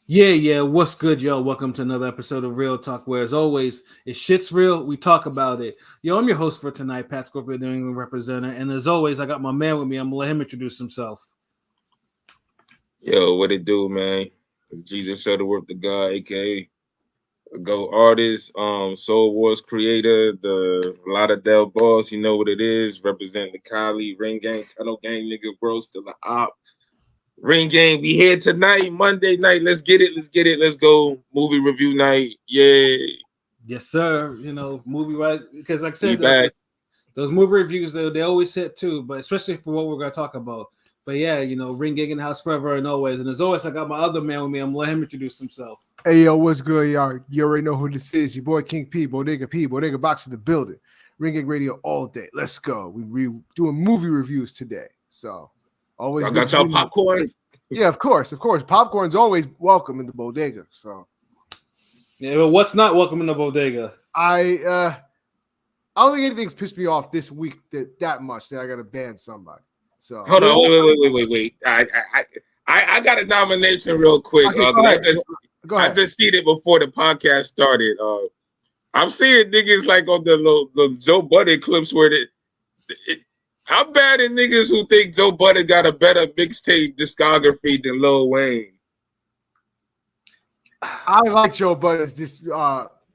Yeah. What's good, yo? Welcome to another episode of Real Talk, where as always, if shit's real, we talk about it. Yo, I'm your host for tonight, Pat Scorpio, New England representative, and as always, I got my man with me. I'm gonna let him introduce himself. Yo, what it do, man? It's Jesus Shuttleworth, the guy, aka a Go artist, Soul Wars creator, the Lauderdale boss. You know what it is. Representing the Cali Ring Gang, Tunnel Gang, nigga, bro, still the op. Ring Gang, we here tonight, Monday night. Let's get it. Let's go. Movie review night. Yay. Yes, sir. You know, movie right because, like I We said, back. those movie reviews they always hit too, but especially for what we're gonna talk about. But yeah, you know, Ring Gig in the house forever and always. And as always, I got my other man with me. I'm gonna let him introduce himself. Hey yo, what's good, y'all? You already know who this is. Your boy King P, Bodega Box in the building. Ring Gig Radio all day. Let's go. We doing movie reviews today. So always I got y'all popcorn. Yeah, of course. Popcorn's always welcome in the bodega. So Yeah, but what's not welcome in the bodega? I don't think anything's pissed me off this week that much that I gotta ban somebody. So Hold on, wait. I got a nomination real quick. Okay, go I ahead. just seen it before the podcast started. I'm seeing niggas like on the Joe Budden clips where I'm bad at niggas who think Joe Budden got a better mixtape discography than Lil Wayne. I like Joe Budden's this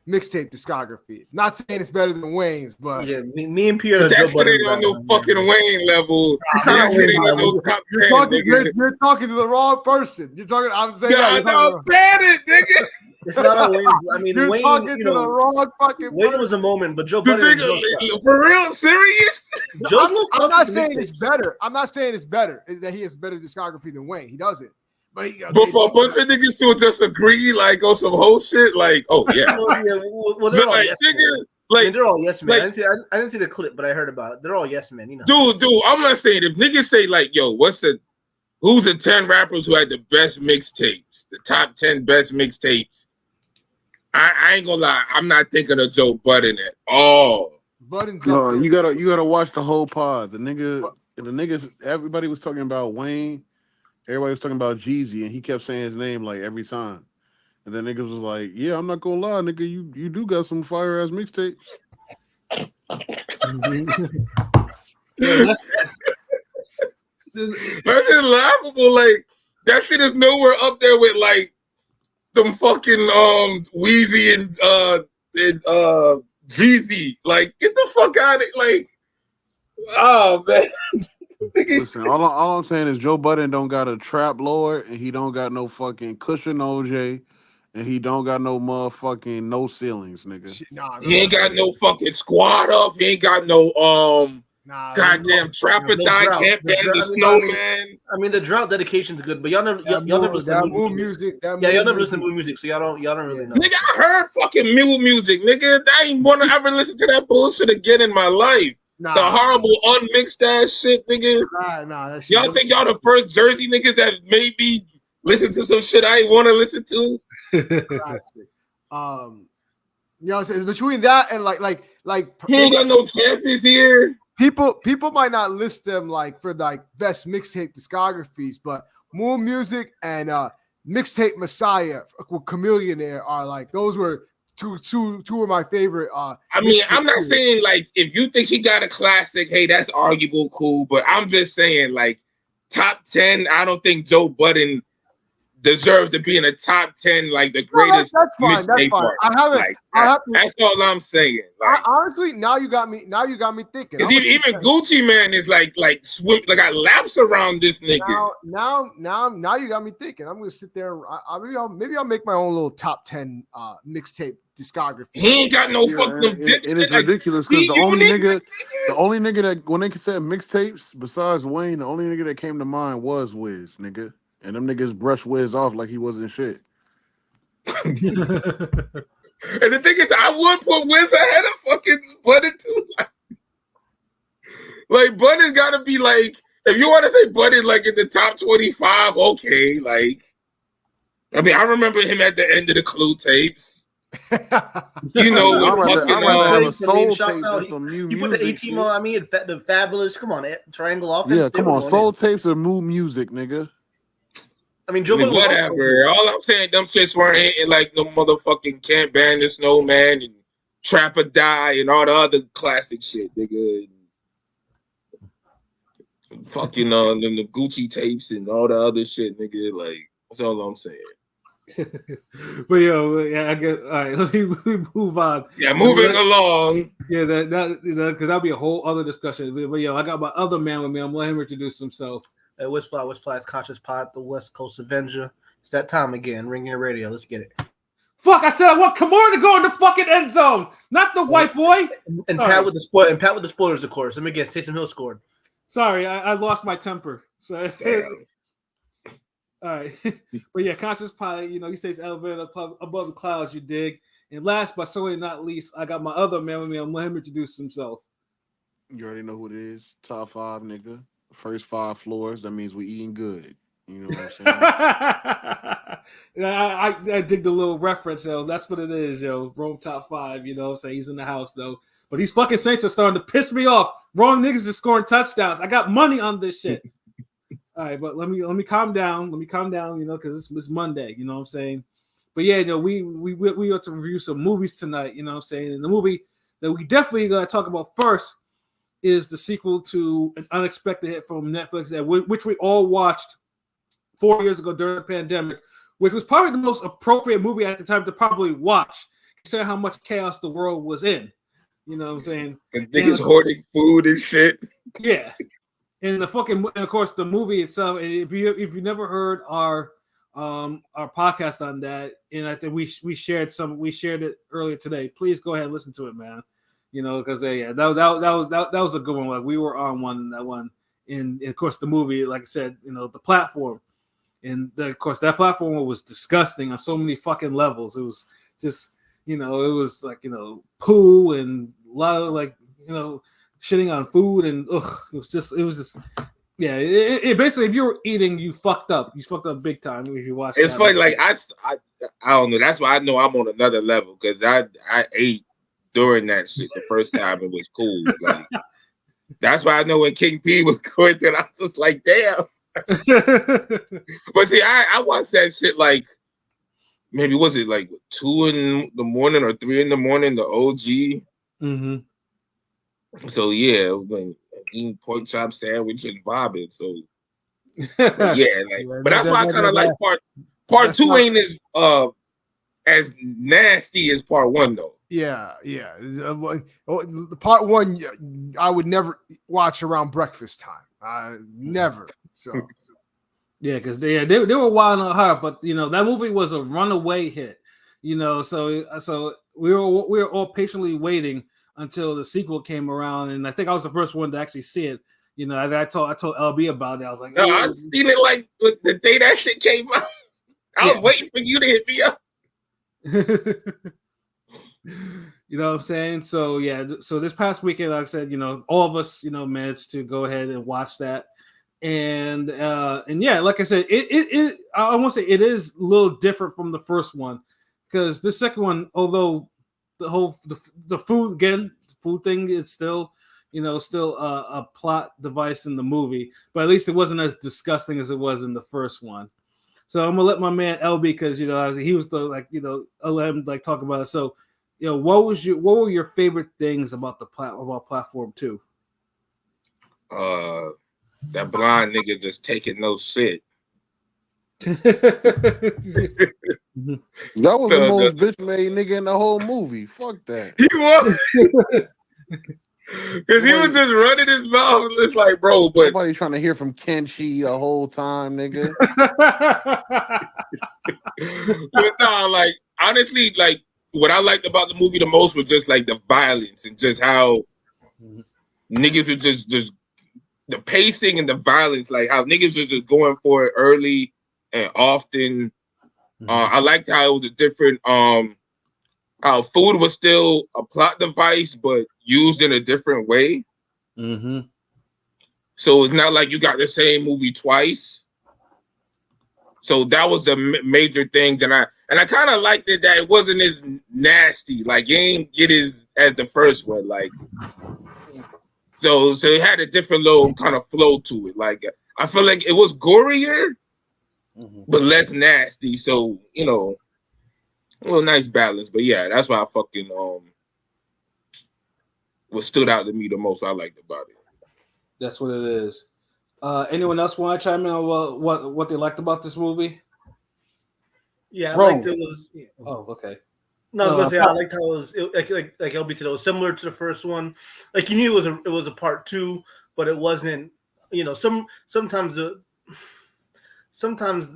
mixtape discography. Not saying it's better than Wayne's, but yeah, me and Pierre. That shit ain't on no fucking Wayne level. That shit ain't on no top 10, nigga. You're talking to the wrong person. You're talking. I'm saying. Yeah, I know, bad it, nigga. It's not on Wayne's. I mean, You're Wayne. talking You to the know, wrong fucking. Wayne person. was a moment, but Joe The Budden. nigga, for real, serious? I'm not saying it's better. I'm not saying it's better. That he has better discography than Wayne. He doesn't. But for a bunch of niggas to just agree, like, on some whole shit, like, oh, yeah. Well, they're all Like, yes nigga, men. like, I mean, they're all yes men. like- I didn't see the clip, but I heard about it. They're all yes men. You know, dude, I'm not saying if niggas say, like, yo, who's the 10 rappers who had the best mixtapes, the top 10 best mixtapes? I ain't gonna lie, I'm not thinking of Joe Budden at all. Budden's No, up there. you gotta watch the whole pod. The niggas, everybody was talking about Wayne, everybody was talking about Jeezy, and he kept saying his name like every time. And then niggas was like, "Yeah, I'm not gonna lie, nigga, you do got some fire ass mixtapes." That's just laughable. Like, that shit is nowhere up there with, like, them fucking Weezy and Jeezy. Like, get the fuck out of it. Like, oh man. Listen, all I'm saying is Joe Budden don't got a trap lord, and he don't got no fucking cushion OJ, and he don't got no motherfucking no ceilings, nigga. Nah, He ain't got no fucking squad up. He ain't got no goddamn Trappadine Camp Man, the Snowman. I mean, the drought dedication's good, but y'all never listen to Moon music. Yeah, y'all never listen to Moon music, so y'all don't really know. Nigga, I heard fucking mule music, nigga. I ain't wanna ever listen to that bullshit again in my life. Nah, The horrible unmixed ass shit, nigga. Nah. That shit Y'all think y'all the first Jersey niggas that maybe listen to some shit I ain't want to listen to? classic. You know what I'm saying? Between that and like He ain't got no champions here. people might not list them like for like best mixtape discographies, but Moon Music and Mixtape Messiah with Chameleonaire are like those were two of my favorite. I mean, I'm not saying like if you think he got a classic, hey, that's arguable, cool. But I'm just saying like top 10. I don't think Joe Budden deserves to be in the top 10, like the greatest that's fine. part. I haven't. Like, I have to, that's all I'm saying. Like, honestly, now you got me thinking. because even Gucci Man is like swim, like got laps around this nigga. Now you got me thinking. I'm gonna sit there. Maybe I'll make my own little top 10 mixtape discography. He ain't got no fucking. It is ridiculous because the only nigga that when they said mixtapes besides Wayne, the only nigga that came to mind was Wiz, nigga. And them niggas brushed Wiz off like he wasn't shit. And the thing is, I would put Wiz ahead of fucking Budden too. Like Budden's gotta be like, if you want to say Budden like in the top 25, okay. Like, I mean, I remember him at the end of the Clue tapes. You know, with you put the 18 on. I mean, the Fabulous. Come on, Triangle Offense. Yeah, come on, Soul Tapes and Mood Music, nigga. I mean, Joe Budden was whatever. All I'm saying, them shits weren't hitting like no motherfucking Can't Ban the Snowman and Trap or Die and all the other classic shit, nigga. Fucking the Gucci tapes and all the other shit, nigga. Like, that's all I'm saying. But I guess all right. Let me move on. Yeah, moving along. Yeah, that because that'll be a whole other discussion. But I got my other man with me. I'm gonna let him introduce himself. Hey, What's Fly's Conscious Pod, the West Coast Avenger. It's that time again. Ring your radio. Let's get it. Fuck! I said I want Kamara to go in the fucking end zone, not the white boy. And Pat with the spoil. And Pat with the spoilers, of course. Let me guess. Taysom Hill scored. Sorry, I lost my temper. So. All right, but yeah, Conscious Pod, he stays elevated above the clouds, you dig. And last but certainly not least, I got my other man with me. I'm letting him introduce himself. You already know who it is. Top 5, nigga. First 5 floors. That means we eating good. You know what I'm saying? I dig the little reference, yo. That's what it is, yo. Rome top 5, you know what I'm saying? He's in the house, though. But these fucking Saints are starting to piss me off. Wrong niggas are scoring touchdowns. I got money on this shit. All right, but let me calm down. Let me calm down, because it's Monday, you know what I'm saying? But yeah, we ought to review some movies tonight, you know what I'm saying? And the movie that we definitely got to talk about first is the sequel to An Unexpected Hit from Netflix, which we all watched 4 years ago during the pandemic, which was probably the most appropriate movie at the time to probably watch, considering how much chaos the world was in. You know what I'm saying? And niggas hoarding food and shit. Yeah. And of course, the movie itself. If you never heard our podcast on that, and I think we shared it earlier today. Please go ahead and listen to it, man. Because that was a good one. Like we were on that one, and of course the movie, like I said, the platform, and of course that platform was disgusting on so many fucking levels. It was just it was like poo and a lot of shitting on food, and it was just yeah. It basically, if you were eating, you fucked up. You fucked up big time if you watched. It's funny, like I don't know. That's why I know I'm on another level because I ate during that shit the first time. It was cool. Like that's why I know when King P was going through, I was just like, damn. But see, I watched that shit like maybe was it like 2 in the morning or 3 in the morning? The OG. Mm-hmm. So yeah, when eating pork chop sandwich and vomit. So yeah, but that's why I kind of like part 2 ain't as nasty as part 1 though. Yeah. Part 1 I would never watch around breakfast time. Never. So yeah, because they were wild on her, but that movie was a runaway hit. So we were all patiently waiting until the sequel came around, and I think I was the first one to actually see it. I told LB about it. I was like, no, I've seen it like the day that shit came out. I was waiting for you to hit me up. You know what I'm saying? So yeah, so this past weekend, like I said, all of us, managed to go ahead and watch that, and yeah, like I said, I want to say it is a little different from the first one because the second one, although the food thing is still a plot device in the movie, but at least it wasn't as disgusting as it was in the first one. So I'm gonna let my man LB, because he was the I'll let him talk about it. So what were your favorite things about about Platform 2? That blind nigga just taking no shit. That was the most bitch-made nigga in the whole movie. Fuck that. He was. Because he was just running his mouth. It's like, bro, but nobody trying to hear from Kenshi the whole time, nigga. But nah, like honestly, like what I liked about the movie the most was just like the violence and just how niggas were just the pacing and the violence, like how niggas were just going for it early and often. I liked how it was a different how food was still a plot device but used in a different way. Mm-hmm. So it's not like you got the same movie twice. So that was the major things, and I kind of liked it that it wasn't as nasty. Like you ain't get as the first one. Like so it had a different little kind of flow to it. Like I feel like it was gorier, but less nasty. So a little nice balance. But yeah, that's why I fucking what stood out to me the most. I liked about it. That's what it is. Anyone else want to chime in on what they liked about this movie? Yeah, I liked it was. Oh, okay. No, I was gonna say I liked how it was like LB said, it was similar to the first one. Like you knew it was a part 2, but it wasn't. Sometimes the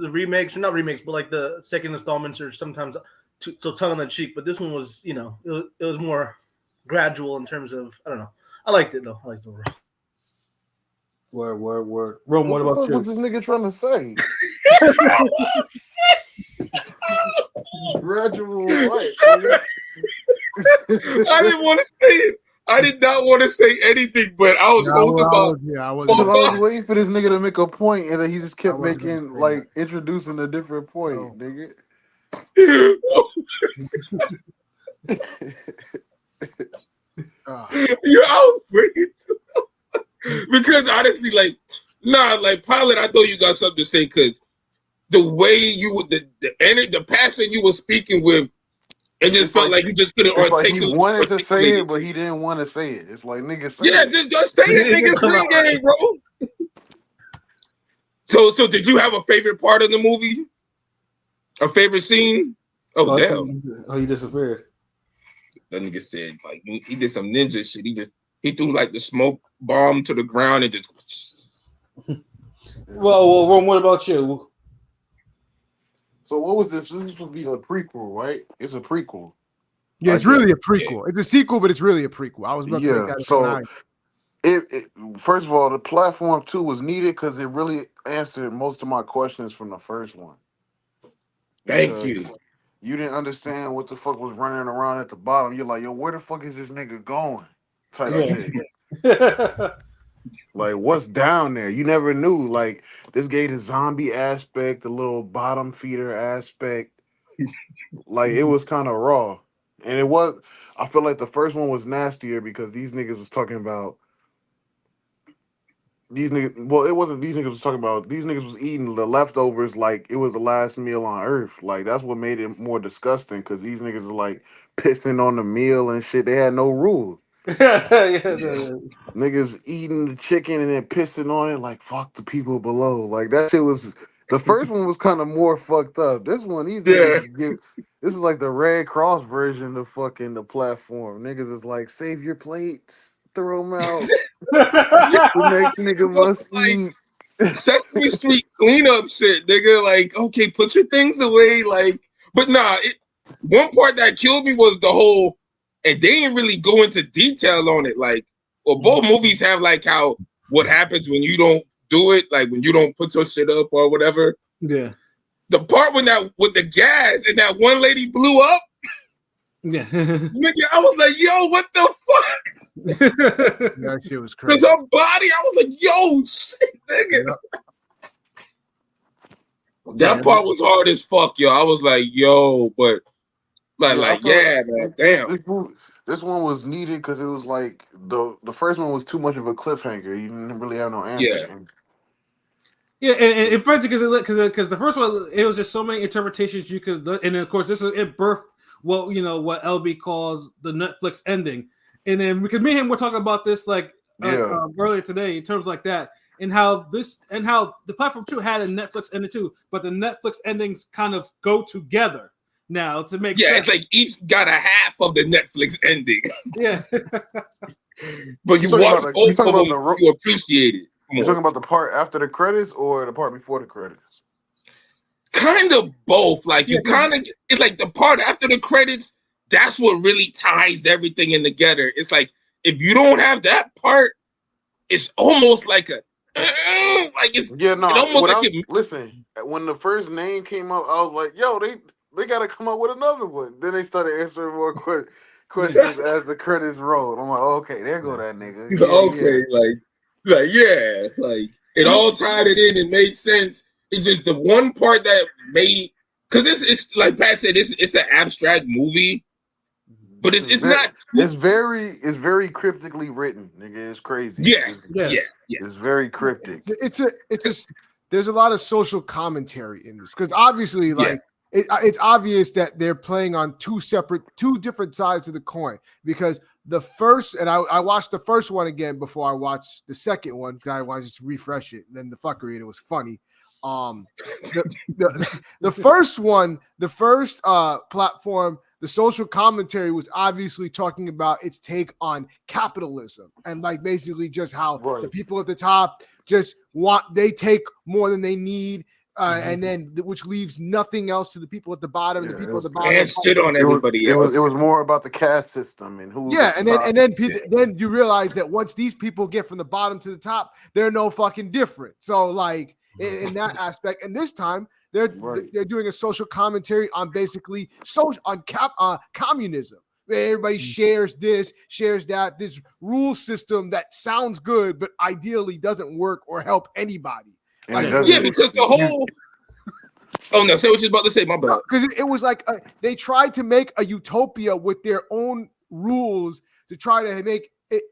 remakes, or not remakes, but like the second installments are sometimes so tongue in cheek. But this one was, it was more gradual in terms of, I don't know. I liked it though. I liked it overall. Word. Rome, what about you? What's this nigga trying to say? Gradual what? I didn't want to say it. I did not want to say anything, but I was I was waiting for this nigga to make a point, and then he just kept introducing a different point, nigga. I was waiting because honestly, Pilot, I know you got something to say because the way you would the passion you were speaking with, it just felt like you just couldn't articulate. Like he wanted to say it, but he didn't want to say it. It's like nigga say it. Just say it, nigga. Screen game, bro. So did you have a favorite part of the movie? A favorite scene? Oh damn! He disappeared. That nigga said he did some ninja shit. He threw like the smoke bomb to the ground and just. Well, Ron, what about you? So what was this? This was supposed to be a prequel, right? It's a prequel. Yeah, it's really a prequel. It's a sequel, but it's really a prequel. I was about to make that. So it first of all, the platform 2 was needed because it really answered most of my questions from the first one. Thank you. You didn't understand what the fuck was running around at the bottom. You're like, yo, where the fuck is this nigga going? Type of shit. Like, what's down there? You never knew. Like, this gave the zombie aspect, the little bottom feeder aspect. Like, it was kind of raw. And it was, I feel like the first one was nastier because these niggas was talking about, it wasn't these niggas was talking about, these niggas was eating the leftovers like it was the last meal on earth. Like, that's what made it more disgusting because these niggas are like pissing on the meal and shit. They had no rules. Niggas eating the chicken and then pissing on it like fuck the people below. Like that shit was the first one was kind of more fucked up. This one, this is like the Red Cross version of fucking the platform. Niggas is like save your plates, throw them out. The next nigga must eat. Sesame Street cleanup shit, nigga. Like okay, put your things away. Like, but nah. One part that killed me was the whole. And they didn't really go into detail on it. Like, both movies have like how what happens when you don't do it, like when you don't put your shit up or whatever. Yeah. The part with the gas and that one lady blew up. Yeah. Nigga, I was like, yo, what the fuck? That shit was crazy. Because her body, I was like, yo, shit, nigga. Yep. That part was hard as fuck, yo. I was like, yo, but. Man, damn. This one was needed because it was like the first one was too much of a cliffhanger. You didn't really have no answer. Yeah, and in fact, because the first one, it was just so many interpretations you could, and then of course it birthed what LB calls the Netflix ending, and then because me and him were talking about this earlier today in terms like that, and how the platform 2 had a Netflix ending too, but the Netflix endings kind of go together. Now to make sense. It's like each got a half of the Netflix ending. Yeah. But you watch both of them, you appreciate it. You're talking about the part after the credits or the part before the credits? Kind of both. Like it's like the part after the credits, that's what really ties everything in together. It's like if you don't have that part, it's almost like listen, when the first name came up, I was like, yo, they got to come up with another one. Then they started answering more questions as the credits rolled. I'm like, okay, there go that nigga. It all tied it in. It made sense. It's just the one part that made because it's like Pat said, it's an abstract movie, but it's not. It's very cryptically written, nigga. It's crazy. Yes, It's very cryptic. there's a lot of social commentary in this because obviously, like, it's obvious that they're playing on two different sides of the coin. Because the first, and I watched the first one again before I watched the second one because I wanted to just refresh it. And then the fuckery, and it was funny. The first one, the first platform, the social commentary was obviously talking about its take on capitalism and like basically just how the people at the top just they take more than they need. And then which leaves nothing else to the people at the bottom. The people at the bottom and shit on everybody else. It was more about the caste system and who. Then you realize that once these people get from the bottom to the top, they're no fucking different. So like in that aspect, and this time they're doing a social commentary on basically communism. Everybody shares this, shares that. This rule system that sounds good, but ideally doesn't work or help anybody. Like, because the whole. Oh no! Say what you're about to say. My bad. Because it was like they tried to make a utopia with their own rules to try to make it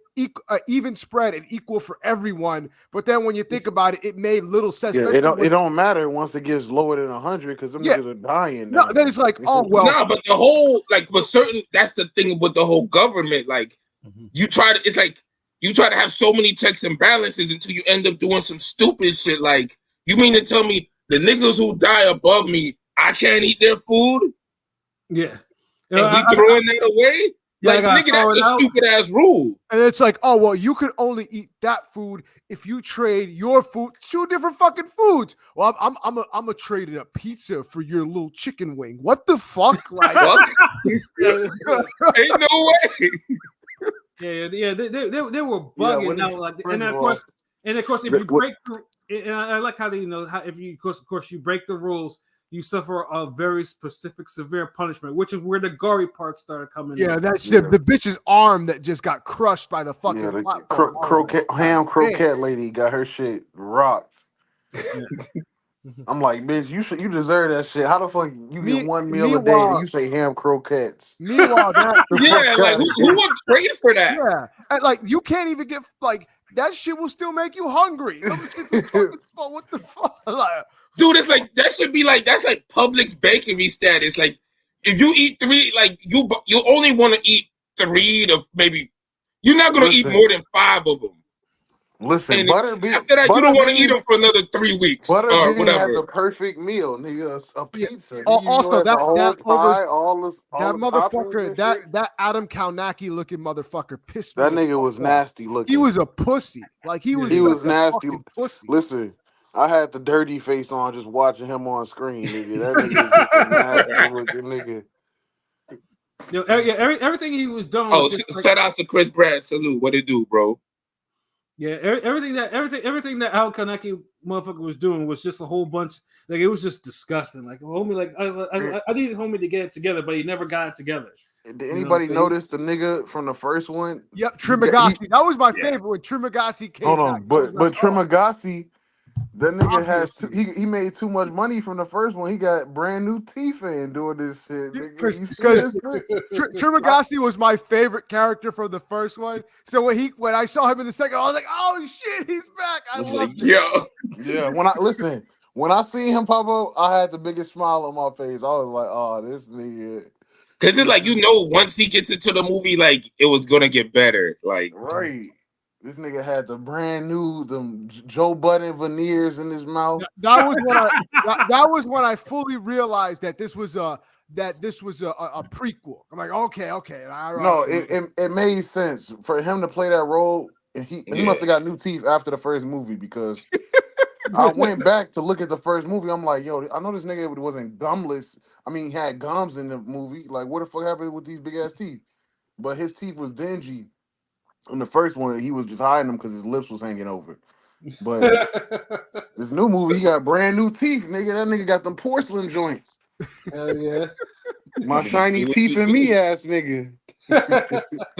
even spread and equal for everyone. But then when you think about it, it made little sense. Yeah, it don't matter once it gets lower than 100 because them niggas are dying. No, then it's like, oh well. No, but the whole like for certain. That's the thing with the whole government. Like you try to. It's like. You try to have so many checks and balances until you end up doing some stupid shit. Like, you mean to tell me the niggas who die above me, I can't eat their food? Yeah. And we throwing that away? Like, nigga, that's a stupid ass rule. And it's like, oh, well, you can only eat that food if you trade your food, 2 different fucking foods. Well, I'm a trade a pizza for your little chicken wing. What the fuck? Like, ain't no way. Yeah, they were bugging out like, and of course, if you break through, and I like how they if you of course you break the rules, you suffer a very specific, severe punishment, which is where the gory part started coming. Yeah, that's the bitch's arm that just got crushed by the fucking croquette lady got her shit rocked. I'm like, bitch, you deserve that shit. How the fuck you get one meal a day and you say ham croquettes? Meanwhile, like who would trade for that? Yeah, and like you can't even get like that shit will still make you hungry. What the fuck? Like, dude, it's like that should be like that's like Publix bakery status. Like if you eat 3, like you only want to eat 3 to maybe you're not gonna eat more than 5 of them. Listen, and after that, you don't want to eat them for another 3 weeks or whatever. Had the perfect meal, nigga. A pizza. Also, that motherfucker, that Adam Kalnacki looking motherfucker pissed me. That nigga was nasty looking. He was a pussy. Like he was nasty. Pussy. Listen, I had the dirty face on just watching him on screen, nigga. That nigga was just a nasty looking nigga. Everything he was doing. Oh, shout out to Chris Pratt. Salute. What it do, bro? Yeah, everything that Al Kaneki motherfucker was doing was just a whole bunch. Like it was just disgusting. Like homie, like I needed homie to get it together, but he never got it together. Did anybody notice the nigga from the first one? Yep, Trimagasi. That was my favorite when Trimagasi came. Hold on, but Trimagasi, that nigga has he made too much money from the first one. He got brand new teeth in doing this shit. Because Trimagasi was my favorite character from the first one. So when I saw him in the second, I was like, oh shit, he's back. I love it. Yeah. When I seen him pop up, I had the biggest smile on my face. I was like, oh, this nigga. Because it's like, once he gets into the movie, like, it was going to get better. Like, right. This nigga had the brand new Joe Budden veneers in his mouth. That was when I fully realized that this was a prequel. I'm like, okay. No, it made sense for him to play that role. And he must have got new teeth after the first movie because I went back to look at the first movie. I'm like, yo, I know this nigga wasn't gumless. I mean, he had gums in the movie. Like, what the fuck happened with these big ass teeth? But his teeth was dingy. In the first one, he was just hiding them because his lips was hanging over. But this new movie, he got brand new teeth, nigga. That nigga got them porcelain joints. Hell yeah. My shiny teeth and me ass nigga.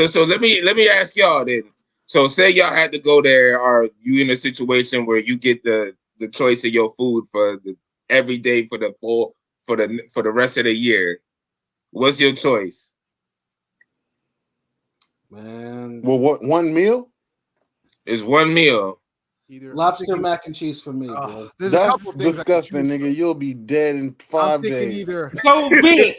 So let me ask y'all then. So say y'all had to go there, or you in a situation where you get the choice of your food for every day for the rest of the year. What's your choice? Man. Well, what one meal? It's one meal. Either Lobster mac and cheese for me, bro. there's a That's couple things I could disgusting, choose nigga. from. You'll be dead in I'm 5 thinking days. either. So be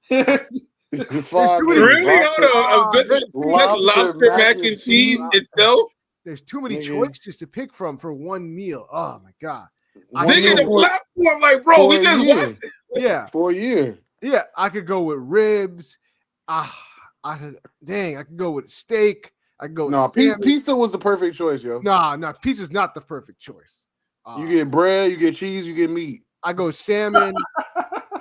it. 5 too many- days. Really? Hold on. Just lobster lobster mac and cheese itself. There's too many Nigga. choices to pick from for one meal. Oh my god. I One could Nigga, go the meal with- platform, like, bro, we for a just year. watched. yeah, For a year. yeah. I could go with ribs. I could go with steak. I could go with No, salmon. pizza was the perfect choice, yo. Nah, pizza's not the perfect choice. You get bread, you get cheese, you get meat. I go salmon.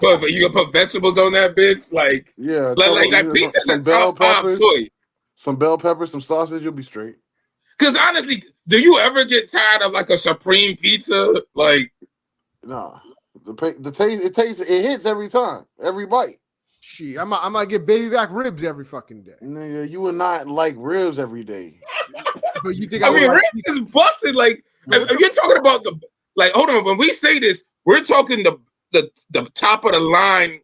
But you gonna put vegetables on that bitch, like Yeah, like pizza's a some bell top 5 peppers, choice. some bell peppers, some sausage, you'll be straight. Because honestly, do you ever get tired of like a supreme pizza? Like, Nah, the taste, it hits every time, every bite. Shit, I might get baby back ribs every fucking day. Nigga, you would not like ribs every day. But you think I I would mean, like ribs is busted. Like, if you're talking about the, like, hold on, when we say this, we're talking the top of the line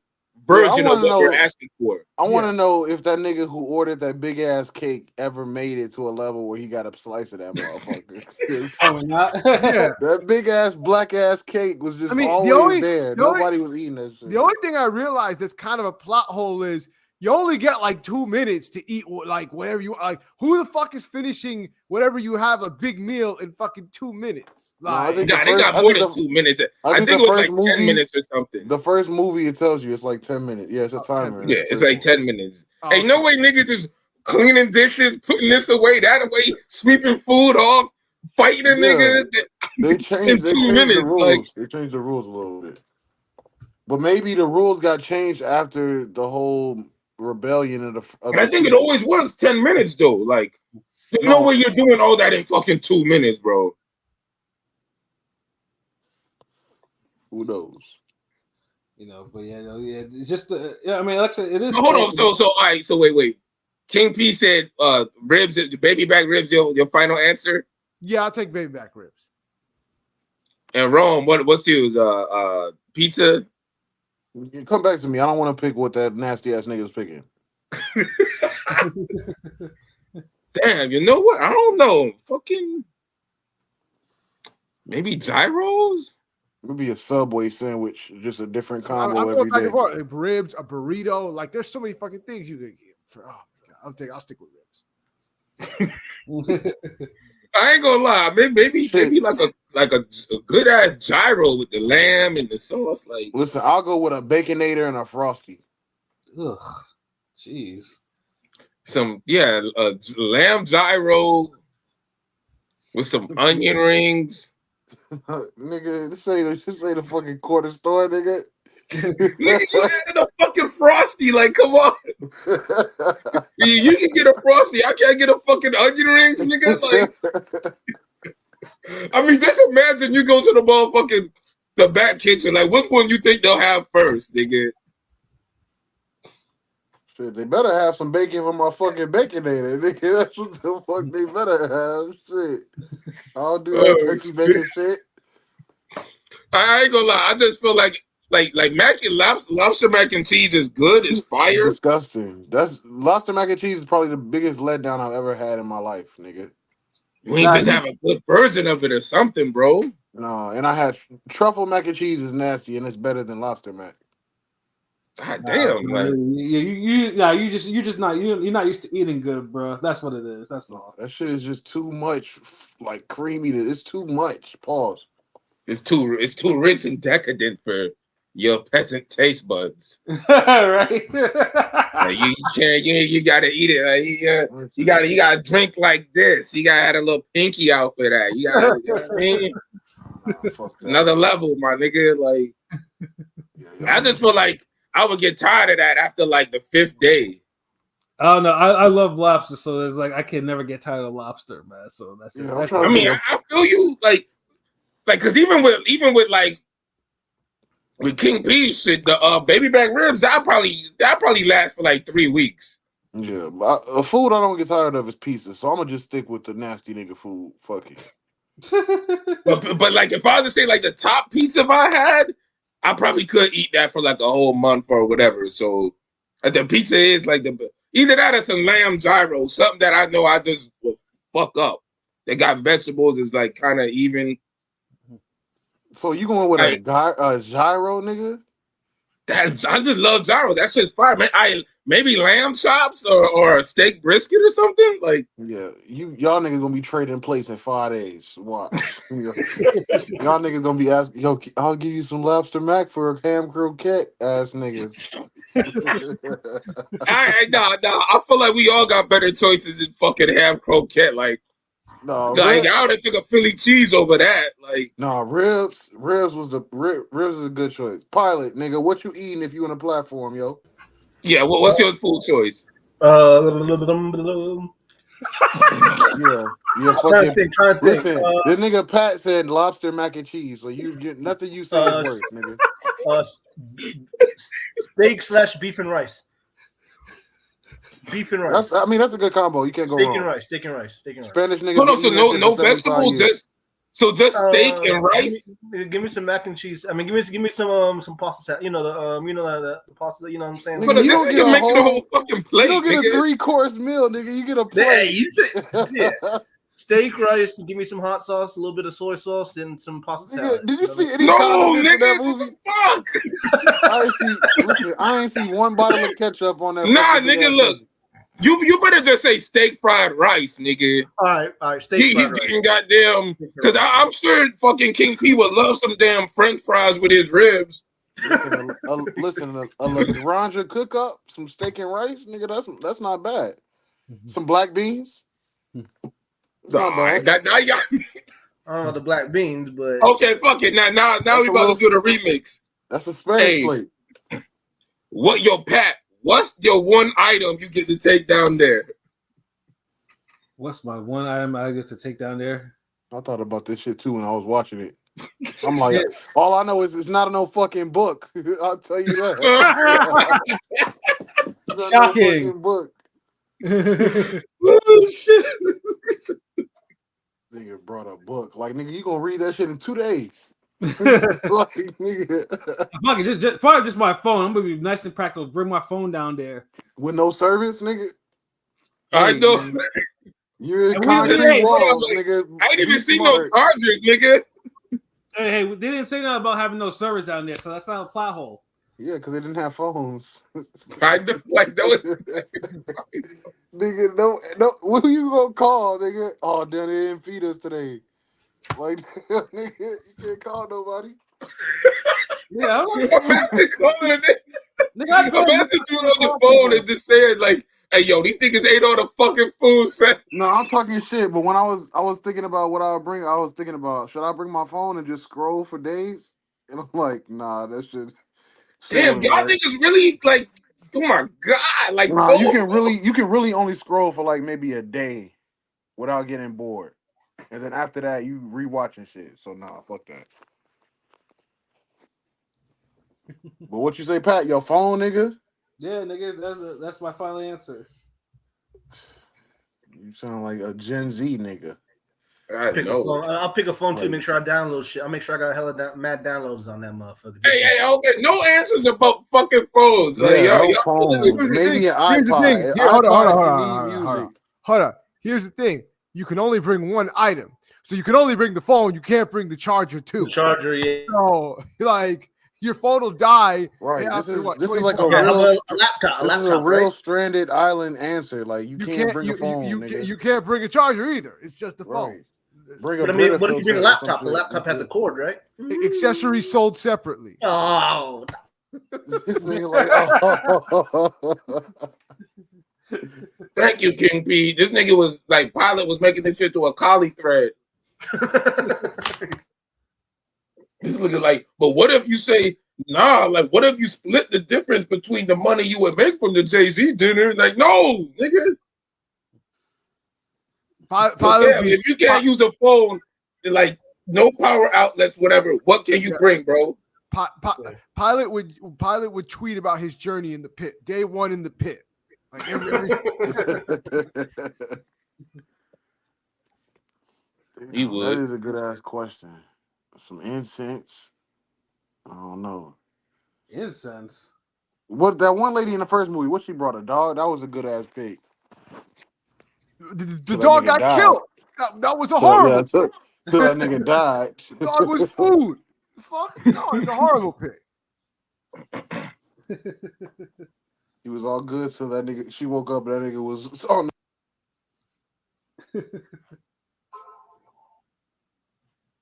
version of wanna what we're know- asking for. I want to know if that nigga who ordered that big ass cake ever made it to a level where he got a slice of that motherfucker. 'Cause Probably not. Yeah. that big ass black ass cake was just I mean, the always only- there. the only- Nobody was eating that shit. The only thing I realized that's kind of a plot hole is you only get like 2 minutes to eat like whatever you like. Who the fuck is finishing whatever you have a big meal in fucking 2 minutes? No, I Like, think Nah, the they first- got I more think than 2 minutes. I I think think the it was first like 10 movie- minutes or something. The first movie, it tells you it's like 10 minutes. Yeah, it's a 10 timer. minutes. Yeah, it's like 10 minutes. Oh, Ain't no way niggas just cleaning dishes, putting this away, that away, sweeping food off, fighting a nigga. They changed, In 2 minutes, the rules. like- They changed the rules a little bit. But maybe the rules got changed after the whole rebellion of the. And I think it always was 10 minutes though. Like, there's no No. way you're doing all that in fucking 2 minutes, bro. Who knows? You know, but yeah, no, yeah, it's just yeah. I mean, like I said, it is. Hold on, so all right, so wait. King P said ribs, baby back ribs, your final answer. yeah, I'll take baby back ribs. And Rome, what's yours? Pizza. You come back to me. I don't want to pick what that nasty ass nigga's picking. Damn, you know what? I don't know. Fucking maybe gyros. Maybe a Subway sandwich, just a different I'm combo going every back day. and forth. Like ribs, a burrito. Like, there's so many fucking things you could get. Oh my god, I'll stick with ribs. I ain't gonna lie. Maybe like a good ass gyro with the lamb and the sauce. Like, Listen, I'll go with a Baconator and a Frosty. Ugh, jeez. some lamb gyro with some onion rings. Nigga, this ain't a fucking corner store, nigga. Nigga, you added a fucking Frosty. Like, come on. You can get a Frosty. I can't get a fucking onion rings, nigga. Like, I mean, just imagine you go to the back kitchen. Like, which one you think they'll have first, nigga? Shit, they better have some bacon from my fucking Baconator, nigga. That's what the fuck they better have. Shit. I'll do that turkey bacon shit. I ain't gonna lie. I just feel like lobster mac and cheese is good. It's fire. Disgusting. That's lobster mac and cheese is probably the biggest letdown I've ever had in my life, nigga. We just have a good version of it or something, bro. No, and I had truffle mac and cheese is nasty and it's better than lobster mac. God damn, like, you're just not you're not used to eating good, bro. That's what it is. That's all. That shit is just too much, like creamy. It's too much. Pause. it's too rich and decadent for your peasant taste buds. Right? Like, you can't. You gotta eat it. Like, you gotta drink like this. You gotta have a little pinky out for that. You gotta. You know what I mean? Fuck that. Another level, my nigga. Like, Yeah, I just feel like I would get tired of that after like the 5th day. I don't know. I love lobster, so it's like I can never get tired of lobster, man. So that's Yeah, just, I'm that's trying I to mean, I feel you, like, because even with like with King P shit, the baby back ribs, that probably last for like 3 weeks. Yeah, but a food I don't get tired of is pizza, so I'm gonna just stick with the nasty nigga food. Fuck it. But like, if I was to say like the top pizza if I had, I probably could eat that for like a whole month or whatever. So the pizza is like either that or some lamb gyro, something that I know I just will fuck up. they got vegetables is like kind of even. So you going with Like, a gyro, nigga? I just love gyro. That shit's fire, man. Maybe lamb chops or a steak brisket or something. Like, Yeah, y'all niggas gonna be trading plates in 5 days. Watch. Y'all niggas gonna be asking, yo, I'll give you some lobster mac for a ham croquette, ass niggas. I feel like we all got better choices than fucking ham croquette. Like I would have took a Philly cheese over that. Like, ribs is a good choice. Pilot, nigga, what you eating if you on a platform, yo? yeah, what's your food choice? Yeah, Trying to think. Listen, this nigga Pat said lobster mac and cheese, so nothing you say is worse, nigga. Steak / beef and rice. Beef and rice. That's a good combo. You can't go wrong. Steak and rice. Spanish niggas. So no vegetable, just steak and rice. Give me some mac and cheese. I mean, give me some pasta salad. You know the pasta. You know what I'm saying? But this nigga making the whole fucking plate. You don't get nigga. a 3-course meal, nigga. You get a plate. Yeah. Steak, rice, and give me some hot sauce, a little bit of soy sauce, and some pasta salad. Did you see any No, condiments in that nigga, movie? what the fuck? I ain't see one bottle of ketchup on that. Nah, nigga, look. You better just say steak fried rice, nigga. All right. Steak He's fried rice. getting goddamn, because I'm sure fucking King P would love some damn French fries with his ribs. Listen, a Lagrange cook up, some steak and rice, nigga. That's not bad. Some black beans. Not bad. Now y'all, I don't know the black beans, but okay, fuck it. Now we about to do the remix. That's a Spanish plate. What's your one item you get to take down there? What's my one item I get to take down there? I thought about this shit too when I was watching it. I'm like, all I know is it's not no fucking book. I'll tell you that. Shocking. No book. Oh, shit. Nigga brought a book. Like, nigga, you gonna read that shit in 2 days. Like, nigga. Fuck it, probably just my phone. I'm gonna be nice and practical. Bring my phone down there. With no service, nigga. I know. Man. You're in And concrete walls, nigga. I ain't even see no chargers, nigga. Hey, they didn't say nothing about having no service down there, so that's not a plot hole. Yeah, because they didn't have phones. I know, like that. Nigga, no, who you gonna call, nigga? Oh, damn, they didn't feed us today. Like, nigga, you can't call nobody. Yeah, Imagine calling it. nigga, Imagine doing on the phone and just saying like, "Hey, yo, these niggas ate all the fucking food." Set. No, I'm talking shit. But when I was thinking about what I would bring, I was thinking about should I bring my phone and just scroll for days? And I'm like, nah, that shit. Damn, y'all niggas really like. Oh my god, like nah, you can really only scroll for like maybe a day without getting bored, and then after that you rewatching shit. So nah, fuck that. But what you say, Pat? Your phone, nigga? Yeah, nigga, that's my final answer. You sound like a Gen Z nigga. I know. I'll pick a phone too. Make sure I download shit. I'll make sure I got hella mad downloads on that motherfucker. Hey, okay. No answers about fucking phones. Like, Yeah, yo, no phones. Maybe an Here's the iPod. thing. Here, hold iPod on. Hold on. Here's the thing. You can only bring one item. So you can only bring the phone. You can't bring the charger too. The charger, yeah. So, like, your phone will die. Right. This is like a 24 real laptop. This is a real stranded island answer. Like you can't bring a phone. You can't bring a charger either. It's just the phone. Right. Bring But I mean, what if you bring a laptop? The laptop has a cord, right? Accessories sold separately. Oh. This nigga like, thank you, King P. This nigga was like, Pilot was making this shit to a collie thread. This nigga like, but what if you say, nah, like, what if you split the difference between the money you would make from the Jay-Z dinner? Like, no, nigga. If you can't use a phone, like, no power outlets, whatever, what can you bring, bro? Pilot would tweet about his journey in the pit. Day one in the pit. Like every He would. That is a good ass question. Some incense. I don't know. Incense. What that one lady in the first movie? What she brought? A dog? That was a good ass pick. the dog got killed. That was a So, horrible. yeah, till that nigga died. Dog was food. The fuck? No, it's a horrible pick. He was all good till that nigga. She woke up and that nigga was on.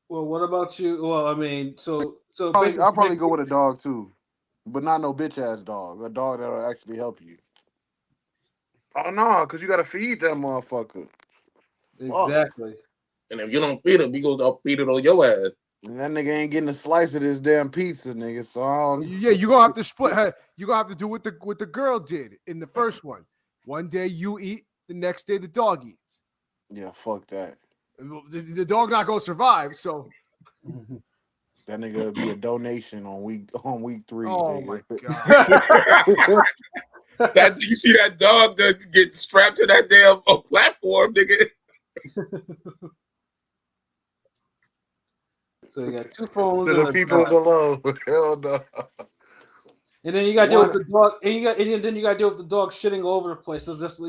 Well, what about you? Well, I mean, so I'll basically, probably go with a dog too, but not no bitch ass dog. A dog that'll actually help you. Oh no, because you gotta feed that motherfucker. exactly. And if you don't feed him, he goes, I'll feed it on your ass. And that nigga ain't getting a slice of this damn pizza, nigga. So I don't... Yeah, you're gonna have to split. You're gonna have to do what the girl did in the first one. One day you eat, the next day the dog eats. Yeah, fuck that. The dog not gonna survive. So, That nigga would be a donation on week 3. oh nigga. my god. That you see that dog that get strapped to that damn platform, nigga. So you got 2 phones To and the a people dog. alone. Hell no. And then you got to deal with the dog, and then you got to deal with the dog shitting all over the place. So just so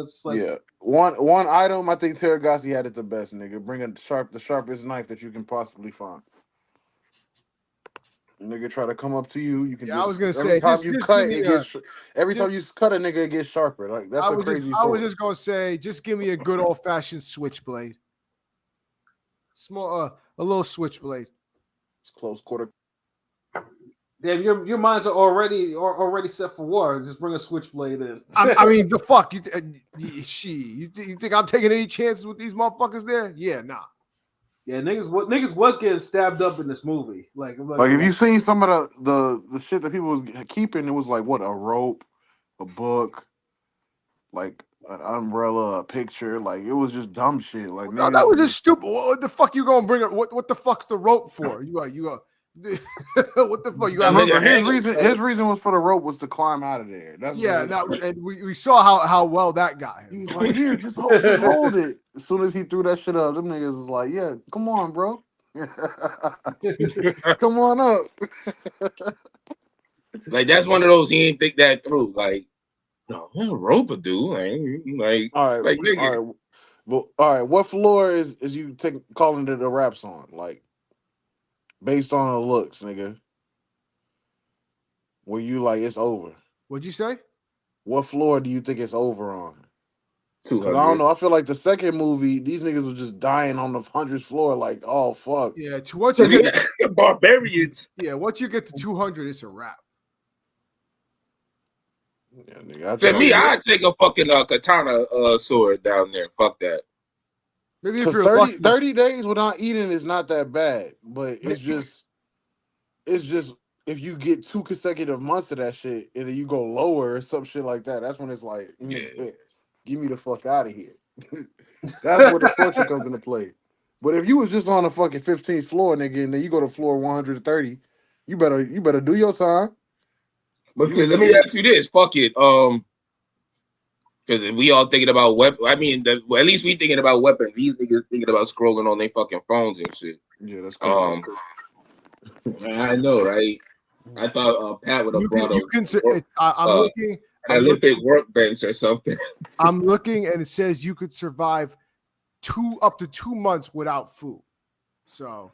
it's like Yeah. One item I think Terragasi had it the best, nigga. Bring the sharpest knife that you can possibly find. Nigga try to come up to you. You can Yeah, I was gonna every say, time just you give cut, me it gets every time you cut a nigga, it gets sharper. Like that's a crazy I was sword. just gonna say, just give me a good old fashioned switchblade. Small, a little switchblade. It's close quarter. damn, your minds are already set for war. Just bring a switchblade in. I mean, the fuck you think I'm taking any chances with these motherfuckers there? Yeah, nah. Yeah, niggas was getting stabbed up in this movie. Like Like if you seen some of the shit that people was keeping, it was like what, a rope, a book, like an umbrella, a picture. Like it was just dumb shit. Like No, niggas, that was just stupid. What the fuck you gonna bring it? What the fuck's the rope for? You what the fuck you got? Nigga, Remember his reason was for the rope was to climb out of there. That's Yeah, what and we saw how well that got he him. was like, here, just hold it. As soon as he threw that shit up, them niggas was like, yeah, come on, bro. Come on up. Like that's one of those he ain't think that through. Like, no, what a rope would do. Like, All right, like nigga. all right. Well, all right. What floor is you calling it a rap song? Like based on the looks, nigga. Where you like it's over? What'd you say? What floor do you think it's over on? Because I 200. don't know. I feel like the second movie, these niggas were just dying on the 100th floor. Like, oh fuck. Yeah, once you get Barbarians. once you get to 200, it's a wrap. Yeah, nigga. To me, I'd take a fucking katana sword down there. Fuck that. Maybe if Because you're 30, lucky. 30 days without eating is not that bad, but it's just if you get 2 consecutive months of that shit and then you go lower or some shit like that, that's when it's like, get me the fuck out of here. That's where the torture comes into play. But if you was just on the fucking 15th floor, nigga, and then you go to floor 130, you better do your time. But let me ask you this. Fuck it. Because we all thinking about weapons. I mean, at least we thinking about weapons. These niggas thinking about scrolling on their fucking phones and shit. Yeah, that's crazy. I know, right? I thought Pat would have brought I'm looking. an Olympic workbench or something. I'm looking, and it says you could survive up to 2 months without food. So,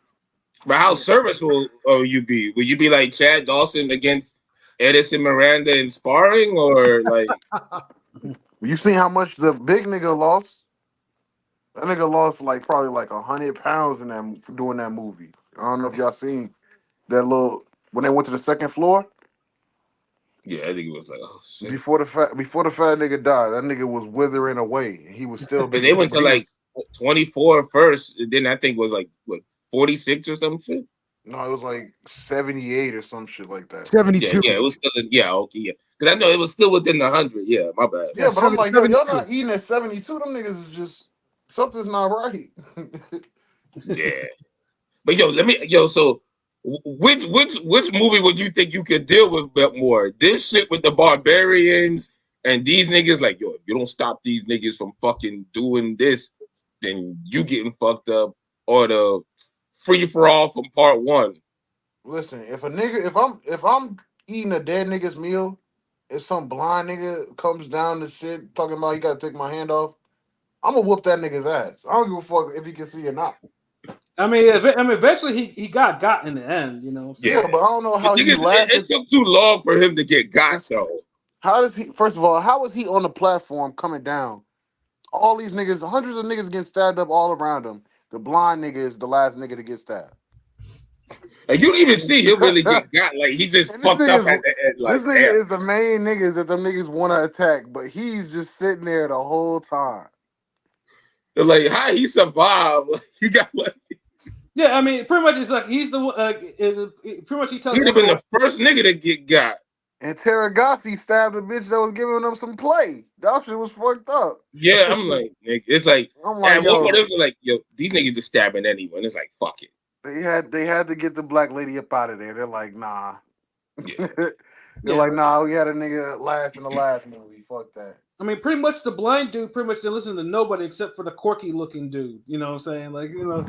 But how serviceable will you be? Will you be like Chad Dawson against Edison Miranda in sparring, or like? You seen how much the big nigga lost? That nigga lost like probably like 100 pounds doing that movie. I don't know if y'all seen that little when they went to the second floor. Yeah, I think it was like, oh shit. Before the fat nigga died, that nigga was withering away, and he was still. Because they went to like 24 first, and then I think it was like what 46 or some shit. No, it was like 78 or some shit like that. 72. Yeah, it was still okay, Because I know it was still within the 100. Yeah, my bad. Yeah, but I'm like, yo, 72. y'all not eating at 72. Them niggas is just something's not right. Yeah, but so which movie would you think you could deal with more? This shit with the barbarians and these niggas, like, yo, if you don't stop these niggas from fucking doing this, then you getting fucked up, or the free for all from part 1. Listen, if I'm eating a dead nigga's meal, if some blind nigga comes down to shit talking about he gotta take my hand off, I'm gonna whoop that nigga's ass. I don't give a fuck if he can see or not. I mean, eventually he got in the end, you know. So. Yeah, but I don't know how The thing he is, lasted. it took too long for him to get got though. How does he? First of all, how is he on the platform coming down? All these niggas, hundreds of niggas getting stabbed up all around him. The blind nigga is the last nigga to get stabbed. Like you don't even see him really get got. Like he just And this fucked up nigga's- at the end. Like This nigga damn. is the main niggas that them niggas want to attack, but he's just sitting there the whole time. They're like, how he survived? Like, he got like Yeah, I mean, pretty much it's like he's the pretty much he tells. he'd have been everyone- the first nigga to get got. And Terragossi stabbed a bitch that was giving him some play. That shit was fucked up. Yeah, I'm like, nigga, it's like, I'm at like, one yo, point it was like, yo, these niggas just stabbing anyone. It's like, fuck it. they had to get the black lady up out of there. They're like, nah. Yeah. They're Yeah. like, nah, we had a nigga last in the last movie. Fuck that. I mean, pretty much the blind dude pretty much didn't listen to nobody except for the quirky looking dude. You know what I'm saying? Like, you know,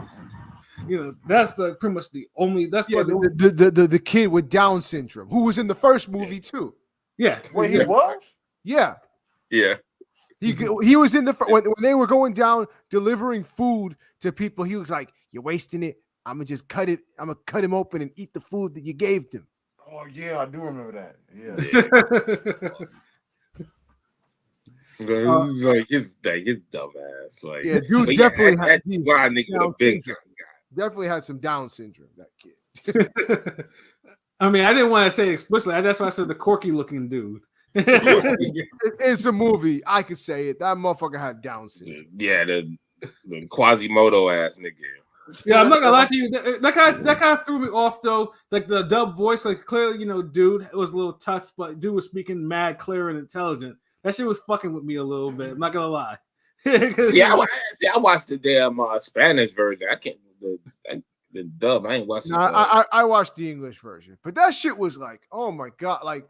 that's the pretty much the only. That's Yeah, what the kid with Down syndrome who was in the first movie too. yeah. Wait, he was? Yeah. Yeah. He was in the when they were going down delivering food to people. He was like, "You're wasting it. I'm gonna just cut it. I'm gonna cut him open and eat the food that you gave him." Oh yeah, I do remember that. Yeah. Like his dumbass. Like, Yeah, dude but definitely that had blind nigga would have been syndrome. got. Definitely had some Down syndrome. That kid. I mean, I didn't want to say it explicitly. That's why I said the quirky looking dude. It's a movie. I could say it. That motherfucker had Down syndrome. Yeah, the Quasimodo ass nigga. Yeah, I'm not gonna lie to you. That kind of threw me off though. Like the dub voice, like clearly, you know, dude was a little touched, but dude was speaking mad, clear, and intelligent. That shit was fucking with me a little bit. I'm not gonna lie. See, I watched the damn Spanish version. I can't the dub. I ain't watched No, the dub. I watched the English version, but that shit was like, oh my god, like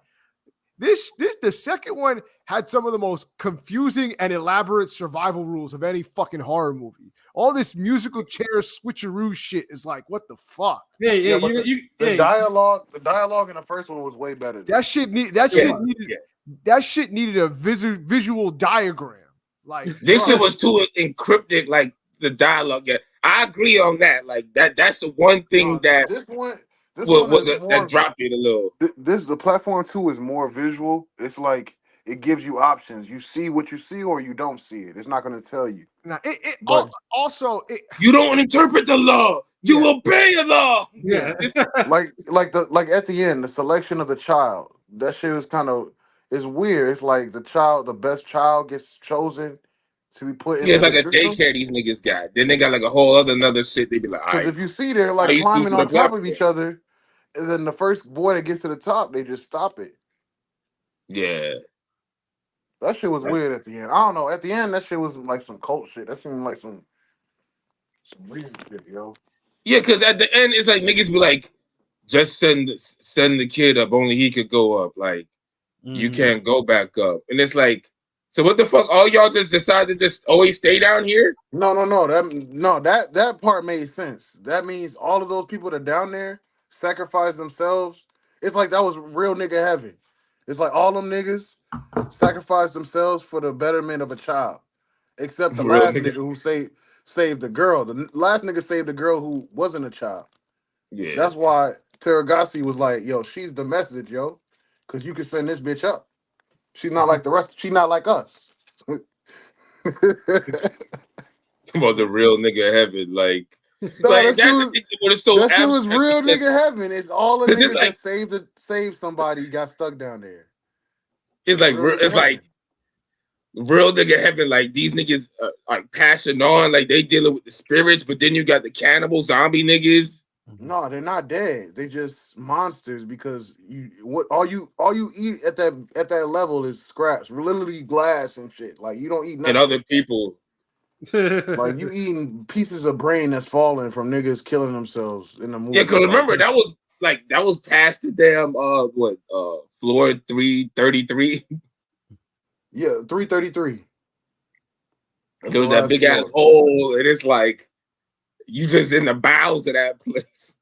this the second one had some of the most confusing and elaborate survival rules of any fucking horror movie. All this musical chair switcheroo shit is like, what the fuck? yeah. but the dialogue in the first one was way better. That shit needed a visual diagram. Like This bro, shit was too encrypted. Like the dialogue. Yeah, I agree on that. Like that's the one thing that this one that dropped it a little. The platform 2 is more visual. It's like it gives you options. You see what you see or you don't see it. It's not going to tell you. now But- also You don't interpret the law. You obey the law. Yeah. like at the end, the selection of the child. That shit is kind of is weird. It's like the best child gets chosen to be put in. Yeah, it's like a daycare these niggas got. Then they got like a whole another shit. They be like, all Because right. if you see they're like Are you climbing to on the top block? of each other, and then the first boy that gets to the top, they just stop it. Yeah. That shit was weird at the end. I don't know. At the end, that shit was like some cult shit. That seemed like some weird shit, yo. Yeah, because at the end, it's like niggas be like, just send the kid up. Only he could go up. Like, you can't go back up. And it's like, so what the fuck? All y'all just decided to just always stay down here? No. That part made sense. That means all of those people that are down there sacrifice themselves. It's like that was real nigga heaven. It's like all them niggas sacrificed themselves for the betterment of a child. Except the Real last nigga. nigga who saved the girl. The last nigga saved the girl who wasn't a child. Yeah. That's why Terragossi was like, yo, she's the message, yo. Because you can send this bitch up. She's not like the rest. She's not like us. Come on, the real nigga heaven. Like, that that's shit the thing what is so that shit was abstract real because nigga heaven. It's all the 'cause it's niggas like- that saved somebody got stuck down there. It's like Real nigga it's like real nigga heaven. Like these niggas are like passing on, like they dealing with the spirits, but then you got the cannibal zombie niggas. No, they're not dead. They just monsters because all you eat at that level is scraps, literally glass and shit. Like you don't eat nothing. And other people. Like you eating pieces of brain that's falling from niggas killing themselves in the movie. Yeah, because remember that was past the damn floor 333. Yeah, 333. There was that big ass hole, and it's like you just in the bowels of that place.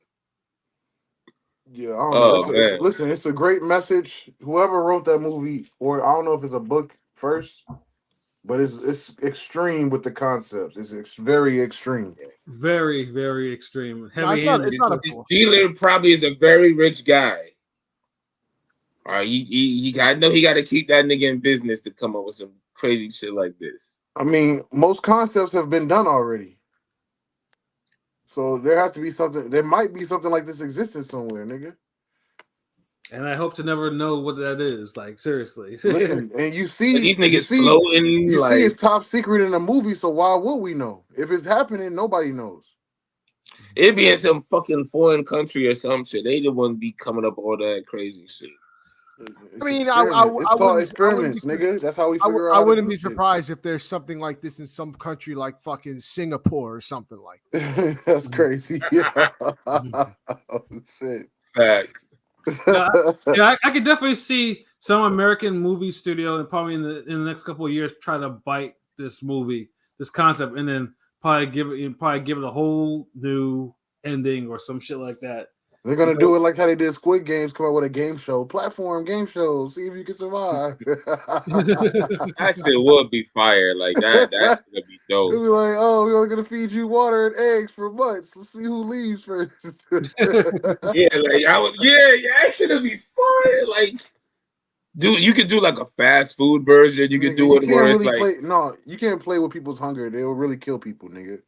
Yeah, I don't Oh, know. man. Listen, it's a great message. Whoever wrote that movie, or I don't know if it's a book first, but it's extreme with the concepts. It's very extreme. Very, very extreme. No, Heavy it's not a This bull. dealer probably is a very rich guy. All right, I know he got to keep that nigga in business to come up with some crazy shit like this. I mean, most concepts have been done already. So there has to be something. There might be something like this existing somewhere, nigga. And I hope to never know what that is. Like, seriously. Listen, and you But see, these you niggas see, floating you like see, it's top secret in a movie. So why would we know? If it's happening, nobody knows. it'd be in some fucking foreign country or some shit. They the one be coming up with all that crazy shit. It's I mean, experiment. It's called wouldn't experiments, be, nigga. That's how we I figure out. I how to wouldn't do be shit. surprised if there's something like this in some country like fucking Singapore or something like that. That's crazy. Oh, shit. Facts. Yeah, I could definitely see some American movie studio and probably in the next couple of years try to bite this movie, this concept, and then probably give it a whole new ending or some shit like that. They're gonna do it like how they did Squid Games, come out with a game show, platform game show, see if you can survive. That shit would be fire. Like that should be They'll dope. be like, oh, we're only gonna feed you water and eggs for months. Let's see who leaves first. Yeah, like that should be fire. Like, dude, you could do like a fast food version. You could Nigga, do you it can't where it's really like play. No, you can't play with people's hunger. They will really kill people, nigga.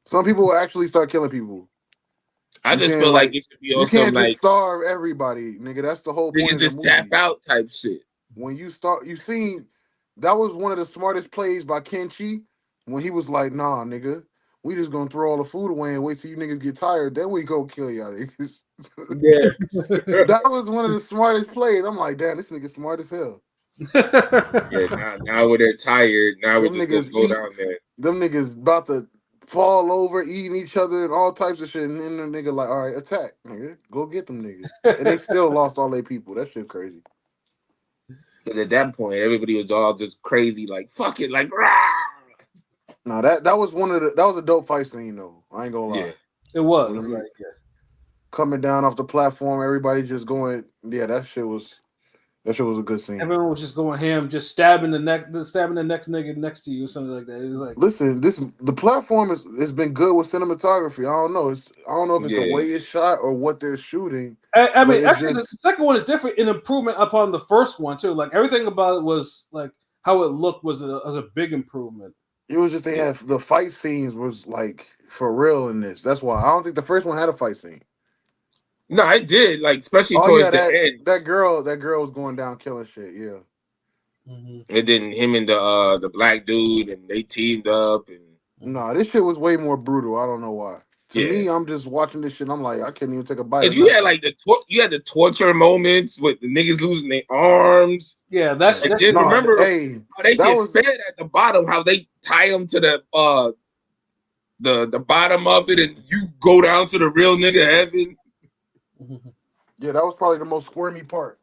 Some people will actually start killing people. I You just can't feel like like. it should be You on some can't just like starve everybody, nigga. That's the whole point niggas of the just movie. tap out type shit. When you start, you seen that was one of the smartest plays by Kenchi when he was like, "Nah, nigga, we just gonna throw all the food away and wait till you niggas get tired, then we go kill y'all niggas." Yeah. That was one of the smartest plays. I'm like, damn, this nigga smart as hell. Yeah, now when they're tired, now we're Them just gonna niggas go eat. down there. Them niggas about to fall over, eating each other and all types of shit, and then the nigga like, all right, attack, nigga, go get them niggas, and they still lost all their people. That shit crazy. Because at that point, everybody was all just crazy, like fuck it, like rah! No, that was that was a dope fight scene though. I ain't gonna lie. Yeah. It was. When them Like, yeah. coming down off the platform, everybody just going, yeah, that shit was a good scene. Everyone was just going ham, just stabbing the next nigga next to you or something like that. It was like, Listen, the platform has been good with cinematography. I don't know. I don't know if it's the Yeah. way it's shot or what they're shooting. I mean, But it's actually, just- the second one is different, an improvement upon the first one too. Like everything about it was like how it looked was a big improvement. It was just they had the fight scenes was like for real in this. That's why I don't think the first one had a fight scene. No, I did, like especially Oh towards yeah, the end. that girl was going down killing shit. Yeah. And then him and the black dude, and they teamed up, and No, this shit was way more brutal. I don't know why. To Yeah. me, I'm just watching this shit. I'm like, I can't even take a bite. and of you had nothing. like you had the torture moments with the niggas losing their arms. Yeah, that's And then No, remember hey, how they that get was- fed at the bottom, how they tie them to the bottom of it, and you go down to the real nigga heaven. yeah, that was probably the most squirmy part.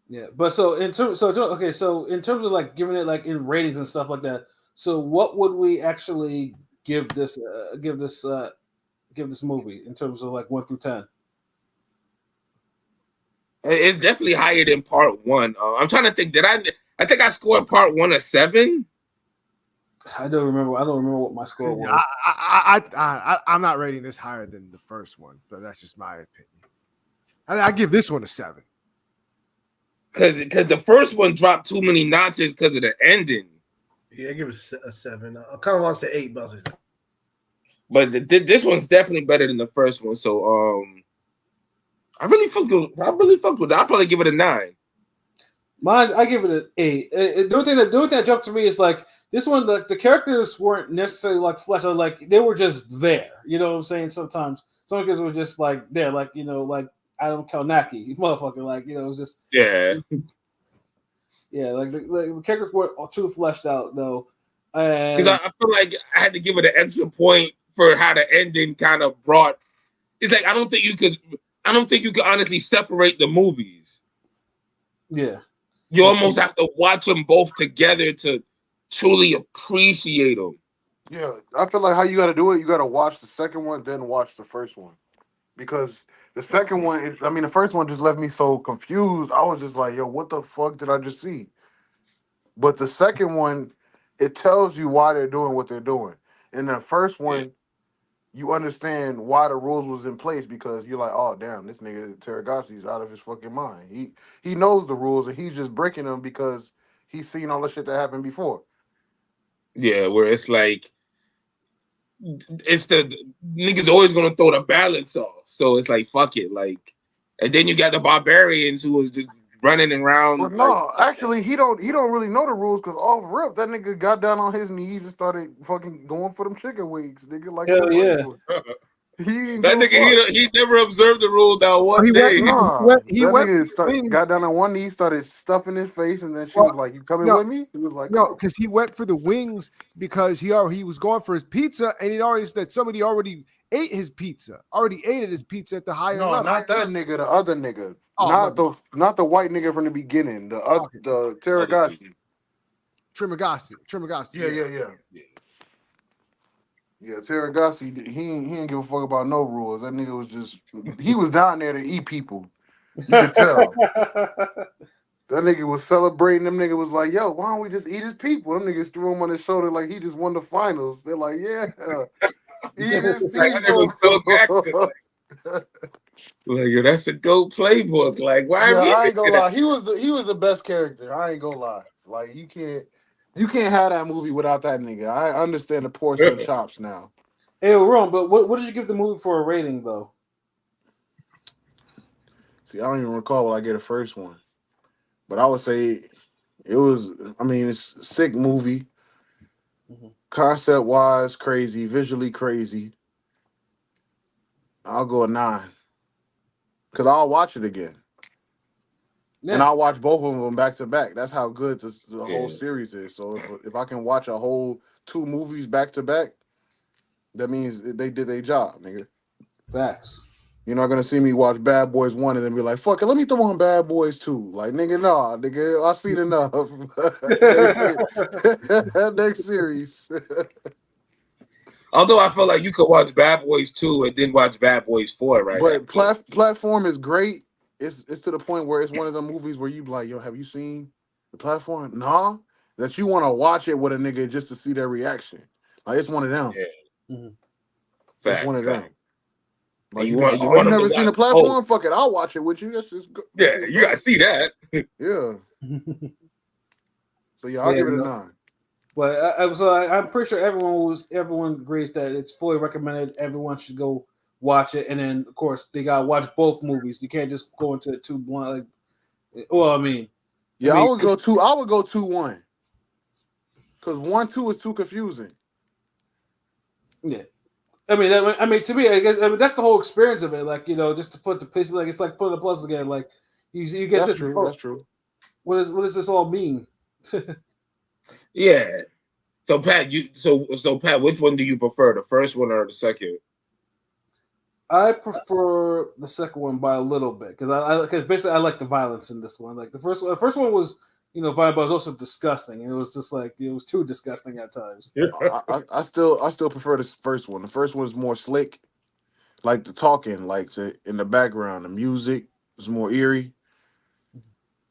yeah. But so in terms of like giving it like in ratings and stuff like that. So what would we actually give this movie in terms of like 1 through 10? It's definitely higher than part one. I'm trying to think. I think I scored part one a 7. I don't remember what my score was. I'm not rating this higher than the first one, but that's just my opinion. I give this one a 7. Because the first one dropped too many notches because of the ending. Yeah, I give it a 7. I kind of lost to 8, but I was like, But this one's definitely better than the first one. So I really fucked with it. I'll probably give it a 9. Mine, I give it an 8. The only thing that jumped to me is like this one. The characters weren't necessarily like fleshed out. Like they were just there. You know what I'm saying? Sometimes some characters were just like there, like like Adam Kalnaki, motherfucker. Like it was just Yeah. yeah. Like the characters weren't too fleshed out though. And Because I feel like I had to give it an extra point for how the ending kind of brought. It's like I don't think you could honestly separate the movies. yeah. You almost have to watch them both together to truly appreciate them. Yeah, I feel like how you got to do it. You got to watch the second one, then watch the first one. because the second one, the first one just left me so confused. I was just like, yo, what the fuck did I just see? But the second one, it tells you why they're doing what they're doing. In the first one, you understand why the rules was in place because you're like, oh damn, this nigga Terragosi's out of his fucking mind. He knows the rules and he's just breaking them because he's seen all the shit that happened before. Yeah, where it's like it's the niggas always gonna throw the balance off. So it's like fuck it, like, and then you got the barbarians who was just running around. Well, no, actually, he don't really know the rules because off rip, that nigga got down on his knees and started fucking going for them chicken wings, nigga. Like, Hell yeah. That nigga, he never observed the rule that one day. Got down on one knee, started stuffing his face, and then she was like, "You coming with me?" He was like, "No," because he went for the wings because he was going for his pizza, and he already said somebody already ate his pizza, ate his pizza at the higher level. No, not that nigga, the other nigga, not the white nigga from the beginning, the Terragasi. Trimagasi. Yeah, Terragasi, he ain't give a fuck about no rules. That nigga he was down there to eat people. You could tell. That nigga was celebrating. Them nigga was like, yo, why don't we just eat his people? Them niggas threw him on his shoulder like he just won the finals. They're like, yeah, eat his people. Like, yo, that's a GOAT playbook. Like, why? I ain't gonna lie. He was the best character. I ain't gonna lie. Like, you can't have that movie without that nigga. I understand the porcelain chops now. Hey, Ron, but what did you give the movie for a rating though? See, I don't even recall what I gave the first one, but I would say it was. It's a sick movie. Mm-hmm. Concept wise, crazy. Visually crazy. I'll go a 9 because I'll watch it again. Yeah. And I'll watch both of them back to back. That's how good the whole series is. So if I can watch a whole 2 movies back to back, that means they did their job, nigga. Facts. You're not gonna see me watch Bad Boys 1 and then be like, fuck it, let me throw on Bad Boys 2. Like, nigga, nah, nigga, I've seen enough. Next series. Although I feel like you could watch Bad Boys 2 and then watch Bad Boys 4, right? But Platform is great. It's to the point where it's one of the movies where you be like, yo, have you seen The Platform? Nah. That you want to watch it with a nigga just to see their reaction. Like, it's one of them. Yeah. Mm-hmm. It's one of them. Like, you never seen The Platform? Fuck it, I'll watch it with you. That's just good. Yeah, you gotta see that. Yeah. So yeah, I'll give it a 9. But I'm pretty sure everyone agrees that it's fully recommended. Everyone should go watch it, and then of course they gotta watch both movies. You can't just go into it too blind. I would go 2-1 because 1-2 is too confusing. Yeah, to me, I guess that's the whole experience of it. Like, just to put the pieces, like it's like putting the puzzle together. Like you get that's true. That's true. What does this all mean? Yeah. So Pat, Pat, which one do you prefer, the first one or the second? I prefer the second one by a little bit because basically I like the violence in this one. Like the first one was violent, but it was also disgusting, and it was just like it was too disgusting at times. I still prefer the first one. The first one is more slick, like the talking, in the background, the music is more eerie.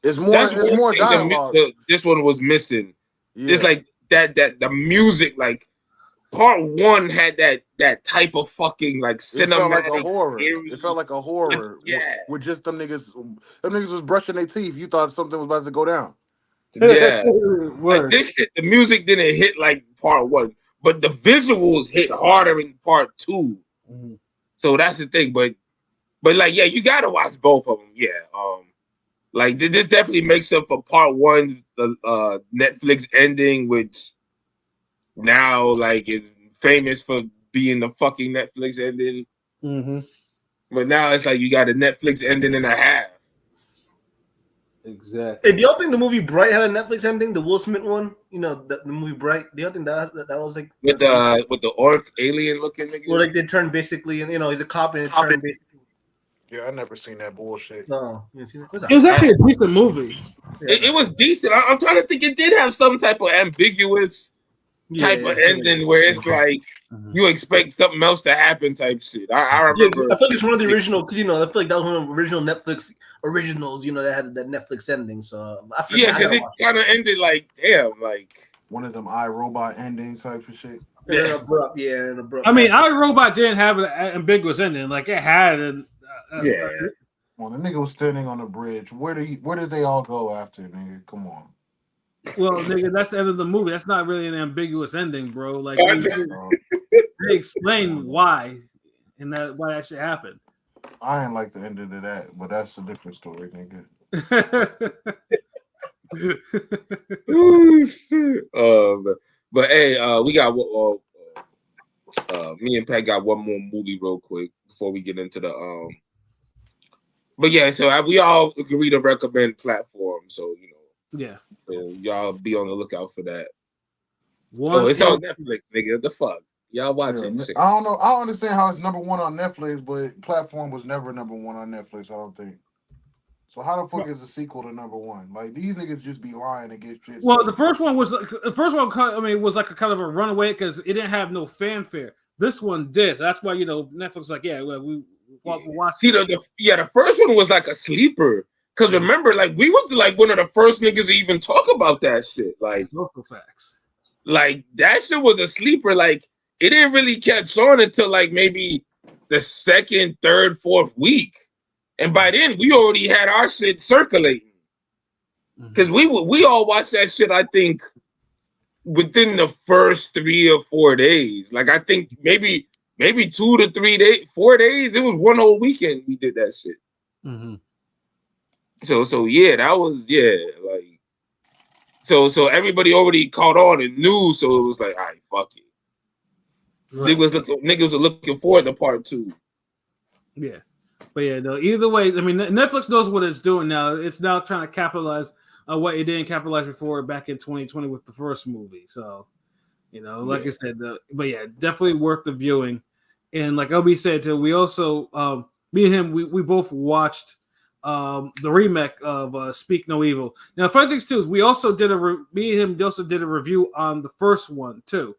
It's more dialogue. This one was missing. Yeah. It's like that the music, like part 1 had that type of fucking like cinematic. It felt like a horror. Yeah. With just them niggas. Them niggas was brushing their teeth. You thought something was about to go down. Yeah. Like this shit, the music didn't hit like part 1, but the visuals hit harder in part 2. Mm-hmm. So that's the thing. But like, yeah, you gotta watch both of them. Yeah. Like this definitely makes up for part 1's Netflix ending, which now like is famous for being the fucking Netflix ending. Mm-hmm. But now it's like you got a Netflix ending and a half. Exactly. Hey, do y'all think the movie Bright had a Netflix ending? The Will Smith one, the movie Bright. Do y'all think that was like with the orc alien looking niggas? Well, like they turned basically, and he's a cop, and it turned basically. Yeah, I never seen that bullshit. No, you didn't see that? It was actually a decent movie. It was decent. I'm trying to think. It did have some type of ambiguous type of ending where it's like you expect something else to happen type shit. I remember. I feel like it's one of the original because I feel like that was one of the original Netflix originals. That had that Netflix ending. So because it kind of ended like damn, like one of them iRobot endings type of shit. Yeah, abrupt. I mean, iRobot didn't have an ambiguous ending. Like it had Well, the nigga was standing on the bridge. Where did they all go after, nigga? Come on. Well, nigga, that's the end of the movie. That's not really an ambiguous ending, bro. Like they explain why and why that shit happened. I ain't like the ending of that, but that's a different story, nigga. but hey, we got me and Pat got one more movie real quick before we get into the But yeah, so we all agree to recommend platforms, so yeah, so y'all be on the lookout for that. It's on Netflix, nigga. What the fuck? Y'all watching shit. I don't know. I don't understand how it's number one on Netflix, but platform was never number one on Netflix, I don't think. So how the fuck is the sequel to number one? Like these niggas just be lying to get shit. Well, the first one was like a kind of a runaway because it didn't have no fanfare. This one did. So that's why Netflix like we watch. See the first one was like a sleeper. Cause remember, like we was like one of the first niggas to even talk about that shit. Like local facts. Like that shit was a sleeper. Like it didn't really catch on until like maybe the second, third, fourth week. And by then we already had our shit circulating. Cause we all watched that shit, I think, within the first 3 or 4 days. Like I think maybe 2 to 3 days, 4 days. It was one whole weekend we did that shit. Mm-hmm. So yeah, that was like so everybody already caught on and knew, so it was like, all right, fuck it. Right. Niggas were looking forward to part 2. Yeah. But yeah, no, either way, I mean Netflix knows what it's doing now. It's now trying to capitalize on what it didn't capitalize before back in 2020 with the first movie. So, I said, but yeah, definitely worth the viewing. And like LB said too, we also me and him, we both watched the remake of Speak No Evil. Now, funny things too is we also did me and him also did a review on the first one too.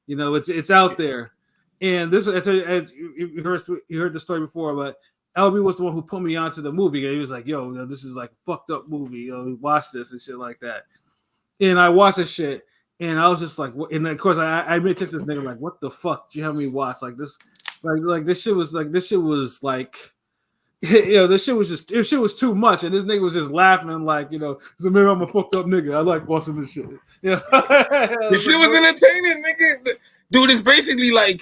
It's out there, and this as you heard the story before, but LB was the one who put me onto the movie. And he was like, "Yo, this is like a fucked up movie. Watch this and shit like that." And I watched this shit, and I was just like, and of course I made text this nigga like, "What the fuck did you have me watch like this? Like this shit was like." This shit was too much, and this nigga was just laughing like, so maybe I'm a fucked up nigga. I like watching this shit. Yeah, this shit was entertaining, nigga. Dude, it's basically like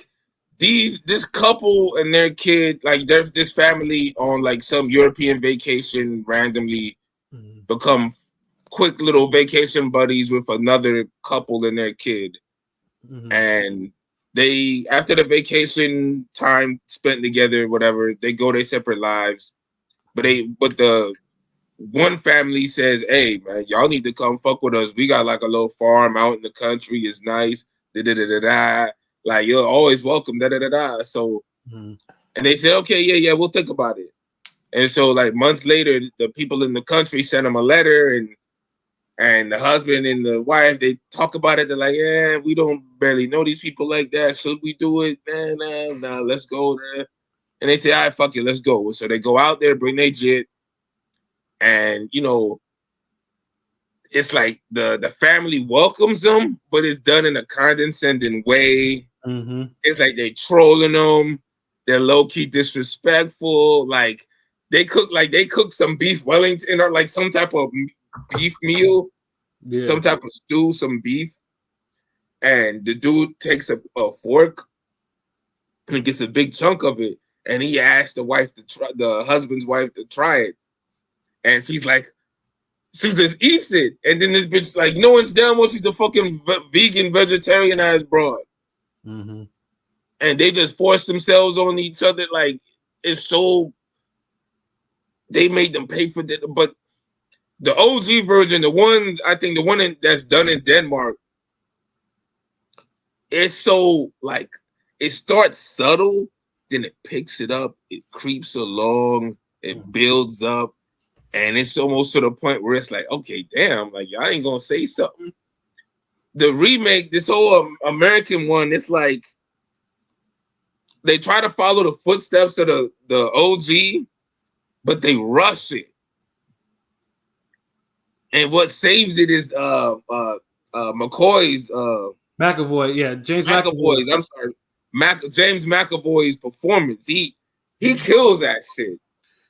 this couple and their kid, like there's this family on like some European vacation, randomly become quick little vacation buddies with another couple and their kid, and they, after the vacation time spent together, whatever, they go their separate lives. But the one family says, "Hey man, y'all need to come fuck with us. We got like a little farm out in the country. It's nice. Like you're always welcome. So, and they said, "Okay, yeah, we'll think about it." And so like months later, the people in the country sent them a letter, and the husband and the wife, they talk about it. They're like, "Yeah, we don't barely know these people like that. Should we do it? Nah, let's go there." And they say, "All right, fuck it, let's go." So they go out there, bring their jet, and it's like the family welcomes them, but it's done in a condescending way. It's like they trolling them. They're low key disrespectful. Like they cook some beef Wellington or like some type of beef meal, some type of stew, some beef, and the dude takes a fork and gets a big chunk of it, and he asked the husband's wife to try it, and she just eats it, and then this bitch like no one's damn well she's a fucking vegan vegetarian ass broad, and they just force themselves on each other. Like it's so they made them pay for that, but. The OG version, the one that's done in Denmark, it's so like it starts subtle, then it picks it up, it creeps along, it builds up, and it's almost to the point where it's like, okay, damn, like y'all ain't gonna say something. the remake, this whole American one, it's like they try to follow the footsteps of the OG, but they rush it. And what saves it is McCoy's McAvoy, yeah, James McAvoy's. I'm sorry, James McAvoy's performance. He kills that shit.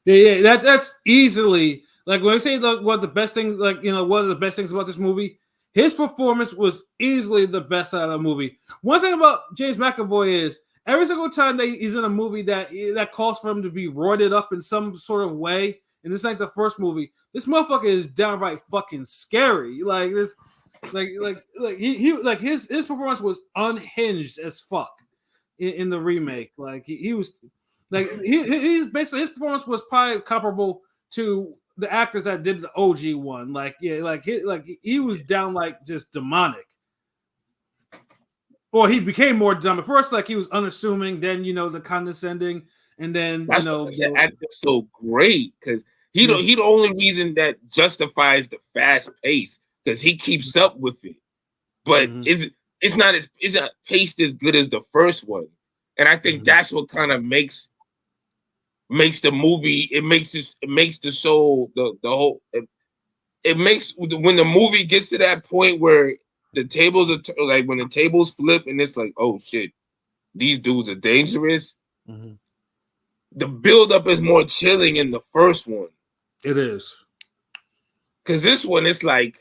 Yeah, that's easily like when I say one of the best things, like one of the best things about this movie. His performance was easily the best out of the movie. One thing about James McAvoy is every single time that he's in a movie that calls for him to be roided up in some sort of way, and this is like the first movie, this motherfucker is downright fucking scary. Like this, his performance was unhinged as fuck in the remake. Like he was like he's basically his performance was probably comparable to the actors that did the OG one. Like he was down like just demonic. Or he became more dumb. At first, like he was unassuming, then the condescending, and then that's the actor's so great because he the only reason that justifies the fast pace because he keeps up with it. But it's not paced as good as the first one. And I think that's what kind of makes the movie, it makes the show, the whole, it makes, when the movie gets to that point where the tables are, like when the tables flip and it's like, oh shit, these dudes are dangerous. The buildup is more chilling in the first one. It is. Because this one, it's like,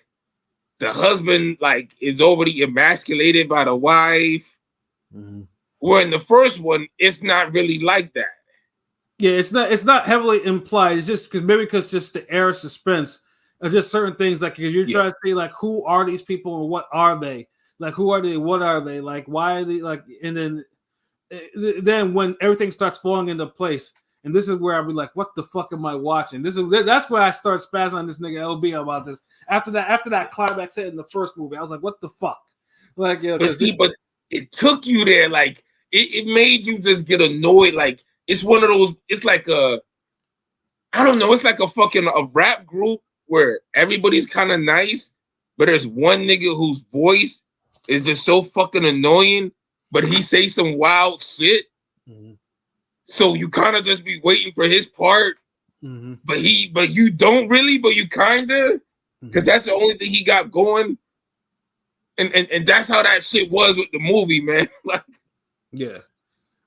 the husband like is already emasculated by the wife. Where in the first one, it's not really like that. Yeah, it's not heavily implied. It's just because just the air of suspense of just certain things, like because you're trying to see like who are these people and what are they? Like who are they? What are they? Like why are they like? And then when everything starts falling into place, and this is where I'll be like, what the fuck am I watching? That's where I start spazzing on this nigga LB about this. After that climax hit in the first movie, I was like, what the fuck? Like but it took you there, like it made you just get annoyed, like. It's one of those, it's like I don't know, it's like a rap group where everybody's kind of nice, but there's one nigga whose voice is just so fucking annoying, but he say some wild shit. So you kind of just be waiting for his part, but you don't really, but you kind of, because that's the only thing he got going. And that's how that shit was with the movie, man. Like, yeah.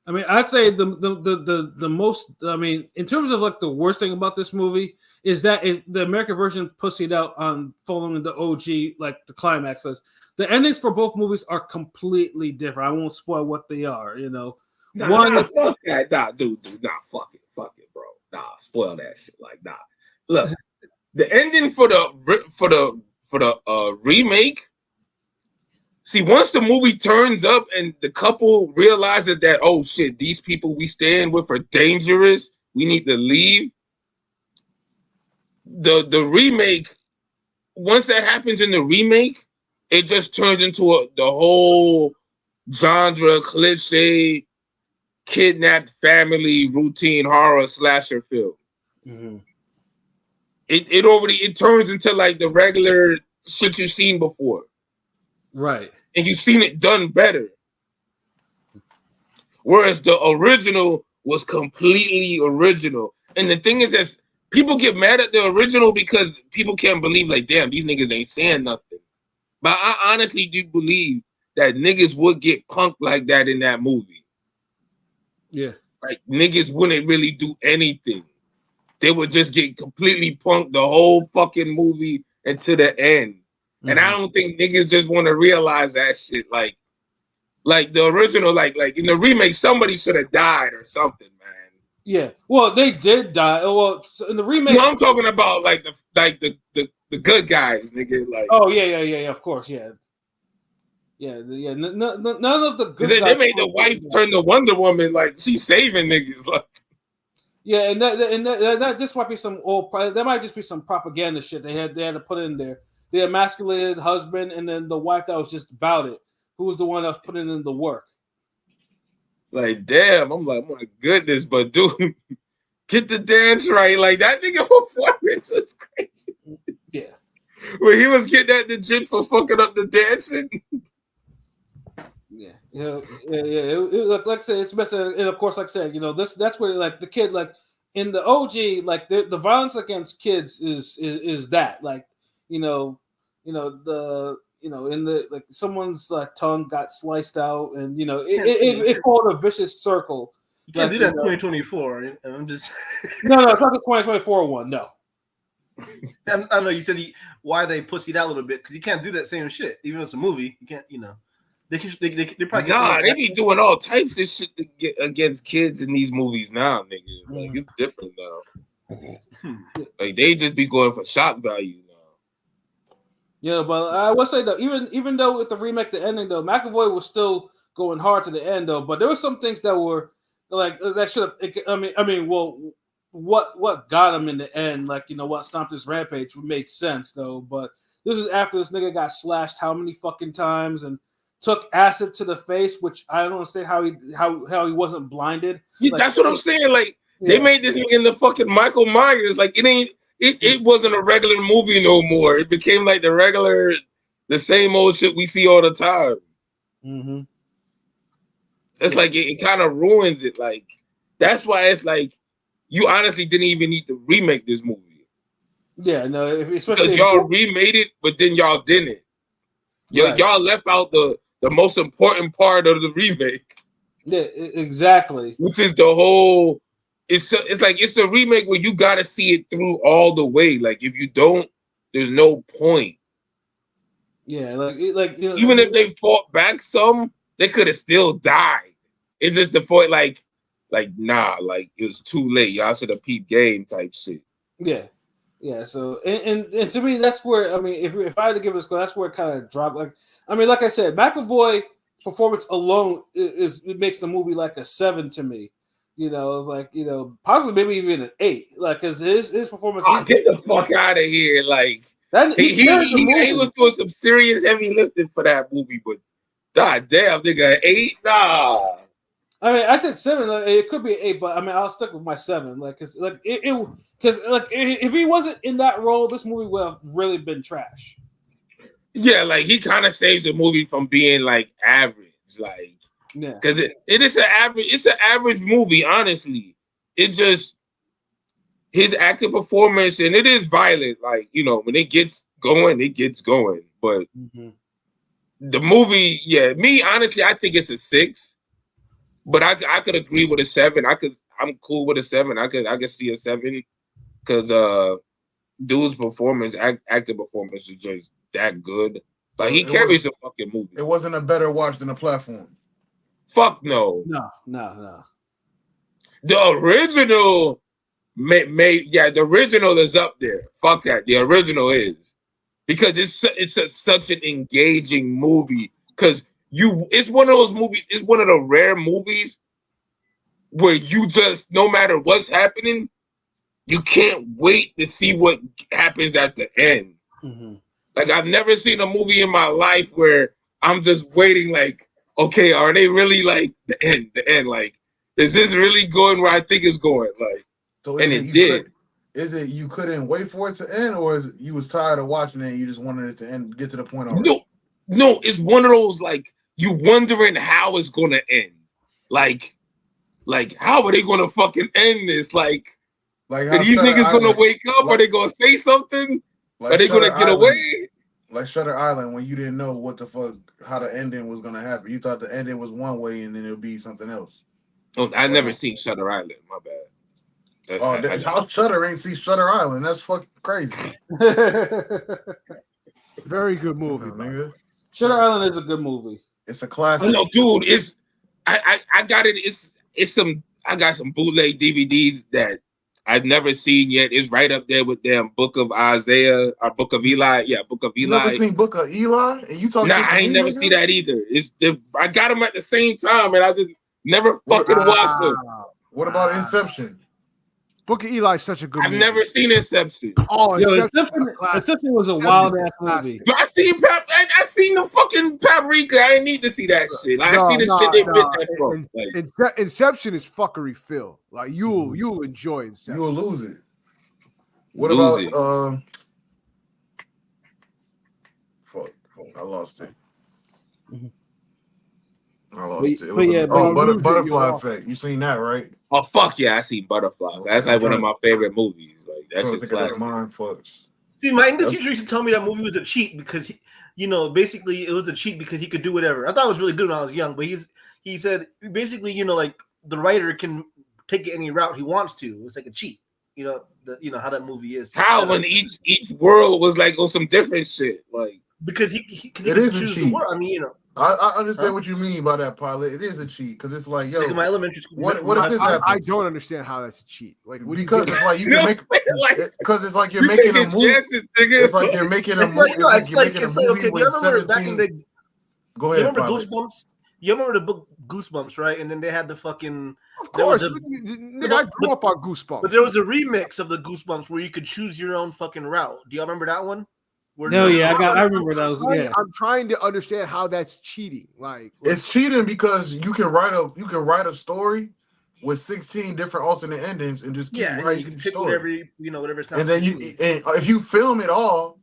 I mean, I'd say the most. I mean, in terms of like the worst thing about this movie is that the American version pussied out on following the OG, like the climaxes. The endings for both movies are completely different. I won't spoil what they are. fuck that, fuck it, bro. Spoil that shit, like Look, the ending for the remake. See, once the movie turns up and the couple realizes that, oh shit, these people we staying with are dangerous, we need to leave. The remake, once that happens in the remake, it just turns into the whole genre cliche, kidnapped family routine horror slasher film. It turns into like the regular shit you've seen before. Right. And you've seen it done better. Whereas the original was completely original. And the thing is that people get mad at the original because people can't believe, like, damn, these niggas ain't saying nothing. But I honestly do believe that niggas would get punked like that in that movie. Yeah. Like, niggas wouldn't really do anything. They would just get completely punked the whole fucking movie until the end. And I don't think niggas just want to realize that shit. Like the original, like in the remake, somebody should have died or something, man. Yeah. Well, they did die. Well, in the remake, no, I'm talking about like the good guys, nigga. Like, oh yeah. Of course, yeah. None of the good. They made the wife turn to Wonder Woman, like she's saving niggas. Like, yeah, and that just might be some old. That might just be some propaganda shit they had to put in there. The emasculated husband and then the wife that was just about it. Who was the one that was putting in the work? Like, damn, I'm like, my goodness, but dude, get the dance right. Like that nigga performance is crazy. Yeah. When he was getting at the gym for fucking up the dancing. Yeah. Like I said, it's best. And of course, like I said, that's where like the kid, like in the OG, like the violence against kids is that, like, in the like someone's tongue got sliced out, and it formed a vicious circle. You can't do that in 2024. I'm just no, it's not the 2024 one. No. I know you said why they pussied out a little bit because you can't do that same shit. Even if it's a movie, you can't. They probably they be doing all types of shit to get against kids in these movies now, nigga. Like it's different now. Like they just be going for shock value now. Yeah, but I will say though, even though with the remake, the ending though, McAvoy was still going hard to the end though. But there were some things that were like that should have. What got him in the end? Like what stopped his rampage made sense though. But this is after this nigga got slashed how many fucking times and took acid to the face, which I don't understand how he wasn't blinded. Yeah, like, that's what I'm saying. Like they made this nigga in the fucking Michael Myers. Like it wasn't a regular movie no more. It became like the same old shit we see all the time. Mm-hmm. It's like it kind of ruins it. Like that's why it's like you honestly didn't even need to remake this movie. Yeah, no, especially because y'all remade it, but then y'all didn't. Y'all left out the most important part of the remake. Yeah, exactly. Which is the whole. It's like it's a remake where you got to see it through all the way. Like if you don't, there's no point. Yeah, even if they fought back some, they could have still died. It's just the point, like nah, like it was too late. Y'all should have peeped game type shit. Yeah. So and to me, that's where if I had to give it a score, that's where it kind of dropped. Like I said, McAvoy performance alone it makes the movie like a 7 to me. It's like possibly maybe even an 8. Like because his performance. Get the fuck out of here! Like he was doing some serious heavy lifting for that movie, but god damn, nigga, 8, nah. I said 7. It could be an 8, but I'll stick with my 7. Because if he wasn't in that role, this movie would have really been trash. Yeah, like he kind of saves the movie from being like average, like because it is an average. It's an average movie, honestly. It just his acting performance, and it is violent. Like when it gets going, it gets going. But the movie, me honestly, I think it's a 6. But I could agree with a 7. I'm cool with a 7. I could see a 7 because dude's performance, acting performance is just that good. Like he carries the fucking movie. It wasn't a better watch than The Platform. Fuck no. No. The original the original is up there. Fuck that. The original is because it's such an engaging movie because. It's one of those movies. It's one of the rare movies where you just, no matter what's happening, you can't wait to see what happens at the end. Mm-hmm. Like I've never seen a movie in my life where I'm just waiting. Like, okay, are they really like the end? The end? Like, is this really going where I think it's going? Like, so and it did. Is it you couldn't wait for it to end, or is it you was tired of watching it and you just wanted it to end, get to the point already? No, it's one of those like. You wondering how it's gonna end, like how are they gonna fucking end this? Like are these niggas gonna wake up? Are they gonna say something? Are they gonna get away? Like Shutter Island, when you didn't know what the fuck how the ending was gonna happen. You thought the ending was one way and then it'll be something else. Oh, I never seen Shutter Island. My bad. How Shutter ain't see Shutter Island? That's fucking crazy. Very good movie, nigga. Shutter Island is a good movie. It's a classic. No, dude, I got it. I got some bootleg DVDs that I've never seen yet. It's right up there with them Book of Isaiah or Book of Eli. Yeah, Book of Eli. You never seen Book of Eli? And you talking? Nah, I ain't never see that either. I got them at the same time, and I just never fucking watched them. What about Inception? Book of Eli is such a good movie. I've never seen Inception. Oh, Inception was a wild ass movie. I've seen the fucking Paprika. I didn't need to see that shit. I see the shit they bit that from. Inception is fuckery, Phil. Like you'll enjoy Inception. You'll lose it. What about I lost it. Mhm. I lost it. It but was yeah, but you lose it, Butterfly you're Effect. You seen that, right? Oh fuck yeah, I see Butterfly. That's like one of my favorite movies. Like that shit's classic. Mind fucks. See, my English That's- teacher used to tell me that movie was a cheat because, basically it was a cheat because he could do whatever. I thought it was really good when I was young, but he said basically, like the writer can take it any route he wants to. It's like a cheat. You know how that movie is. How when each world was like on some different shit, like because he It is a choose the cheat. world. I mean, I understand what you mean by that, Pilot. It is a cheat because it's like, yo, like in my elementary school. what if this I happens? don't understand how that's a cheat. Like, what do you Because get? it's like you you know can what make I'm saying? Like, because it's like you're you making a taking movie. chances, nigga. It's like you're making a It's movie. like, It's like you're making a movie okay. Do with you remember back in 17. the? Go You ahead, remember Pilot. Goosebumps? You remember the book Goosebumps, right? And then they had the fucking. Of course, there was nigga, I grew up on Goosebumps. But there was a remix of the Goosebumps where you could choose your own fucking route. Do y'all remember that one? No, yeah, I remember that was I'm trying to understand how that's cheating. Like, It's cheating because you can write a story with 16 different alternate endings and just keep and writing you can each pick story. whatever sounds. And then to and if you film it all,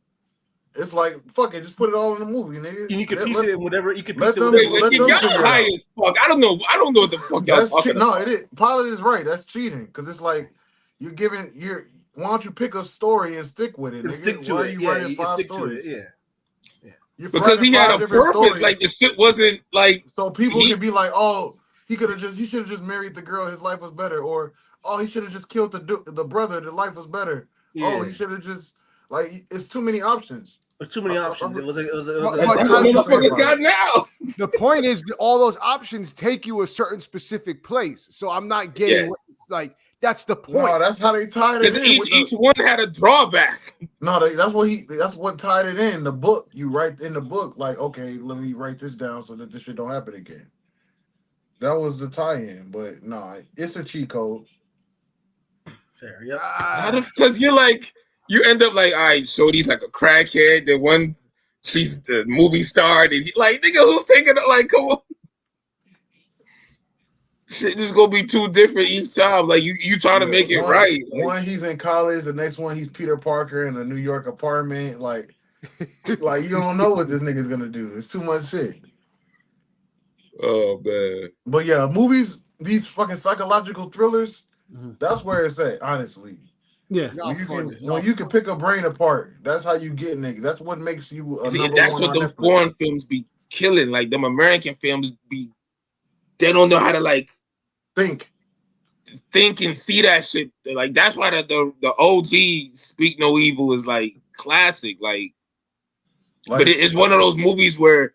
it's like fuck it, just put it all in the movie, nigga. and you can piece it in whatever you can let piece it. them- Whatever. let them y'all figure it high out. as fuck. I don't know what the fuck y'all That's talking no, about. it is. Pilot is right. That's cheating because it's like why don't you pick a story and stick with it? And Nigga? stick to Why it. Are you Yeah, writing you 5 stick stories? to it. Yeah. You're Because he writing had 5 a different purpose. stories. Like the shit wasn't like So people he- can be like, oh, he should have just married the girl. His life was better. Or, oh, he should have just killed the brother. The life was better. Oh, he should have just like. It's too many options. There's too many options. It was But- that's but what that's motherfuckers got now. The point is, all those options take you a certain specific place. So I'm not getting Yes. like that's the No, point. that's how they tied it Because in. each one had a drawback. That's what tied it in. The book, you write in the book, like, okay, let me write this down so that this shit don't happen again. That was the tie-in, but no, it's a cheat code. Fair. Yeah. Because you end up like, all right, Shorty's like a crackhead. Then one, she's the movie star. And like, nigga, who's taking it? Like, come on. Shit just gonna be too different each time. Like you trying to make it right. Like, One, he's in college. The next one, he's Peter Parker in a New York apartment. Like you don't know what this nigga's gonna do. It's too much shit. oh man. But yeah, movies, these fucking psychological thrillers, Mhm. that's where it's at, honestly. Yeah. Y'all funny. Y'all When you can pick a brain apart, that's how you get niggas. That's what makes you a See, number that's one what on them Netflix. foreign films be killing. Like them American films they don't know how to like Think. think and see that shit. Like that's why the OG Speak No Evil is like classic. Like but it's one of those movies where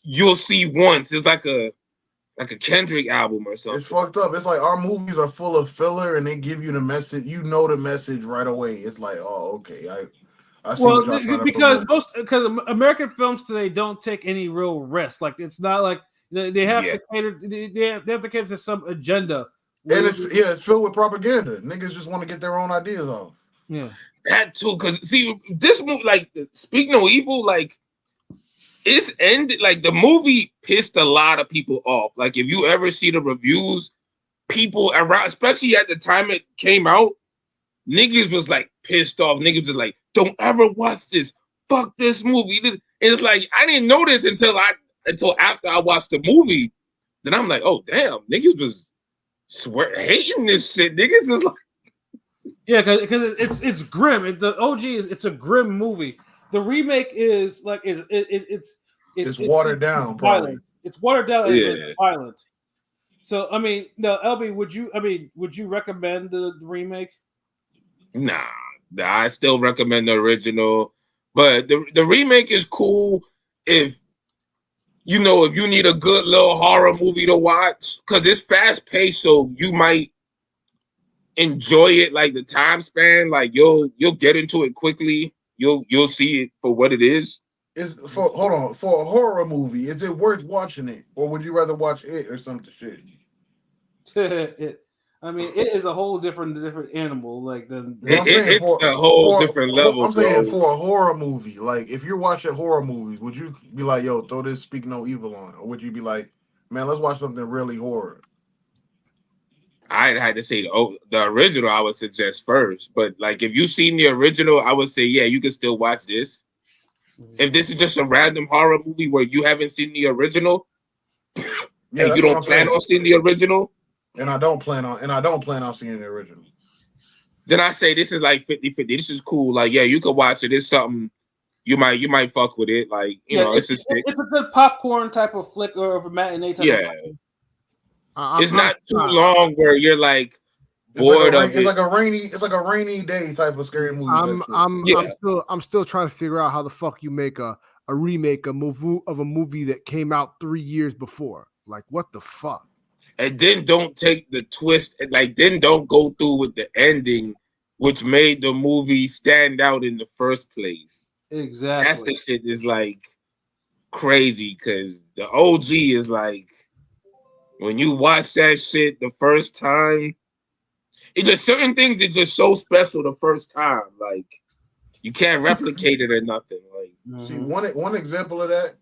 you'll see once. It's like a Kendrick album or something. It's fucked up. It's like our movies are full of filler and they give you the message. You know the message right away. It's like, oh, okay. I see what y'all trying to because promote. American films today don't take any real risk. Like it's not like they have to cater. They have to cater to some agenda. And it's filled with propaganda. Niggas just want to get their own ideas off. Yeah, that too. Because see, this movie, like Speak No Evil, like it's ended. Like the movie pissed a lot of people off. Like if you ever see the reviews, people around, especially at the time it came out, niggas was like pissed off. Niggas was like, "Don't ever watch this. Fuck this movie." And it's like I didn't know this until after I watched the movie. Then I'm like, "Oh damn, niggas was hating this shit." Niggas was like, yeah, because it's grim. The OG it's a grim movie. The remake is like it's watered down, probably. violent. It's watered down and Yeah. violent. So I mean, no, LB, would you recommend the remake? nah, I still recommend the original, but the remake is cool if you need a good little horror movie to watch because it's fast paced, so you might enjoy it. Like the time span, like you'll get into it quickly. You'll see it for what it is. Hold on, for a horror movie, is it worth watching it, or would you rather watch it or something shit? It is a whole different animal. Like It's a whole different level. I'm saying bro. for a horror movie, like if you're watching horror movies, would you be like, "Yo, throw this Speak No Evil on," or would you be like, "Man, let's watch something really horror"? I'd had to say the original. I would suggest first, but like if you've seen the original, I would say yeah, you can still watch this. if this is just a random horror movie where you haven't seen the original Yeah, and that's you what don't I'm plan saying. on seeing the original, And I don't plan on seeing the original. then I say this is like 50-50. This is cool. Like, yeah, you could watch it. It's something you might fuck with it. Like, you know, it's it's a good popcorn type of flick or of a matinee type. yeah. I'm- It's not too I'm- long where you're like It's like, bored of it's it. like a rainy day type of scary movie. I'm still trying to figure out how the fuck you make a remake of a movie that came out 3 years before. Like, what the fuck? And then don't take the twist and like then don't go through with the ending, which made the movie stand out in the first place. Exactly. That's the shit is like crazy because the OG is like when you watch that shit the first time, it just certain things are just so special the first time. Like you can't replicate it or nothing. Like See, one example of that,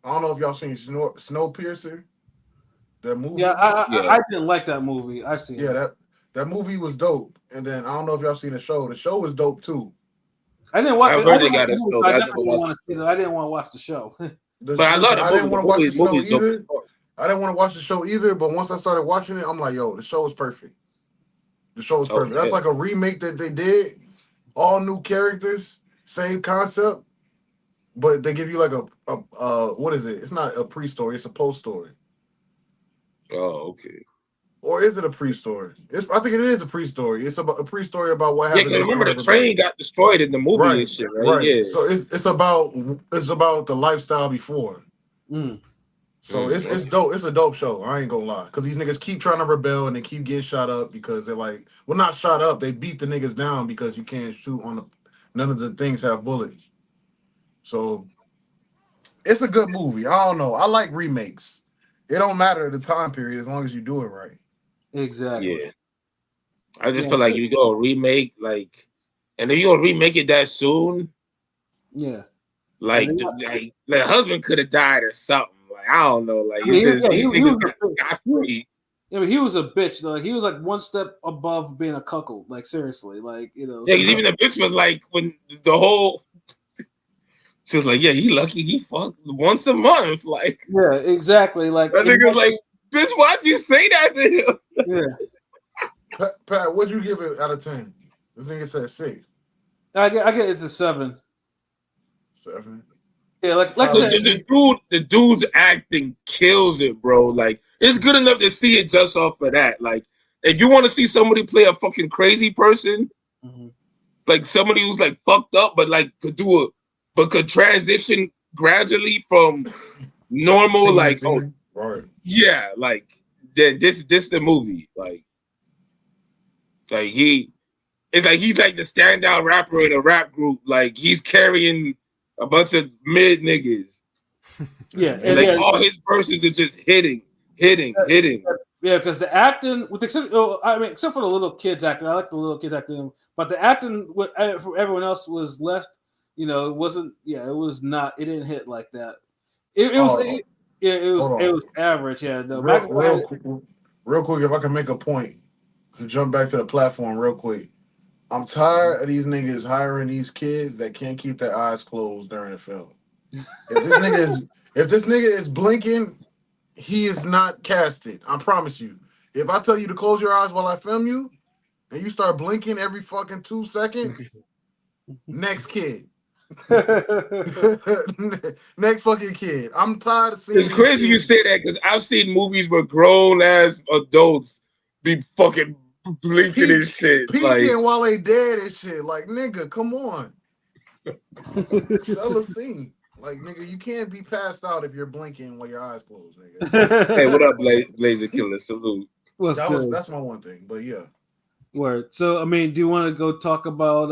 I don't know if y'all seen Snowpiercer. That movie. Yeah, I didn't like that movie. I seen it. that movie was dope. And then I don't know if y'all seen the show. The show was dope too. I didn't watch. I've heard they got a show, but I never watched it. I didn't want to watch the show. But I love the I didn't want to watch the show movie's dope. either. I didn't want to watch the show either. But once I started watching it, I'm like, yo, the show is perfect. The show is perfect. That's like a remake that they did. All new characters, same concept, but they give you like a what is it? It's not a pre-story. It's a post-story. Oh, okay. Or is it a pre-story? I think it is a pre-story. It's about a pre-story about what happened. Yeah, because remember the train got destroyed in the movie and shit, right? Yeah. So it's about the lifestyle before. So it's dope. It's a dope show. I ain't gonna lie, because these niggas keep trying to rebel and they keep getting shot up because they're like, well, not shot up. They beat the niggas down because you can't shoot on the. None of the things have bullets. So it's a good movie. I don't know. I like remakes. It don't matter the time period as long as you do it right. Exactly. Yeah. I just feel like you go remake like, and if you gonna remake it that soon, like husband could have died or something. Like I don't know. Like these niggas got scot free. Yeah, but he was a bitch though. Like he was like one step above being a cuckold. Like seriously, like you know. Yeah, because even the bitch was like when the whole. She was like, "Yeah, he lucky he fucked once a month." Like, yeah, exactly. Like that nigga's like, "Bitch, why'd you say that to him?" Yeah. Pat, what'd you give it out of 10? I think it said 6. I get it's a 7. 7. Yeah, like the dude's acting kills it, bro. Like, it's good enough to see it just off of that. Like, if you want to see somebody play a fucking crazy person, like somebody who's like fucked up, but like could transition gradually from normal, like yeah, like then this the movie, like he's like the standout rapper in a rap group, like he's carrying a bunch of mid niggas, and like all his verses are just hitting. Yeah, because the acting, except for the little kids acting, I like the little kids acting, but the acting for everyone else was left. You know, it wasn't. Yeah, it was not. It didn't hit like that. It was average. Yeah, real quick, if I can make a point to jump back to the platform real quick. I'm tired of these niggas hiring these kids that can't keep their eyes closed during the film. If this nigga is blinking, he is not casted. I promise you. If I tell you to close your eyes while I film you, and you start blinking every fucking 2 seconds, next kid. Next fucking kid. I'm tired of seeing. It's crazy you say that because I've seen movies where grown ass adults be fucking blinking and shit, peeking while they dead and shit. Like, nigga, come on. Sell a scene. Like, nigga, you can't be passed out if you're blinking while your eyes closed, nigga. Hey, what up, Blazer Killer? Salute. That's my one thing, but yeah. Word. So, I mean, do you want to go talk about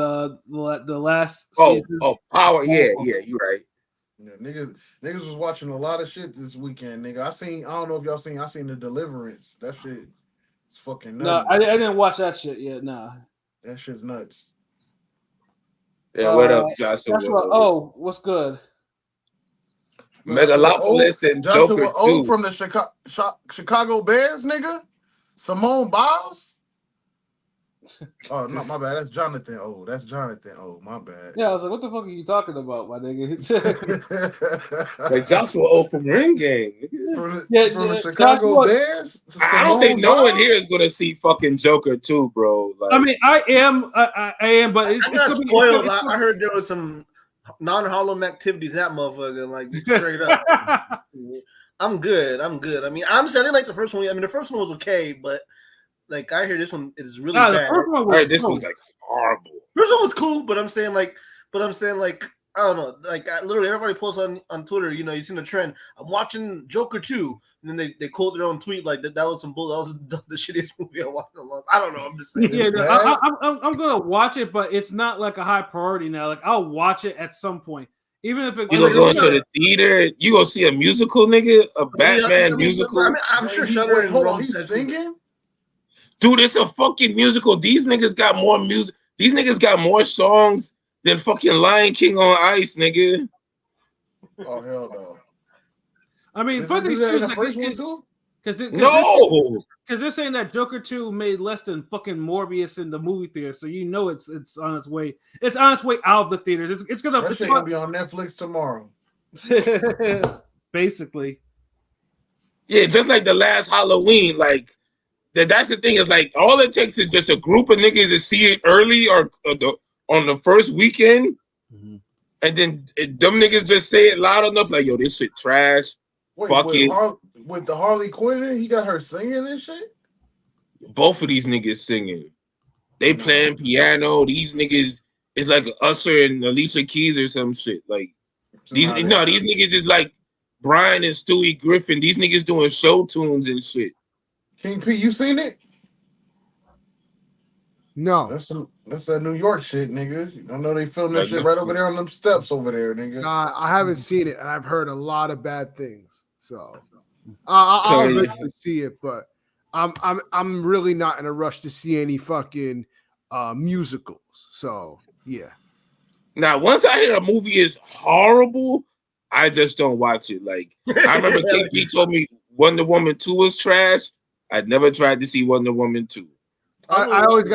the last season? Power. Yeah, you're right. Yeah, niggas was watching a lot of shit this weekend, nigga. I don't know if y'all seen, I seen The Deliverance. That shit is fucking nuts. No, I didn't watch that shit yet. Nah. That shit's nuts. Yeah, what up, Joshua? What's good? Megalopolis and Joshua O from the Chicago Bears, nigga. Simone Biles. Oh no, my bad. That's Jonathan. Oh, that's Jonathan. Oh, my bad. Yeah, I was like, what the fuck are you talking about, my nigga? Like Joshua O from Ring Gang. Nigga. From the Chicago Bears. I don't think no one here is gonna see fucking Joker 2, bro. Like, I mean, I am, but it's I got gonna be spoiled. I heard there was some non-Harlem activities in that motherfucker, like straight up. I'm good. I mean, honestly, I didn't like the first one. I mean, the first one was okay, but like I hear this one is really bad. The first one was this was like horrible. First one was cool, but I'm saying like I don't know, like literally everybody posts on Twitter, you know, you seen the trend. I'm watching Joker 2, and then they quote their own tweet like that was some bull. That was the shittiest movie I watched in a long. I don't know. I'm just saying. Yeah, no, I'm gonna watch it, but it's not like a high priority now. Like I'll watch it at some point, even if it. You gonna go into the theater? You gonna see a musical, nigga? A Batman musical? I mean, I'm sure Shutter and Rome he's singing. Dude, it's a fucking musical. These niggas got more music. These niggas got more songs than fucking Lion King on Ice, nigga. Oh hell no! I mean, fuck these two. Because they're saying that Joker 2 made less than fucking Morbius in the movie theater, so you know it's on its way. It's on its way out of the theaters. It's gonna. That shit gonna be on Netflix tomorrow. Basically. Yeah, just like the last Halloween, like. That's the thing, is like all it takes is just a group of niggas to see it early or on the first weekend, and then them niggas just say it loud enough, like, yo, this shit trash. Wait, fuck it. With the Harley Quinn, he got her singing and shit? Both of these niggas singing. They playing piano. These niggas is like Usher and Alicia Keys or some shit. Like these niggas is like Brian and Stewie Griffin. These niggas doing show tunes and shit. King P, you seen it? No. That's that New York shit, nigga. I know they filmed that shit right over there on them steps over there, nigga. I haven't seen it, and I've heard a lot of bad things. So I'll eventually see it, but I'm really not in a rush to see any fucking musicals. So yeah. Now, once I hear a movie is horrible, I just don't watch it. Like I remember King P told me Wonder Woman 2 was trash. I'd never tried to see Wonder Woman 2. I always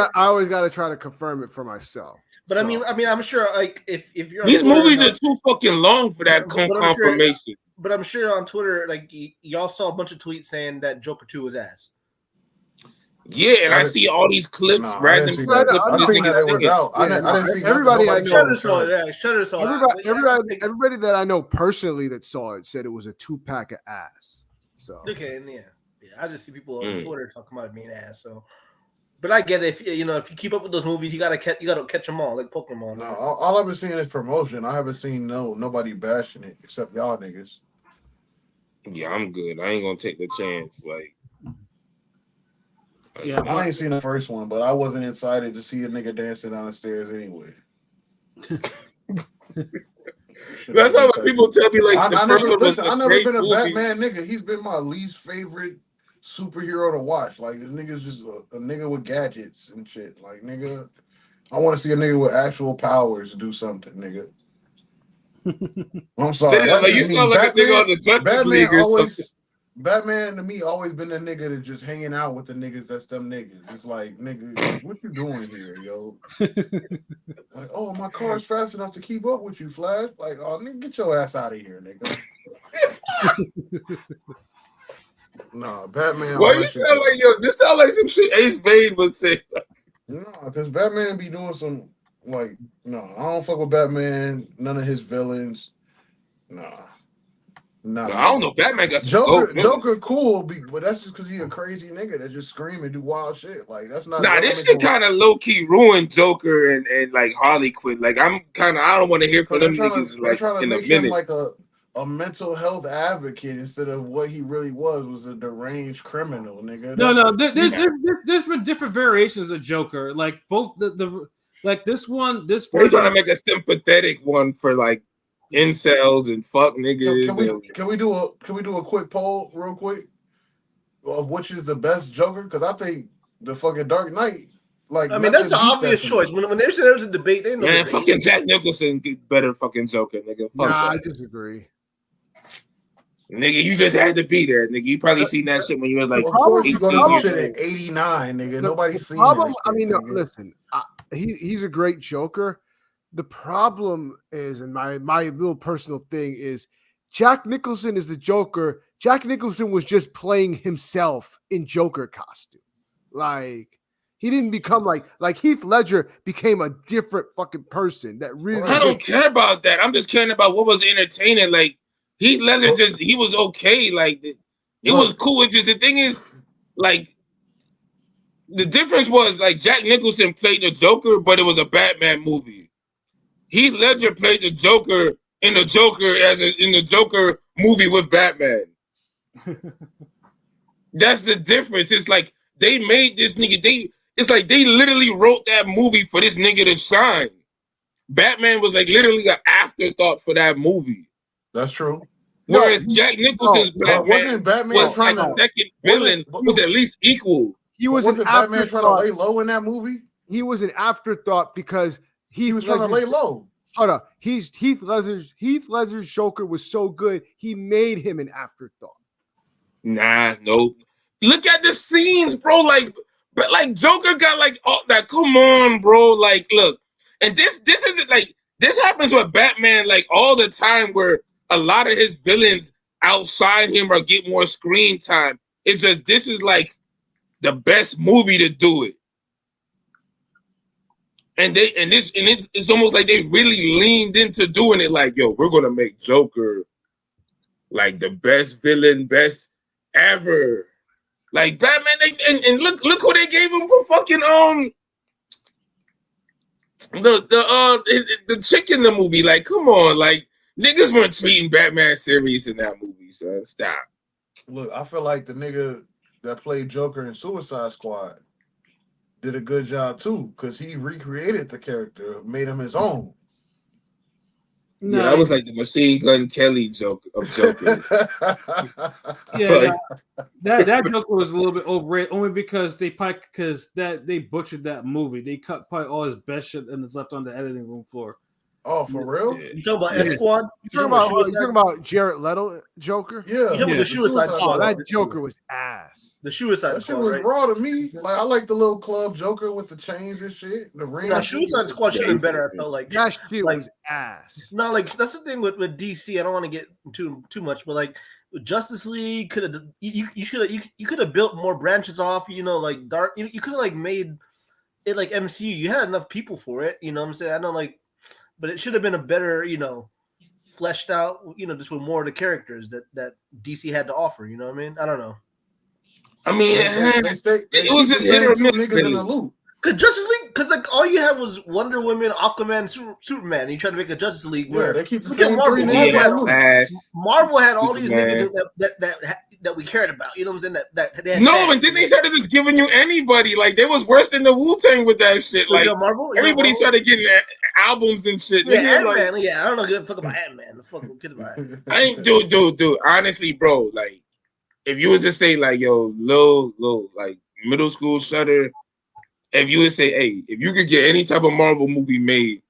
got to try to confirm it for myself. But so. I mean, I'm sure like if you're these movies are too fucking long for that confirmation. But I'm sure on Twitter, like y'all saw a bunch of tweets saying that Joker 2 was ass. Yeah, and I see all these clips, random clips. I didn't see everybody I know. Shutter saw it. Yeah, Shutter saw it. Everybody that I know personally that saw it said it was a 2-pack of ass. So okay, yeah. I just see people on Twitter talking about it being ass. So, but I get it. If you keep up with those movies, you gotta catch them all like Pokemon. No, all I've been seeing is promotion. I haven't seen nobody bashing it except y'all niggas. Yeah, I'm good. I ain't gonna take the chance. Like, yeah, I ain't seen the first one, but I wasn't excited to see a nigga dancing down the stairs anyway. That's why when people tell me like I never been a Batman nigga. He's been my least favorite superhero to watch. Like the nigga's just a nigga with gadgets and shit. Like nigga, I want to see a nigga with actual powers do something, nigga. I'm sorry. Damn, like you sound like Batman, a nigga on the Justice League or something. Batman to me always been a nigga that just hanging out with the niggas that's them niggas. It's like, nigga, what you doing here, yo? Like, oh, my car's fast enough to keep up with you, Flash. Like, oh, nigga, get your ass out of here, nigga. Nah, Batman. Well, you sound like this sound like some shit Ace Vane would say. No, because Batman be doing some like, no, I don't fuck with Batman. None of his villains. Nah. I don't know. Batman got some Joker cool, but that's just because he a crazy nigga that just scream and do wild shit. Like that's not. Nah, this shit kind of low key ruined Joker and like Harley Quinn. Like I don't want to hear from them niggas like in a minute. Him like a mental health advocate instead of what he really was a deranged criminal, nigga. There's been different variations of Joker. Like both the like this one, this we're trying to make a sympathetic one for like incels and fuck niggas. Can we do a quick poll real quick of which is the best Joker? Because I think the fucking Dark Knight. Like I mean, that's the obvious choice. When they said there was a debate, they know. Man, fucking Jack Nicholson better fucking Joker, nigga. Fuck I disagree. Nigga, you just had to be there, nigga. You probably seen that shit when you was like Of course, you 18 go to some years shit old. in '89, nigga. Nobody's seen problem. that I shit, mean, nigga. listen, he's a great Joker. The problem is, and my little personal thing is, Jack Nicholson is the Joker. Jack Nicholson was just playing himself in Joker costume. Like he didn't become like Heath Ledger became a different fucking person that really. I don't care about that. I'm just caring about what was entertaining. Like Heath Ledger, he was okay. Like it was cool. It's just the thing is, like the difference was like Jack Nicholson played the Joker, but it was a Batman movie. Heath Ledger played the Joker in the Joker movie with Batman. That's the difference. It's like they made this nigga. It's like they literally wrote that movie for this nigga to shine. Batman was like literally an afterthought for that movie. That's true. Whereas Jack Nicholson's wasn't Batman was trying like to second villain was at least equal. He was wasn't Batman trying to lay low in that movie? He was an afterthought because he was trying to lay low. Hold up. Heath Ledger's Joker was so good, he made him an afterthought. Nah, nope. Look at the scenes, bro. But Joker got like all that. Come on, bro. Like, look, and this isn't like this happens with Batman like all the time, where a lot of his villains outside him or get more screen time. It's just this is like the best movie to do it. And it's almost like they really leaned into doing it. Like, yo, we're gonna make Joker like the best villain, best ever. Like Batman, and look who they gave him for fucking the chick in the movie. Like, come on, like niggas weren't treating Batman serious in that movie, son. Stop. Look, I feel like the nigga that played Joker in Suicide Squad did a good job too, because he recreated the character, made him his own. No, yeah, I was like the Machine Gun Kelly Joker of Joker. Yeah, that Joker was a little bit overrated, only because they butchered that movie. They cut probably all his best shit and it's left on the editing room floor. Oh, for real? You talking about S Squad? You talking about Jared Leto Joker? Yeah. You talking about the Suicide Squad? That Joker was ass. The Suicide Squad. That shit was raw to me. Like I like the little club Joker with the chains and shit. The ring. Nah, Suicide Squad should have been better. I felt like that shit was ass. No, like that's the thing with DC. I don't want to get too much, but like with Justice League could have you could have built more branches off. You know, like dark. You could have like made it like MCU. You had enough people for it. You know what I'm saying? I know like. But it should have been a better, you know, fleshed out, you know, just with more of the characters that DC had to offer. You know what I mean? I don't know. I mean, it was just hit or miss. Niggas in the loop. Cause Justice League, cause like all you had was Wonder Woman, Aquaman, Superman. And you try to make a Justice League where they keep the same three niggas. Marvel had all these niggas that we cared about. You know what I'm saying? That they had and then they started just giving you anybody. Like they was worse than the Wu-Tang with that shit. Like Marvel, everybody started getting albums and shit. Yeah, Ant-Man. Like, yeah, I don't know. Give a fuck about Ant-Man. The fuck kids about Ant-Man. I ain't dude. Honestly, bro, like if you was to say like yo, little like middle school Shutter, if you would say, hey, if you could get any type of Marvel movie made,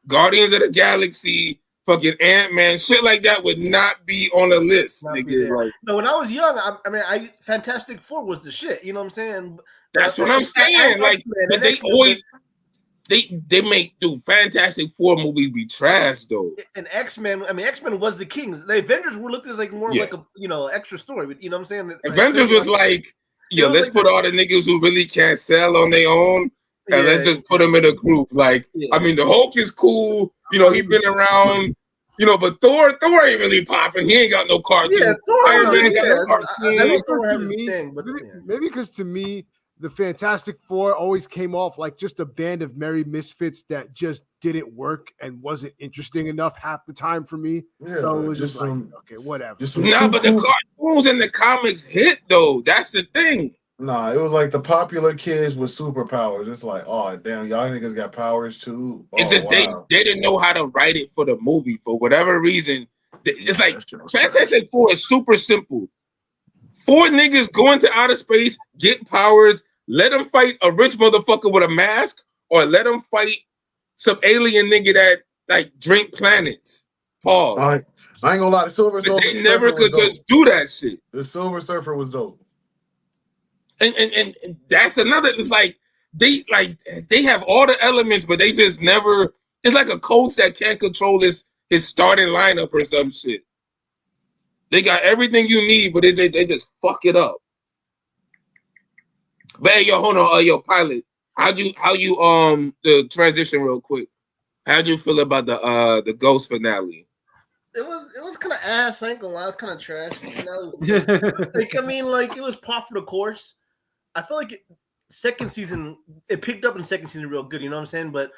Guardians of the Galaxy, fucking Ant-Man, shit like that would not be on the list. Nigga. Like, no, when I was young, Fantastic Four was the shit. You know what I'm saying? That's what I'm saying. Like, but they always they make Fantastic Four movies be trash though. And X-Men, X-Men was the king. The Avengers were looked as like more like a extra story. But you know what I'm saying? Avengers was like. Yo, let's put all the niggas who really can't sell on their own, and let's just put them in a group. Like, I mean, the Hulk is cool. You know, he been around. You know, but Thor ain't really popping. He ain't got no cartoon. Yeah, Iron Man got no cartoon. Maybe because to me, the Fantastic Four always came off like just a band of merry misfits that just didn't work and wasn't interesting enough half the time for me. Yeah, so it was just like, okay, whatever. Nah, but the cartoons and the comics hit though. That's the thing. Nah, it was like the popular kids with superpowers. It's like, oh damn, y'all niggas got powers too. Oh, it's just they didn't know how to write it for the movie for whatever reason. It's like Fantastic Four is super simple. 4 niggas go into outer space, get powers, let them fight a rich motherfucker with a mask, or let them fight some alien nigga that like drink planets. Pause. I ain't gonna lie, the Silver But Surfer. they never could was just do that shit. dope. The Silver Surfer was dope. And that's another. It's like they have all the elements, but they just never. It's like a coach that can't control his starting lineup or some shit. They got everything you need, but they just fuck it up. But hey, yo, hold on, yo, Pilot. How you the transition real quick? How'd you feel about the Ghost finale? It was kind of ass. I ain't gonna lie, it was kind of trash. Like I mean, like it was par for the course. I feel like second season it picked up in second season real good. You know what I'm saying? But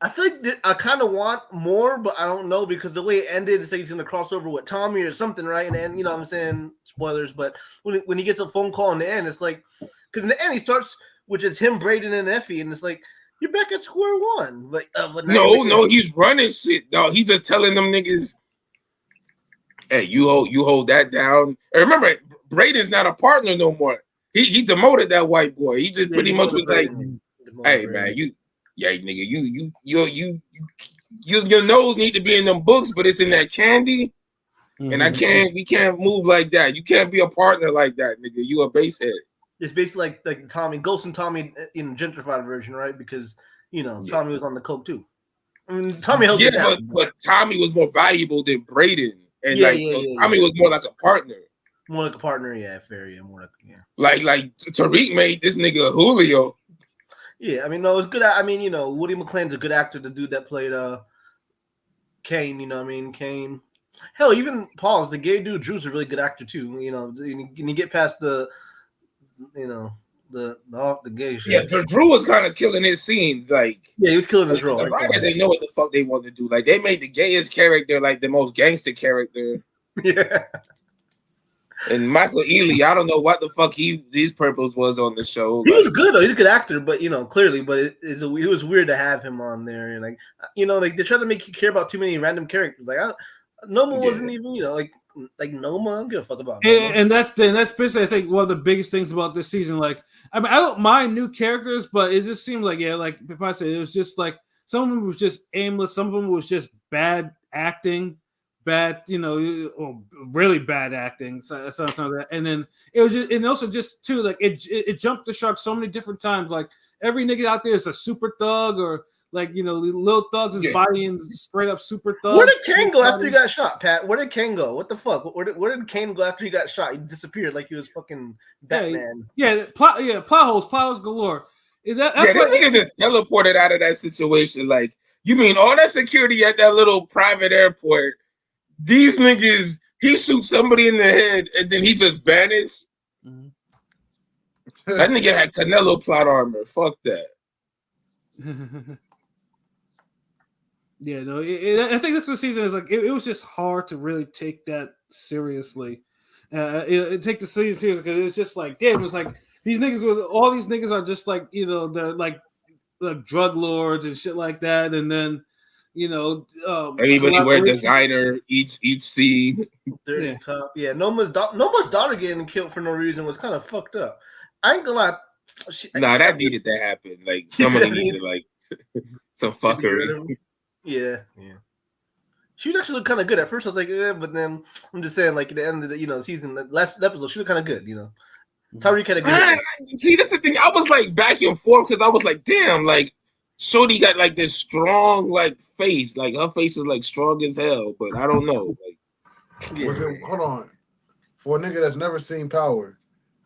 I feel like I kind of want more, but I don't know because the way it ended, it's like he's gonna cross over with Tommy or something, right? And then you know what I'm saying, spoilers. But when he gets a phone call in the end, it's like because in the end he starts, which is him, Braden, and Effie, and it's like you're back at square one. Like no, he's running shit. No, he's just telling them niggas, hey, you hold that down. And remember, Braden's not a partner no more. He demoted that white boy. He just pretty much was like, hey man, nigga, your nose need to be in them books, but it's in that candy. And we can't move like that. You can't be a partner like that, nigga. You a basehead. It's basically like Tommy, Ghost and Tommy in gentrified version, right? Because Tommy was on the coke too. I mean, Tommy held it down. but Tommy was more valuable than Braden, and Tommy was more like a partner. More like a partner, yeah, fair, yeah, more like Tariq made this nigga Julio. Yeah, I mean, no, it's good. I mean, Woody McClain's a good actor, the dude that played Kane. You know what I mean, Kane. Hell, even Paul's the gay dude. Drew's a really good actor too. And you get past the gay shit. Yeah, so Drew was kind of killing his scenes. Like, yeah, he was killing his role. The writers, they know what the fuck they want to do. Like, they made the gayest character like the most gangster character. Yeah. And Michael Ealy, I don't know what the fuck his purpose was on the show. He was good though. He's a good actor, but clearly, but it was weird to have him on there, and like they try to make you care about too many random characters. Like Noma wasn't even like Noma. I don't give a fuck about Noma. And that's basically I think one of the biggest things about this season. Like I mean, I don't mind new characters, but it just seemed like like if I say it was just like some of them was just aimless, some of them was just bad acting. Bad, or really bad acting. Sometimes, and then it was just, and also just too, like it jumped the shark so many different times. Like every nigga out there is a super thug, or like Lil Thugs is bodying straight up super thugs. Where did Kane go after he got shot, Pat? Where did Kane go? What the fuck? Where did Kane go after he got shot? He disappeared like he was fucking Batman. Plot holes galore. That's that nigga just teleported out of that situation. Like, you mean all that security at that little private airport? These niggas, he shoots somebody in the head and then he just vanished. Mm-hmm. That nigga had Canelo plot armor. Fuck that. Yeah, no, I think this season is like it was just hard to really take that seriously. Take the season seriously because it was just like, damn, it was like these niggas are just like they're like drug lords and shit like that, and then. Everybody wear designer each scene. Yeah, Noma's daughter getting killed for no reason was kind of fucked up. I ain't gonna lie. That needed to happen. Like somebody needed like some fuckery. Yeah. She was actually kind of good at first. I was like, but then I'm just saying, like at the end of the season, the last episode, she was kind of good. Tyreek had a good. See, this is the thing. I was like back and forth because I was like, damn, like. Shorty got like this strong like face, like her face is like strong as hell, but I don't know. Like, hold on, for a nigga that's never seen Power,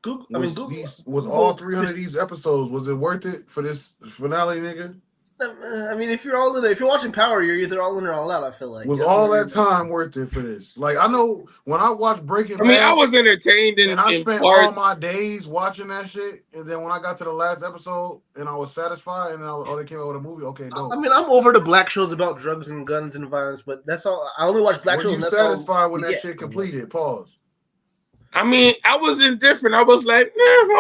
was all 300 of these episodes? Was it worth it for this finale, nigga? I mean, if you're watching Power, you're either all in or all out. I feel like was all that time worth it for this? Like I know when I watched Breaking Bad, I was entertained and I spent all my days watching that shit. And then when I got to the last episode and I was satisfied, and they came out with a movie. Okay, dope. I mean, I'm over the black shows about drugs and guns and violence, but that's all. I only watch black shows. You satisfied when that shit completed? Pause. I mean, I was indifferent. I was like,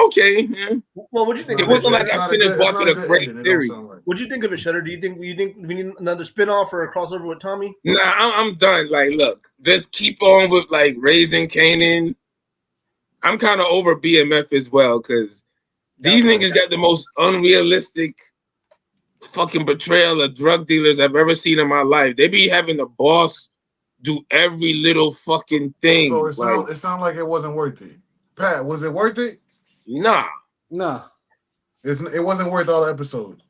okay. Yeah. Well, what do you think? It wasn't like I finished watching a great series. What do you think of it, Shutter? Do you think we need another spinoff or a crossover with Tommy? Nah, I'm done. Like, look, just keep on with like Raising Kanan. I'm kind of over BMF as well because these niggas got the most unrealistic fucking portrayal of drug dealers I've ever seen in my life. They be having the boss do every little fucking thing. So it sound like it wasn't worth it. Pat, was it worth it? Nah. It wasn't worth all the episodes.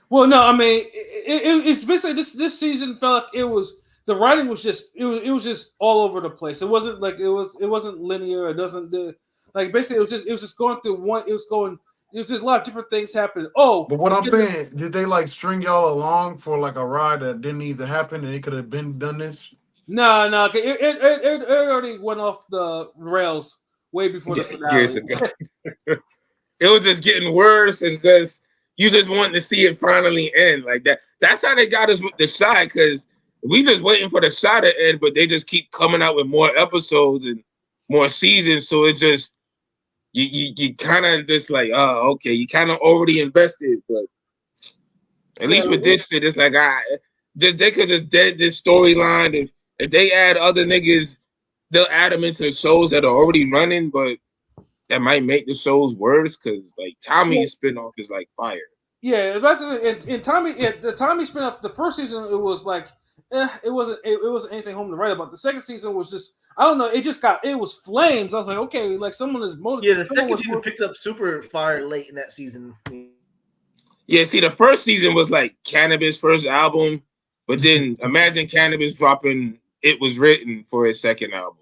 Well, no, I mean it's basically this season felt like it was the writing was just it was just all over the place. It wasn't like it wasn't linear. It doesn't like basically it was just going through one. It was just a lot of different things happening. Oh, but what I'm saying, did they like string y'all along for like a ride that didn't need to happen and it could have been done this? No, it already went off the rails way before the finale. Years ago. It was just getting worse, and because you just wanted to see it finally end like that. That's how they got us with the shot, because we just waiting for the shot to end, but they just keep coming out with more episodes and more seasons. So it's just you kind of just like, oh, okay, you kind of already invested, but at least with this shit, it's like they could just dead this storyline. If they add other niggas, they'll add them into shows that are already running, but that might make the shows worse because like Tommy's spinoff is like fire. Yeah, that's and Tommy. The Tommy spinoff, the first season, it was like, it wasn't anything home to write about. The second season was just, I don't know, it was flames. I was like, okay, like someone is motivated. Yeah, the second season picked up super fire late in that season. Yeah, see, the first season was like Cannabis' first album, but then imagine Cannabis dropping It Was Written for his second album.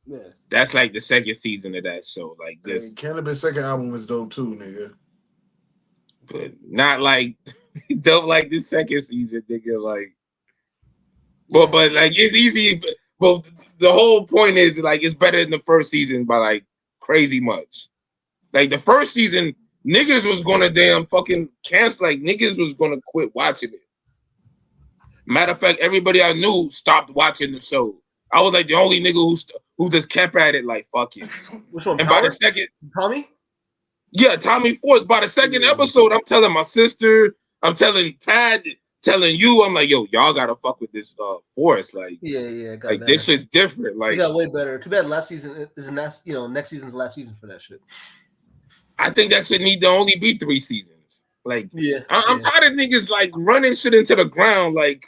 Yeah, that's like the second season of that show. Like this, Cannabis' second album was dope too, nigga. But not like dope like this second season, nigga. Like, but like it's easy. But the whole point is like it's better than the first season by like crazy much. Like the first season, niggas was gonna damn fucking cancel. Like niggas was gonna quit watching it. Matter of fact, everybody I knew stopped watching the show. I was like the only nigga who just kept at it like fuck it. Which one? And Power? by the second, Tommy? Yeah, Tommy Force. By the second episode, I'm telling my sister, I'm telling Pat, telling you, I'm like, yo, y'all gotta fuck with this Force. Like, yeah, like better. This shit's different. Like, it got way better. Too bad last season isn't that, next season's the last season for that shit. I think that should need to only be 3 seasons. Like, yeah, I'm tired of niggas like running shit into the ground. Like,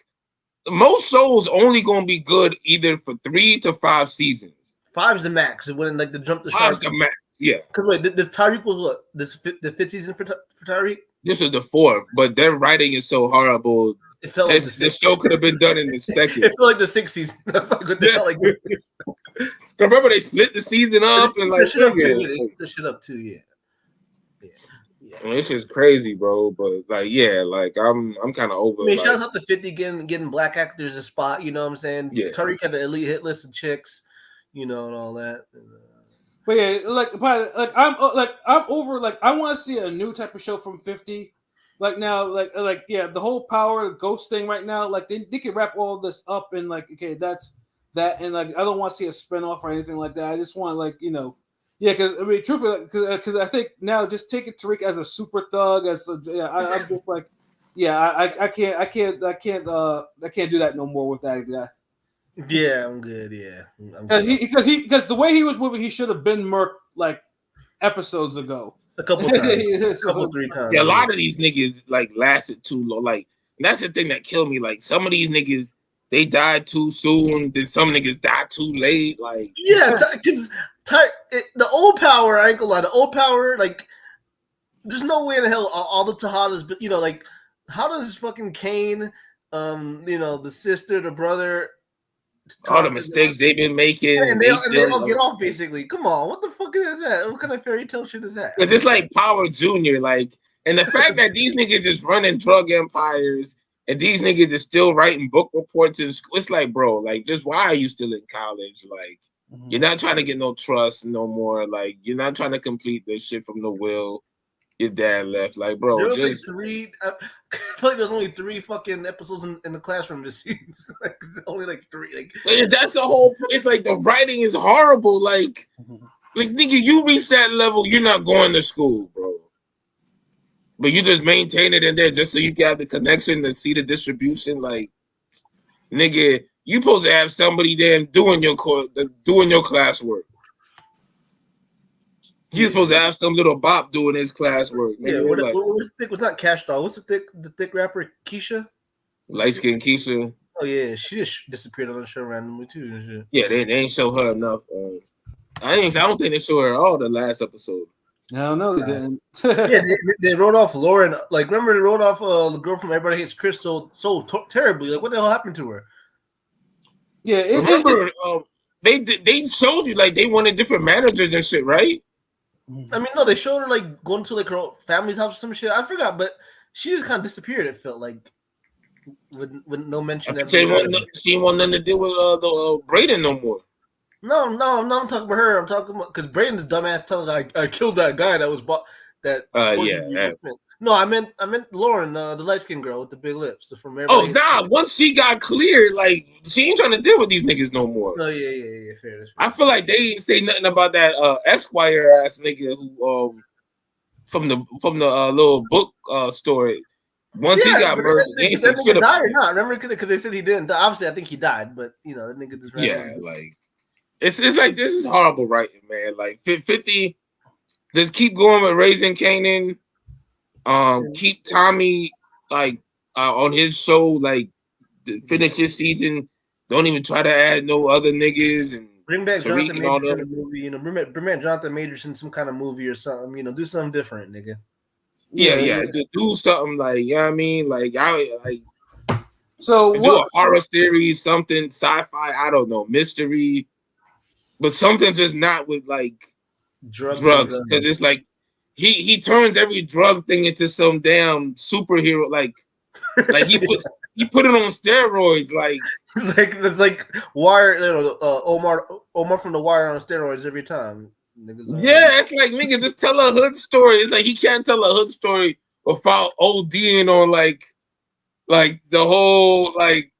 most shows only gonna be good either for 3 to 5 seasons. 5's the max. When like the jump the shark. 5's the max. Yeah. Because wait, this Tyreek was what? The 5th season for Tyreek? This was the 4th, but their writing is so horrible. It felt like the show could have been done in the second. It felt like the 6th season. That's like what they felt like. Remember they split the season up and like the shit up too. Yeah. It's just crazy, bro. But like, yeah, like I'm kind of over. I mean, like, shout out to 50 getting black actors a spot. You know what I'm saying? Yeah. Tariq had an elite hit list of chicks, and all that. But yeah, I'm over. Like, I want to see a new type of show from 50. Like now, yeah, the whole Power Ghost thing right now. Like they can wrap all this up and like, okay, that's that, and like I don't want to see a spinoff or anything like that. I just want yeah, because I mean, truthfully, because I think now just taking Tariq as a super thug, I'm just like, yeah, I can't do that no more with that guy. Yeah, I'm good. Yeah, because the way he was moving, he should have been murked like episodes ago. A couple times, 3 times. Yeah, a lot of these niggas like lasted too long. Like that's the thing that killed me. Like some of these niggas, they died too soon. Then some niggas died too late. Like yeah, because the old Power, I ain't gonna lie, the old Power, like there's no way in the hell all the Tejadas, but like how does fucking Kane, the sister, the brother, all the mistakes they've been making, and they all get off basically. Come on, what the fuck is that? What kind of fairy tale shit is that? It's just like Power Junior, like, and the fact that these niggas is running drug empires and these niggas is still writing book reports in school. It's like, bro, like, just why are you still in college? Like, you're not trying to get no trust no more. Like, you're not trying to complete the shit from the will your dad left. Like, bro, there was just like 3. I feel like there's only 3 fucking episodes in the classroom this season. Like, only like 3. Like, that's the whole. It's like the writing is horrible. Like nigga, you reach that level, you're not going to school, bro. But you just maintain it in there just so you can have the connection to see the distribution. Like, nigga, you supposed to have somebody then doing your classwork. He's supposed to have some little bop doing his classwork. Yeah, Nigga, like what's the thick? What's not Cash Doll? What's the thick rapper? Keisha. light skin Keisha. Oh yeah, she just disappeared on the show randomly too. And shit. Yeah, they ain't show her enough. I don't think they showed her all the last episode. No, they didn't. Yeah, they wrote off Lauren. Like, remember they wrote off the girl from Everybody Hates Chris so terribly. Like, what the hell happened to her? Yeah, remember they showed you like they wanted different managers and shit, right? I mean, no, they showed her like going to like her family's house or some shit. I forgot, but she just kind of disappeared. It felt like with no mention. She want nothing to do with the Brayden no more. No, I'm not talking about her. I'm talking about because Brayden's dumbass telling I killed that guy that was bought that. Yeah. No, I meant Lauren, the light skinned girl with the big lips, from Everybody. Oh, nah. Once she got cleared, like she ain't trying to deal with these niggas no more. No, yeah, fair. I feel like they ain't say nothing about that Esquire ass nigga who from the little book story. Once he got murdered, that nigga died or not? Remember, because they said he didn't. Obviously, I think he died, but you know, that nigga just ran like it's like this is horrible writing, man. Like 50, just keep going with Raising Kanan. Keep Tommy like on his show, like finish his season. Don't even try to add no other niggas and bring back Tariq Jonathan Majors in a movie. You know, bring back Jonathan Majors in some kind of movie or something. You know, do something different, nigga. Yeah. Do something like you know what I mean. Like so do a horror series, something sci-fi. I don't know, mystery, but something just not with like drugs because it's like. He turns every drug thing into some damn superhero, like he put it on steroids, like it's like Wire, Omar from The Wire on steroids every time. Yeah, it's like nigga just tell a hood story. It's like he can't tell a hood story without ODing on like the whole like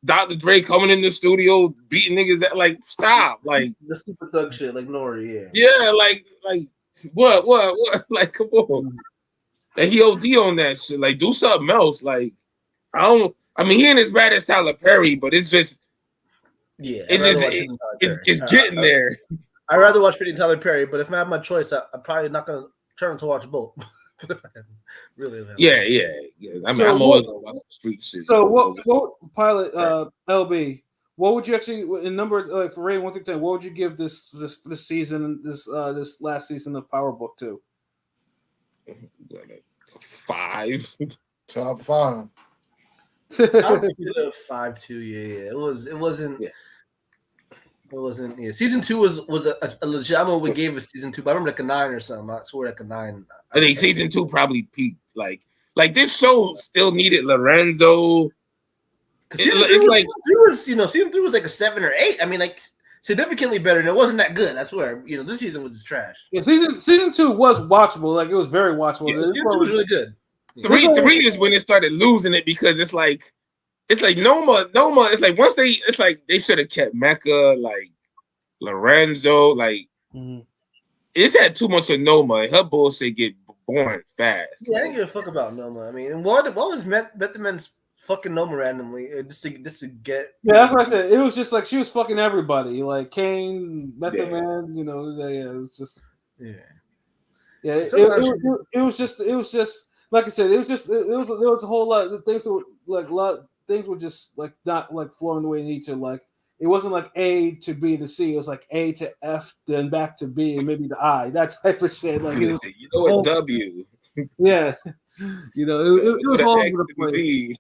Dr. Dre coming in the studio beating niggas at like stop like the super thug shit like Nori, yeah like. What? Like, come on. Like, he OD on that shit. Like, do something else. Like, I mean, he ain't as bad as Tyler Perry, but it's just, it's getting there. I'd rather watch Pretty Tyler Perry, but if I have my choice, I'm probably not gonna turn to watch both. Really? Yeah. I mean, I'm always gonna watch some street shit. So, what pilot LB? What would you actually in number like for rating 1 through 10? What would you give this season, this last season of Power Book to? 5. Top 5. I would give it a 5 too. Yeah. It wasn't. Yeah. It wasn't. Yeah. Season 2 was a legit. I don't know what we gave it season 2, but I remember like a 9 or something. I swear like a 9. I think season 2 probably peaked. Like this show still needed Lorenzo. Season 3 was like a 7 or 8. I mean, like significantly better, and it wasn't that good. I swear. You know, this season was just trash. Yeah, season 2 was watchable. Like it was very watchable. Yeah, season 2 was really good. 3 is when it started losing it because it's like Noma. It's like once they should have kept Mecca, like Lorenzo, like it's had too much of Noma. And her bullshit get boring fast. Yeah, I didn't give a fuck about Noma. I mean, and what was Method Man's fucking Noma randomly just to get? Yeah, that's what I said. It was just like she was fucking everybody, like Kane, Method Man. You know, it was just It was just like I said. It was a whole lot of things that were, things were just like not like flowing the way they need to. Like it wasn't like A to B to C. It was like A to F, then back to B, and maybe to I. That type of shit. Like it was, what W? Yeah, you know, it was all over the place.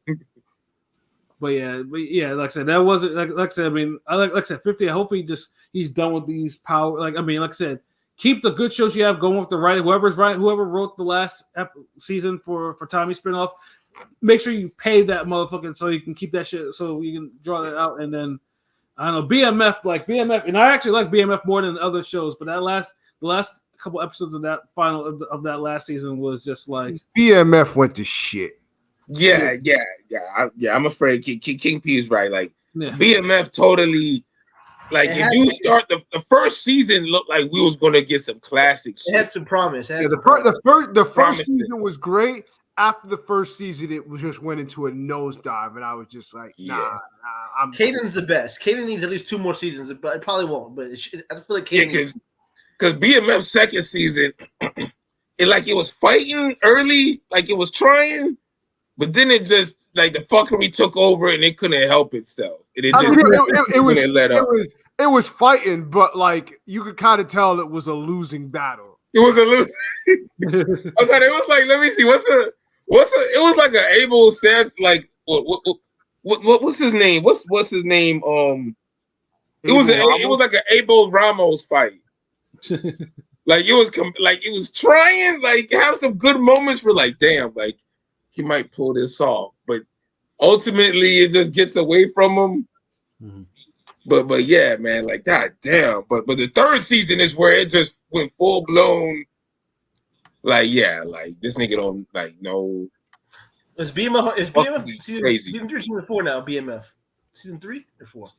But yeah, like I said, that wasn't like I said. I mean, like I said, 50. I hope he's done with these power. Like I mean, like I said, keep the good shows you have going with the writing. Whoever wrote the last season for Tommy spinoff, make sure you pay that motherfucker so you can keep that shit, so you can draw that out. And then I don't know BMF, and I actually like BMF more than other shows. But the last couple episodes of that of that last season was just like BMF went to shit. Yeah. I'm afraid King P is right. Like BMF totally. Like if you start the first season, looked like we was gonna get some classic shit. It had some promise. The first season was great. After the first season, it just went into a nosedive, and I was just like, nah. Caden's the best. Caden needs at least 2 more seasons, but it probably won't. But I feel like Caden. because BMF's second season, it was fighting early, like it was trying, but then it just like the fuckery took over and it couldn't help itself. And it I just mean, it was couldn't let up. it was fighting, but like you could kind of tell it was a losing battle. It was a little. I was like, it was like, let me see, it was like an Abel said, like what's his name? What's his name? It was like an Abel Ramos fight. Like it was trying, like have some good moments for like, damn, like he might pull this off, but ultimately it just gets away from him. Mm-hmm. But yeah, man, like god damn. But the third season is where it just went full blown. Like yeah, like this nigga don't like no. Is BMF season, crazy. season 3 or season 4 now? BMF season 3 or 4?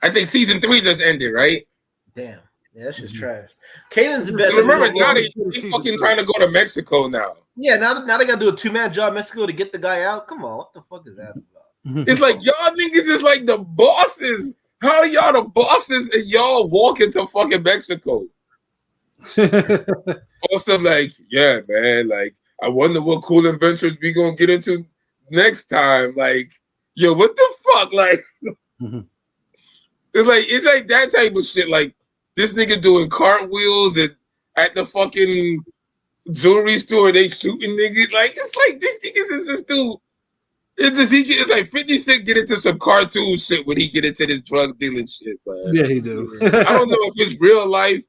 I think season 3 just ended, right? Damn, yeah, that's just trash. Kanan's the best. Remember now they fucking trying to go to Mexico now. Yeah, now they gotta do a 2-man job in Mexico to get the guy out. Come on, what the fuck is that about? It's like y'all niggas is like the bosses. How are y'all the bosses and y'all walking to fucking Mexico? Also, like, yeah, man, like, I wonder what cool adventures we gonna get into next time. Like, yo, what the fuck? Like, it's like that type of shit. Like, this nigga doing cartwheels at the fucking jewelry store, they shooting niggas. Like, it's like these niggas is just do. It's like 50 Cent get into some cartoon shit when he get into this drug dealing shit, man. Yeah, he do. I don't know if it's real life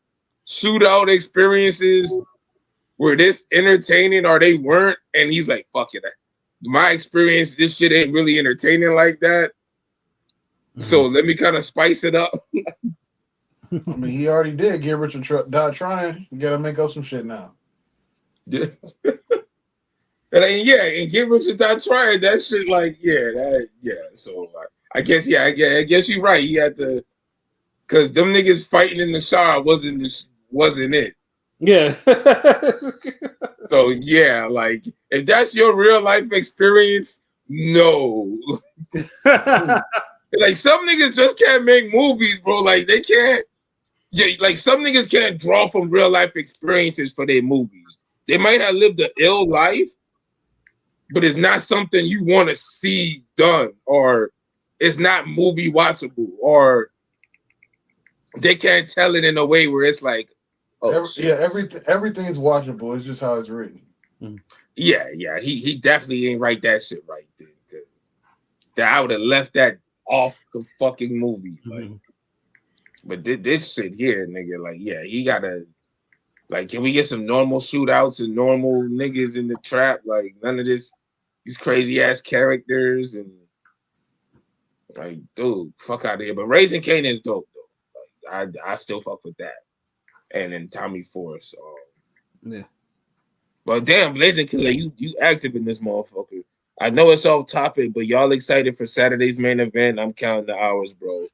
shootout experiences were this entertaining or they weren't, and he's like, fuck it. My experience, this shit ain't really entertaining like that. So let me kind of spice it up. I mean, he already did get rich or die trying. You gotta make up some shit now. Yeah. And get rich or die trying. That shit, like, So I guess you're right. He had to, because them niggas fighting in the shower wasn't it. Yeah. So yeah, like if that's your real life experience, no. Like some niggas just can't make movies, bro. Like they can't. Yeah, like some niggas can't draw from real life experiences for their movies. They might have lived an ill life, but it's not something you want to see done, or it's not movie watchable, or they can't tell it in a way where it's like, everything is watchable. It's just how it's written. Yeah. He definitely ain't write that shit right then. That I would have left that off the fucking movie. Like, but this shit here, nigga, like, yeah, he gotta. Like, can we get some normal shootouts and normal niggas in the trap? Like, none of these crazy ass characters and like, dude, fuck out of here. But Raising Kanan is dope though. Like, I still fuck with that. And then Tommy Force. Yeah. But damn, Blazing Killer, you active in this motherfucker. I know it's off topic, but y'all excited for Saturday's main event? I'm counting the hours, bro.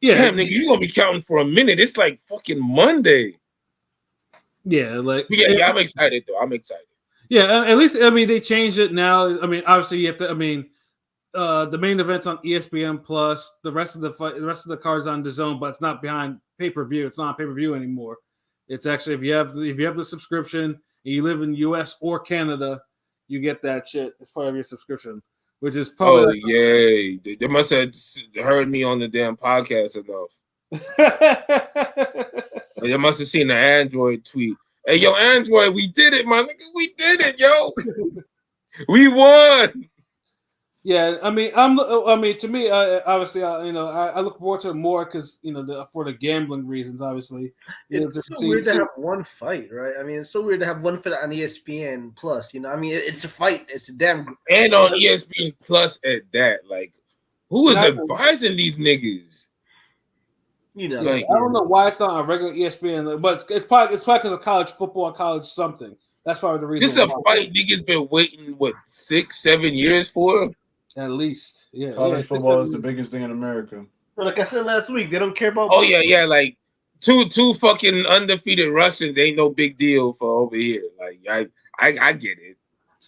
Yeah. Damn, nigga, you gonna be counting for a minute. It's like fucking Monday. Yeah, like I'm excited though. I'm excited. Yeah, at least I mean they changed it now. I mean, obviously you have to. I mean, the main event's on ESPN Plus. The rest of the cards on DAZN, but it's not behind pay-per-view. It's not pay-per-view anymore. It's actually if you have the subscription and you live in US or Canada, you get that shit as part of your subscription, which is probably yay. They must have heard me on the damn podcast enough. They must have seen the Android tweet. Hey, yo, Android, we did it, my nigga. We did it, yo. We won. Yeah, I mean, to me, obviously, I look forward to it more because for the gambling reasons, obviously. It's so weird to have one fight, right? I mean, it's so weird to have one fight on ESPN Plus. I mean, it's a fight. It's a damn and on ESPN Plus at that. Like, who is advising these niggas? Like, I don't know why it's not on regular ESPN, but it's probably because of college football, college something. That's probably the reason. This is a fight niggas been waiting 6-7 years for. At least, yeah. College football is the biggest thing in America. Like I said last week, they don't care about. Oh yeah. Like two fucking undefeated Russians ain't no big deal for over here. Like I get it.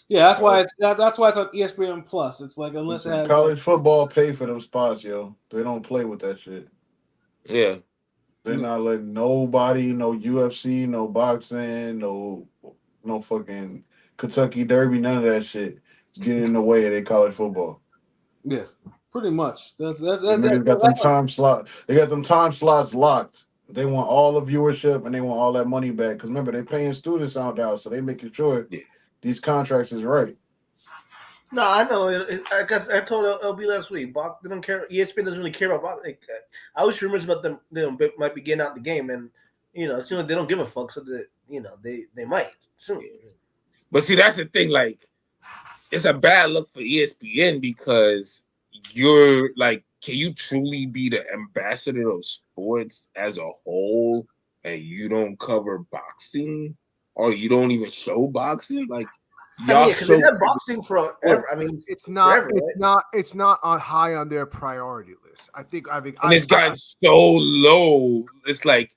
Yeah, that's why it's on ESPN Plus. It's like unless it has college football pay for them spots, yo. They don't play with that shit. Yeah. They're not letting nobody, no UFC, no boxing, no fucking Kentucky Derby, none of that shit get in the way of their college football. Yeah, pretty much. That's Niggas got them time slot. They got them time slots locked. They want all the viewership and they want all that money back. Because remember, they're paying students out now, so they making sure these contracts is right. No, I know. I guess I told LB last week. They don't care. ESPN doesn't really care about boxing. Like, I always hear rumors about them. They might be getting out the game, and it seems like they don't give a fuck. So that they might soon. But see, that's the thing. Like, it's a bad look for ESPN because you're like, can you truly be the ambassador of sports as a whole, and you don't cover boxing, or you don't even show boxing? Like, y'all because they had boxing forever. I mean, it's not. forever, It's not on high on their priority list. I think. And it's gotten so low. It's like,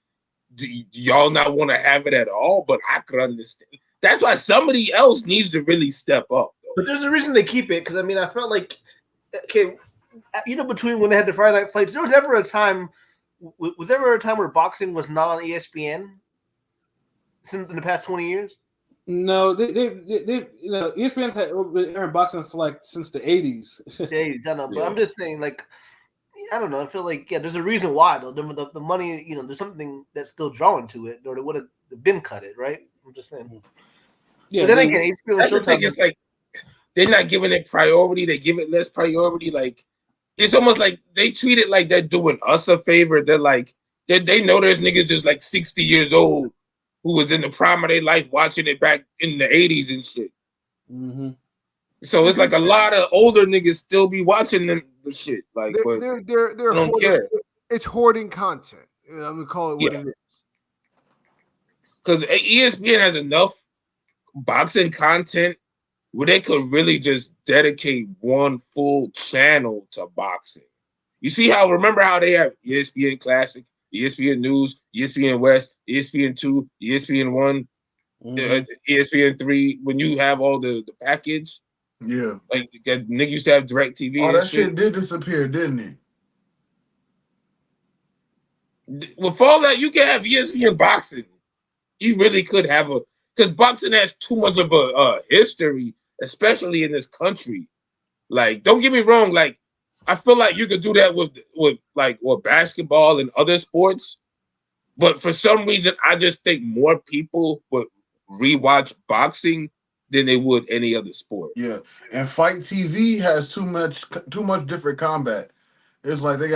do y'all not want to have it at all? But I could understand. That's why somebody else needs to really step up. Though. But there's a reason they keep it, because I mean, I felt like, okay, between when they had the Friday night fights, was there ever a time where boxing was not on ESPN since in the past 20 years? No, they ESPN's had airing boxing for like since the 80s. The 80s, I know, but I'm just saying, like, I don't know. I feel like there's a reason why though. The money, there's something that's still drawing to it, or they would have been cut it, right? I'm just saying. Yeah, but then again, HBO that's the thing. It's like they're not giving it priority. They give it less priority. Like, it's almost like they treat it like they're doing us a favor. They're like they know there's niggas just like 60 years old who was in the prime of their life watching it back in the 80s and shit. Mm-hmm. So it's like a lot of older niggas still be watching the shit. Like, they're don't care. It's hoarding content. I'm gonna call it what it is. Because ESPN has enough boxing content where they could really just dedicate one full channel to boxing. You see remember how they have ESPN Classic, ESPN News, ESPN West, ESPN 2, ESPN 1, ESPN 3, when you have all the package? Yeah. Like, nigga used to have DirecTV. Oh, that shit did disappear, didn't it? With all that, you can have ESPN Boxing. You really could have because boxing has too much of a history, especially in this country. Like, don't get me wrong. Like, I feel like you could do that with basketball and other sports, but for some reason, I just think more people would rewatch boxing than they would any other sport. Yeah, and Fight TV has too much different combat. It's like they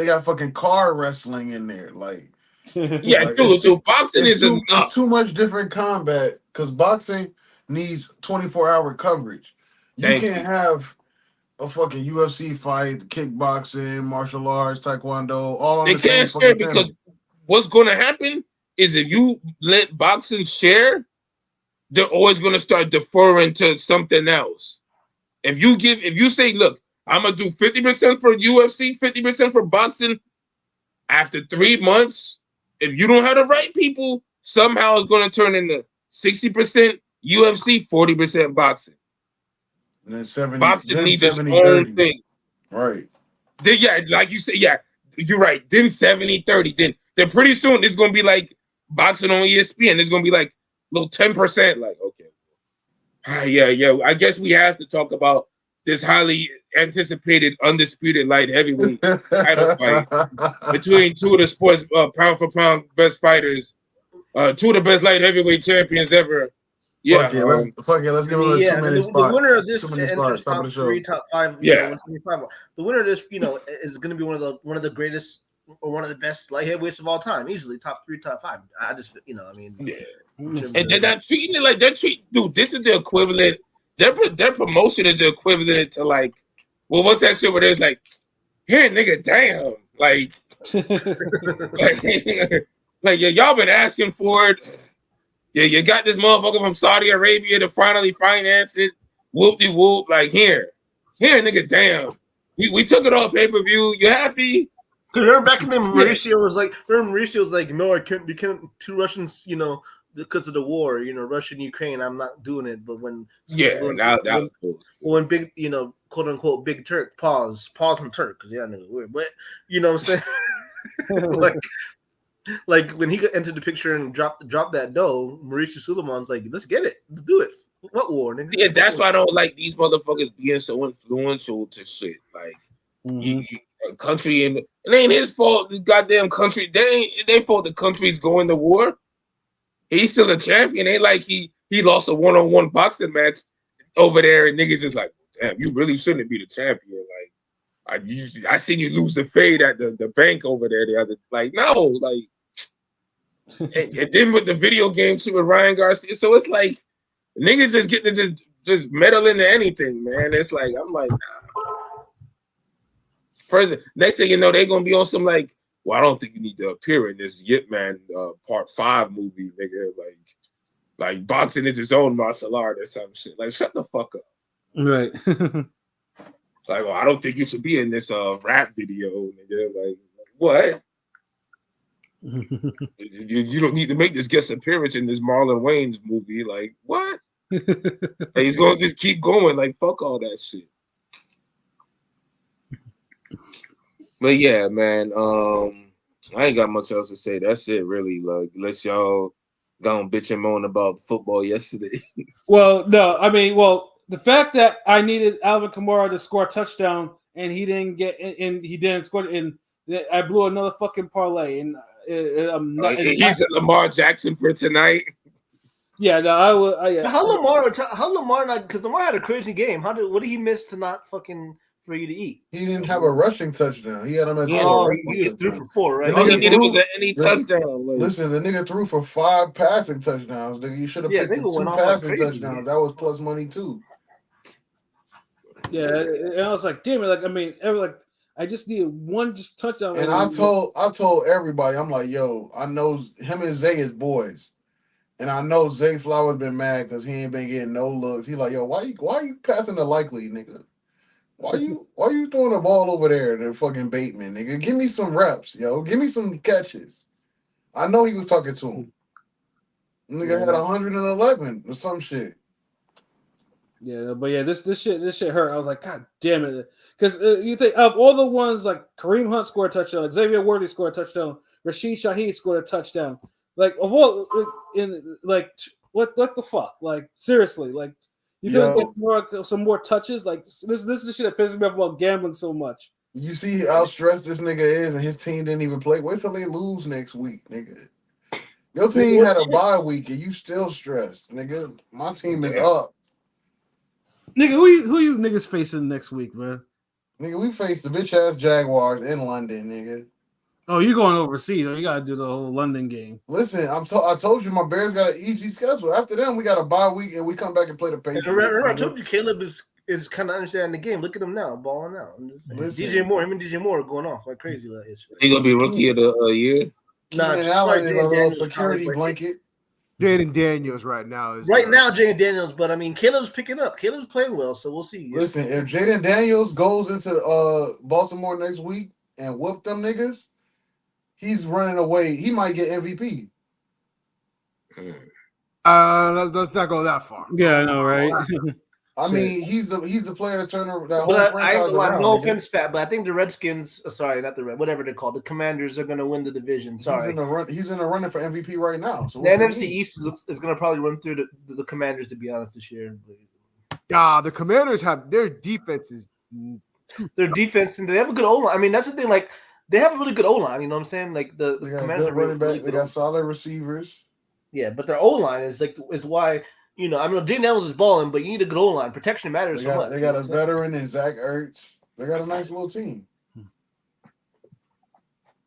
got fucking car wrestling in there, like. Yeah, like, dude, boxing is enough. It's too much different combat because boxing needs 24-hour coverage. You can't have a fucking UFC fight, kickboxing, martial arts, taekwondo, all on the same. They can't share because what's going to happen is if you let boxing share, they're always going to start deferring to something else. If you say, look, I'm going to do 50% for UFC, 50% for boxing, after 3 months, if you don't have the right people, somehow it's going to turn into 60% UFC, 40% boxing. And then 70, boxing needs its own thing. Right. Then, like you said, you're right. Then 70-30. Then pretty soon it's going to be like boxing on ESPN. It's going to be like little 10%. Like, okay. Yeah. I guess we have to talk about this highly anticipated undisputed light heavyweight title fight between two of the sports pound for pound best fighters, two of the best light heavyweight champions ever. Yeah, fuck it, let's give him a 2-minute spot. The winner of this enters top 3, top 5. Yeah, the winner of this, is going to be one of the greatest or one of the best light heavyweights of all time. Easily top 3, top 5. I just, yeah. And they're not treating it like dude. This is the equivalent. Their promotion is the equivalent to like, well, what's that shit where there's like, here, nigga, damn, like y'all been asking for it. Yeah, you got this motherfucker from Saudi Arabia to finally finance it. Whoop de whoop, like here, nigga, damn. We took it off pay-per-view. You happy? Because remember back in the Mauricio was like, no, I can't. You can't. Two Russians, because of the war, Russia and Ukraine, I'm not doing it. But when that was cool. When big, quote unquote, big Turk, pause from Turk, because I know it's weird, but you know what I'm saying. Like when he entered the picture and dropped that dough, Mauricio Suleiman's like, let's get it, let's do it. What war, nigga? Yeah, that's why I don't like these motherfuckers being so influential to shit. Like, a country and it ain't his fault. The goddamn country, they fault. The country's going to war. He's still a champion. Ain't like he lost a one-on-one boxing match over there, and niggas just like, damn, you really shouldn't be the champion. Like, I seen you lose the fade at the bank over there the other. Like, no, like, and then with the video game shit with Ryan Garcia, so it's like niggas just get to just meddle into anything, man. It's like I'm like, nah. First, next thing you know, they're gonna be on some like, well, I don't think you need to appear in this Yip Man Part 5 movie, nigga. Like boxing is its own martial art or some shit. Like, shut the fuck up. Right. Like, well, I don't think you should be in this rap video, nigga. Like, what? You don't need to make this guest appearance in this Marlon Wayans movie. Like, what? Like, he's gonna just keep going. Like, fuck all that shit. But yeah, man. I ain't got much else to say. That's it, really. Like, unless y'all gone bitch and moan about football yesterday. Well, no, I mean, the fact that I needed Alvin Kamara to score a touchdown and he didn't get, and he didn't score, and I blew another fucking parlay, and I'm not. He's Lamar Jackson for tonight. Yeah, no, I will. Yeah. How Lamar not? Because Lamar had a crazy game. What did he miss to not fucking for you to eat? He didn't have a rushing touchdown. He had him as he just threw for 4, right? All he needed was any touchdown. Like. Listen, the nigga threw for 5 passing touchdowns. Nigga, you should have picked the 2 passing touchdowns. That was plus money too. Yeah, and I was like, damn it! Like, I mean, I just needed one touchdown. And I told everybody, I'm like, yo, I know him and Zay is boys. And I know Zay Flowers been mad because he ain't been getting no looks. He like, yo, why you passing the likely, nigga? Why you throwing the ball over there to fucking Bateman, nigga? Give me some reps, yo. Give me some catches. I know he was talking to him. Nigga had 111 or some shit. Yeah, but yeah, this shit hurt. I was like, God damn it, because you think of all the ones like Kareem Hunt scored a touchdown, Xavier Worthy scored a touchdown, Rashid Shaheed scored a touchdown. Like of all, what the fuck? Like seriously, like you could get some more touches. Like this is the shit that pisses me off about gambling so much. You see how stressed this nigga is, and his team didn't even play. Wait till they lose next week, nigga. Your team had a bye week, and you still stressed, nigga. My team is up. Nigga, who you niggas facing next week, man? Nigga, we face the bitch ass Jaguars in London, nigga. Oh, you going overseas? You gotta do the whole London game. Listen, I told you my Bears got an easy schedule. After them, we got a bye week, and we come back and play the Patriots. Remember, I told you Caleb is kind of understanding the game. Look at him now, balling out. DJ Moore, him and DJ Moore are going off like crazy like this. He gonna be rookie of the year. Keenan Allen is a little security blanket. Jaden Daniels right now is Jaden Daniels, but I mean Caleb's picking up. Caleb's playing well, so we'll see. Listen, if Jaden Daniels goes into Baltimore next week and whoop them niggas, he's running away. He might get MVP. Let's not go that far. Yeah, I know, right? I mean, he's the player to turn that whole franchise around. No offense, Pat, but I think the Redskins, sorry, not the Red, whatever they're called, the Commanders are going to win the division. Sorry, he's in the running for MVP right now. So the NFC East is going to probably run through the Commanders, to be honest, this year. The Commanders have their defenses. Their defense, and they have a good O line. I mean, that's the thing. Like, they have a really good O line. You know what I'm saying? Like the Commanders good running back. They got solid receivers. Yeah, but their O line is why. You know, I mean, Jaden Daniels is balling, but you need a good O-line. Protection matters so much. They got a veteran in Zach Ertz. They got a nice little team.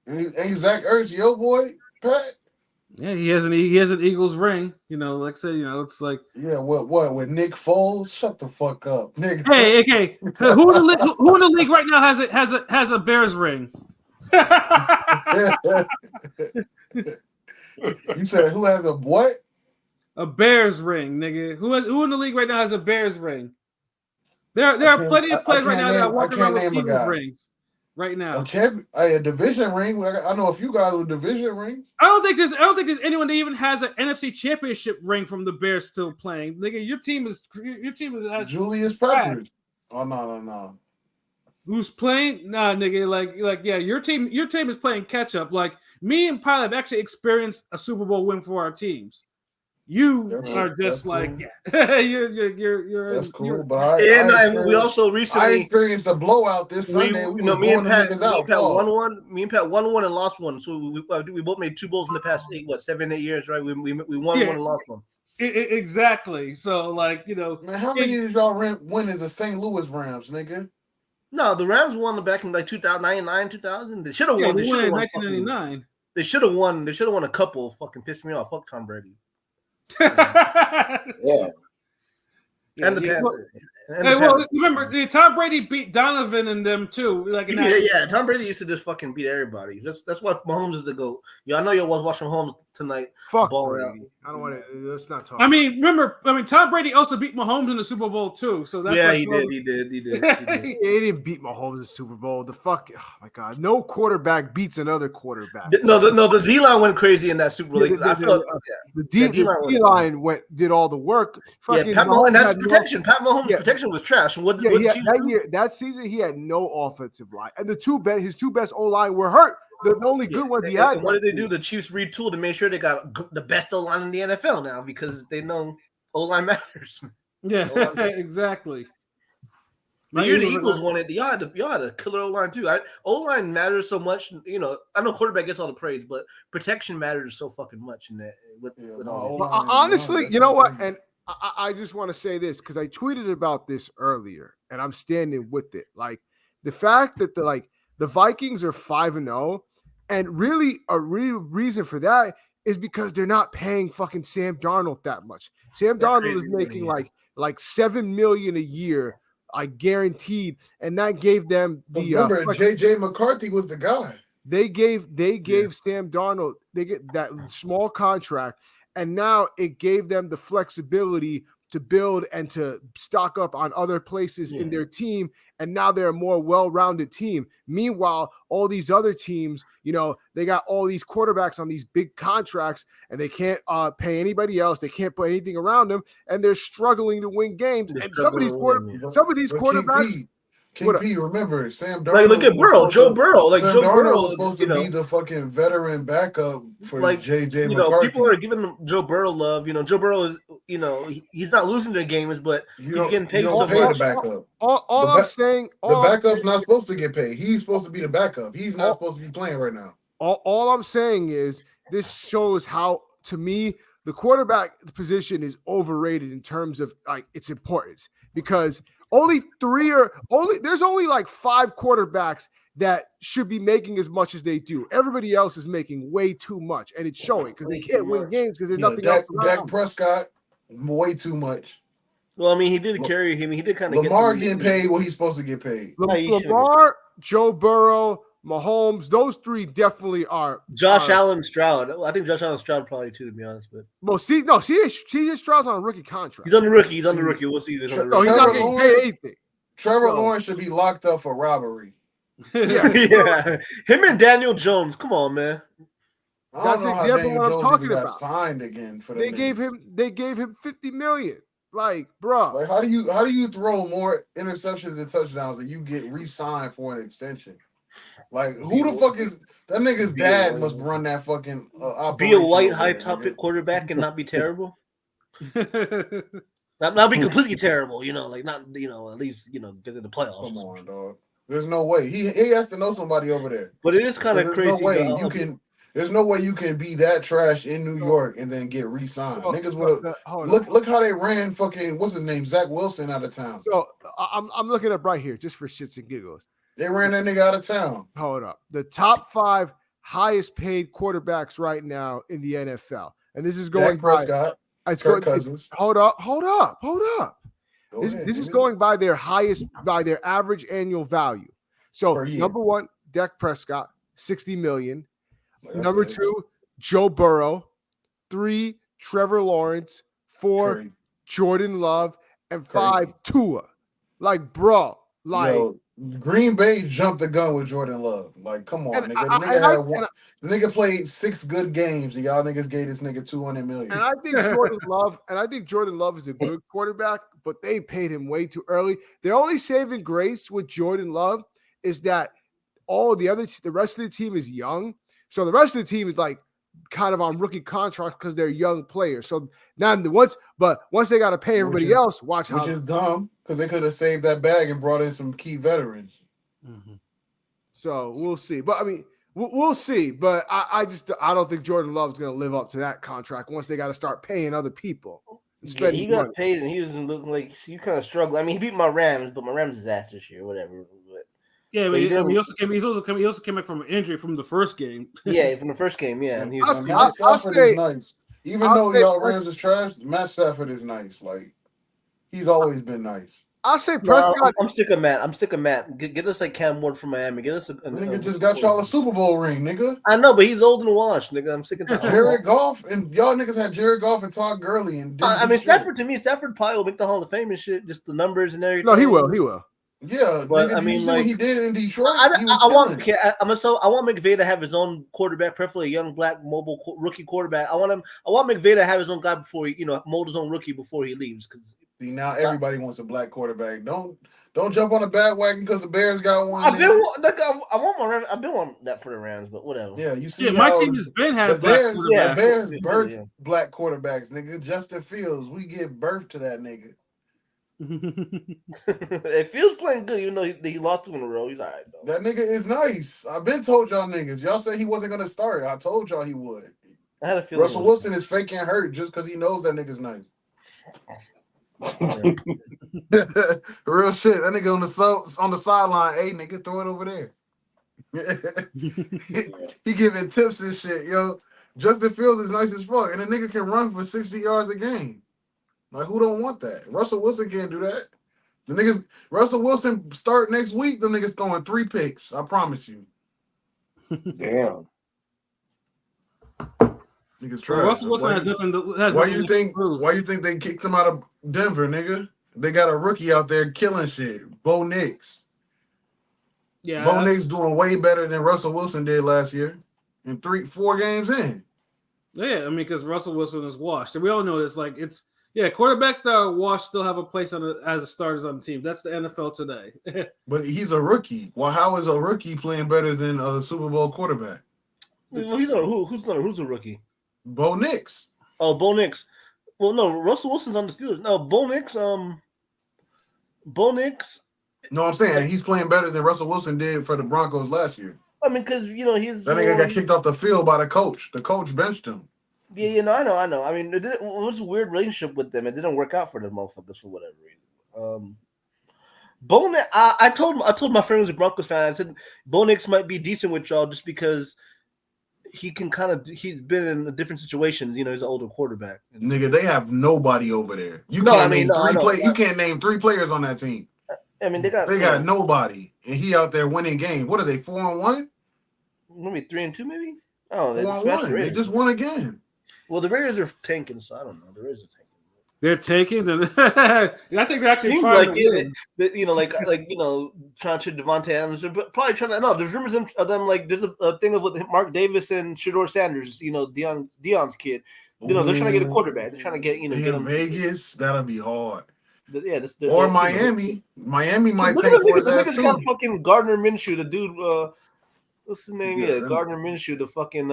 And Zach Ertz, yo boy, Pat. Yeah, he has an Eagles ring. You know, like I said, you know, it's like what with Nick Foles? Shut the fuck up, nigga. Hey, who in the league right now has a Bears ring? You said who has a what? A Bears ring, nigga. Who in the league right now has a Bears ring? There are plenty of players right now that are walking around with Eagles rings right now. A division ring. I know a few guys with division rings. I don't think there's anyone that even has an NFC Championship ring from the Bears still playing. Nigga, your team has Julius Peppers. Oh no. Who's playing? Nah, nigga. Like yeah, your team is playing catch up. Like Me and Pilot have actually experienced a Super Bowl win for our teams. You are just That's like, cool. you're. That's cool, you're- but And we also I recently experienced a blowout this Sunday. you We know, was me and blowing them Pat, niggas me out. and Pat Pause. won one. Me and Pat won one and lost one. So we both made 2 bowls in the past 7, 8 years, right? We won Yeah. one and lost one. Exactly. So, like, Man, how many did y'all win as the St. Louis Rams, nigga? No, the Rams won back in like 2009, 2000. They should have yeah, won. we They won should have in won. 1999. They should have won. They should have won a couple. Fucking pissed me off. Fuck Tom Brady. Yeah. And the yeah. Panthers. And Hey, the well, Panthers. remember, Tom Brady beat Donovan and them too. Like, in that- Yeah. Tom Brady used to just fucking beat everybody. That's why Mahomes is the GOAT. Yeah, I know you was watching Mahomes tonight. Fuck Ball Brady. I don't want to. Let's not talk. I mean, Tom Brady also beat Mahomes in the Super Bowl too. So that's Yeah, like, he did. He did. He didn't beat Mahomes in the Super Bowl. The fuck, oh my god, no quarterback beats another quarterback. No, the D line went crazy in that Super Bowl. Yeah, I felt The D-line D-line did all the work. Fucking Pat Mahomes. That's had no- protection. Pat Mahomes' Yeah. protection was trash. And what Yeah, Chiefs that do? year, that season, he had no offensive line, and his two best O line were hurt. The only good ones he had. And what did they do? The Chiefs retooled to make sure they got the best O line in the NFL now because they know O line matters. yeah, exactly. The year the Eagles won it, y'all had a killer O line too. O line matters so much. You know, I know quarterback gets all the praise, but protection matters so fucking much in that. With all Well, that. honestly, you know what? And I just want to say this because I tweeted about this earlier, and I'm standing with it. Like the fact that the Vikings are 5-0, and really a real reason for that is because they're not paying fucking Sam Darnold that much. Sam Darnold is making like $7 million a year, I guaranteed, and that gave them the. Remember, JJ McCarthy was the guy. They gave Sam Darnold, they get that small contract, and now it gave them the flexibility to build and to stock up on other places in their team, and now they're a more well-rounded team. Meanwhile, all these other teams, you know, they got all these quarterbacks on these big contracts, and they can't pay anybody else. They can't put anything around them, and they're struggling to win games. And some of these quarterbacks. King P, remember Sam Darnold? Like, look at Burrow, Joe Burrow. Like Sam Joe Darnold Burrow was supposed to be the fucking veteran backup for like JJ you know, McCarthy. people are giving Joe Burrow love. You know, Joe Burrow is, you know, he's not losing their games, but he's getting paid so pay much. the backup. All I'm saying, the backup's not supposed to get paid. He's supposed to be the backup. He's not supposed to be playing right now. All I'm saying is this shows how, to me, the quarterback position is overrated in terms of like its importance, because there's only like 5 quarterbacks that should be making as much as they do. Everybody else is making way too much, and it's showing because they can't win games because there's nothing else around. Dak Prescott, way too much. Well, I mean, he did carry him. He did kind of Lamar getting paid what he's supposed to get paid. Lamar, Joe Burrow, Mahomes, those 3 definitely are. Josh Allen, Stroud. I think Josh Allen, Stroud probably too, to be honest. But CJ Stroud's on a rookie contract. He's on the rookie. We'll see. He's not getting paid anything. Trevor Lawrence should be locked up for robbery. Yeah. Him and Daniel Jones. Come on, man. That's exactly what I'm talking about. Signed again for they gave him $50 million. Like, bro. Like, how do you throw more interceptions and touchdowns and you get re-signed for an extension? Like, who the fuck is that nigga's dad? Must run that fucking be a white high top pick quarterback and not be terrible. not be completely terrible, you know, like not, you know, at least, you know, because of the playoffs. Come on, dog. There's no way he has to know somebody over there. But it is kind of crazy. No way you can. There's no way you can be that trash in New York and then get re-signed. Niggas would have look how they ran fucking what's his name, Zach Wilson, out of town. So I'm looking up right here just for shits and giggles. They ran that nigga out of town. Hold up. The top 5 highest paid quarterbacks right now in the NFL. And this is going Dak Prescott, Kirk Cousins. Hold up. This is going by their average annual value. So number 1, Dak Prescott, $60 million. Number 2, Joe Burrow. 3, Trevor Lawrence. 4, Jordan Love. And 5, Tua. Like, bro, like. Yo, Green Bay jumped the gun with Jordan Love. Like, come on, nigga. The nigga played 6 good games, and y'all niggas gave this nigga $200 million. And I think Jordan Love is a good quarterback, but they paid him way too early. Their only saving grace with Jordan Love is that the rest of the team is young. So the rest of the team is like kind of on rookie contracts because they're young players. So now once they got to pay everybody else, watch how. Which is dumb because they could have saved that bag and brought in some key veterans. Mhm. So we'll see. But I mean, we'll see. But I don't think Jordan Love's going to live up to that contract once they got to start paying other people. Yeah, he got paid and he wasn't looking like he kind of struggled. I mean, he beat my Rams, but my Rams is ass this year, whatever. But Yeah, but he also came back from an injury from the first game. yeah, from the first game, yeah. And he was, Matt Stafford is nice. Even though y'all Rams is trash, Matt Stafford is nice. Like he's always been nice. I'll say Prescott. I'm sick of Matt. Get us like Cam Ward from Miami. Get us a nigga just got y'all a Super Bowl ring, nigga. I know, but he's old and washed, nigga. I'm sick of that. Jared Goff and y'all niggas had Jared Goff and Todd Gurley and I mean Stafford to me, Stafford probably will make the Hall of Fame and shit. Just the numbers and everything. No, he will. Yeah, but nigga, I mean, you see like what he did in Detroit. I want McVay to have his own quarterback, preferably a young black mobile rookie quarterback. I want McVay to have his own guy before he, mold his own rookie before he leaves. Because see now everybody wants a black quarterback. Don't jump on a bandwagon because the Bears got one. I've been wanting that for the Rams, but whatever. Yeah, you see. Yeah, my team has been had the black Bears. quarterbacks. The Bears birthed black quarterbacks, nigga. Justin Fields, we give birth to that nigga. It feels playing good, even though he lost 2 in a row. He's all right, though. That nigga is nice. I've been told y'all niggas. Y'all said he wasn't gonna start. I told y'all he would. I had a feeling. Russell Wilson is faking hurt just because he knows that nigga's nice. Real shit. That nigga on the sideline. Hey, nigga, throw it over there. He giving tips and shit, yo. Justin Fields is nice as fuck, and the nigga can run for 60 yards a game. Like, who don't want that? Russell Wilson can't do that. Russell Wilson start next week. Them niggas throwing 3 picks. I promise you. Damn. Niggas trash. Russell Wilson has nothing. Why you think they kicked him out of Denver, nigga? They got a rookie out there killing shit. Bo Nix. Yeah, Bo Nix doing way better than Russell Wilson did last year. In 4 games in. Yeah, I mean, because Russell Wilson is washed, and we all know this. Like, quarterbacks that are washed still have a place as a starters on the team. That's the NFL today. But he's a rookie. Well, how is a rookie playing better than a Super Bowl quarterback? Well, who's a rookie? Bo Nix. Oh, Bo Nix. Well, no, Russell Wilson's on the Steelers. No, Bo Nix. No, I'm saying he's playing better than Russell Wilson did for the Broncos last year. I mean, because he's that nigga got kicked off the field by the coach. The coach benched him. Yeah, I know. I mean, it was a weird relationship with them. It didn't work out for the motherfuckers for whatever reason. Bo Nix, I told my friend who's a Broncos fan, I said Bo Nix might be decent with y'all just because he's been in different situations. He's an older quarterback. Nigga, they have nobody over there. You can't name 3 players on that team. I mean, they got nobody, and he out there winning games. What are they, 4-1? Maybe 3-2, maybe. Oh, they 4-1. They just won again. Well, the Raiders are tanking, so I don't know. The Raiders are tanking. They're taking them. I think they're actually trying to trying to Devontae Adams, but probably trying to. No, there's rumors of them like there's a thing of with Mark Davis and Shedeur Sanders. Deion's kid. They're trying to get a quarterback. They're trying to get get him. Vegas. That'll be hard. Or Miami. Miami might take for his ass too. Got fucking Gardner Minshew, the dude. What's his name? Yeah, Gardner Minshew, the fucking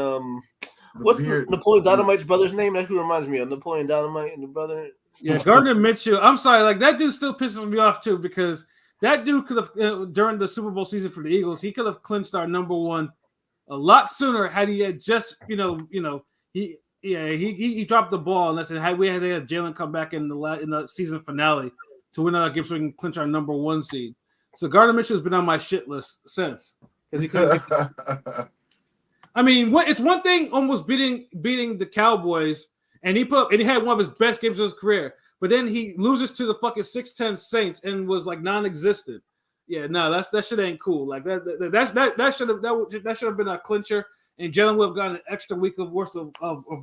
What's Napoleon Dynamite's brother's name? That's who reminds me of Napoleon Dynamite and the brother. Yeah, Gardner Minshew. I'm sorry, like that dude still pisses me off too because that dude could have during the Super Bowl season for the Eagles, he could have clinched our number 1 a lot sooner had he had just he dropped the ball and had Jalen come back in the season finale to win out games so we can clinch our number 1 seed. So Gardner Minshew has been on my shit list since because he couldn't. I mean, it's one thing almost beating the Cowboys, and he had one of his best games of his career, but then he loses to the fucking 6-10 Saints and was like non-existent. Yeah, no, that shit ain't cool. Like that should have been a clincher, and Jalen would have gotten an extra week of worth of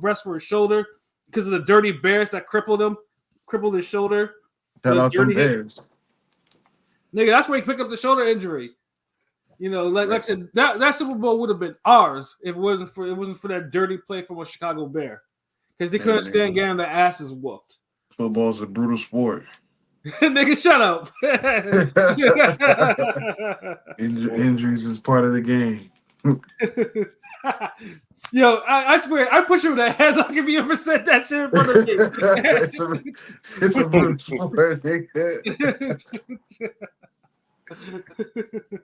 rest for his shoulder because of the dirty Bears that crippled his shoulder. Shout out them Bears. Nigga, that's where he picked up the shoulder injury. Like I said, that Super Bowl would have been ours if it wasn't for that dirty play from a Chicago Bear. Because they couldn't stand getting their asses whooped. Football's a brutal sport. Nigga, shut up. Injuries is part of the game. Yo, I swear, I push him in the headlock if he ever said that shit in front of me. it's a brute sport, nigga.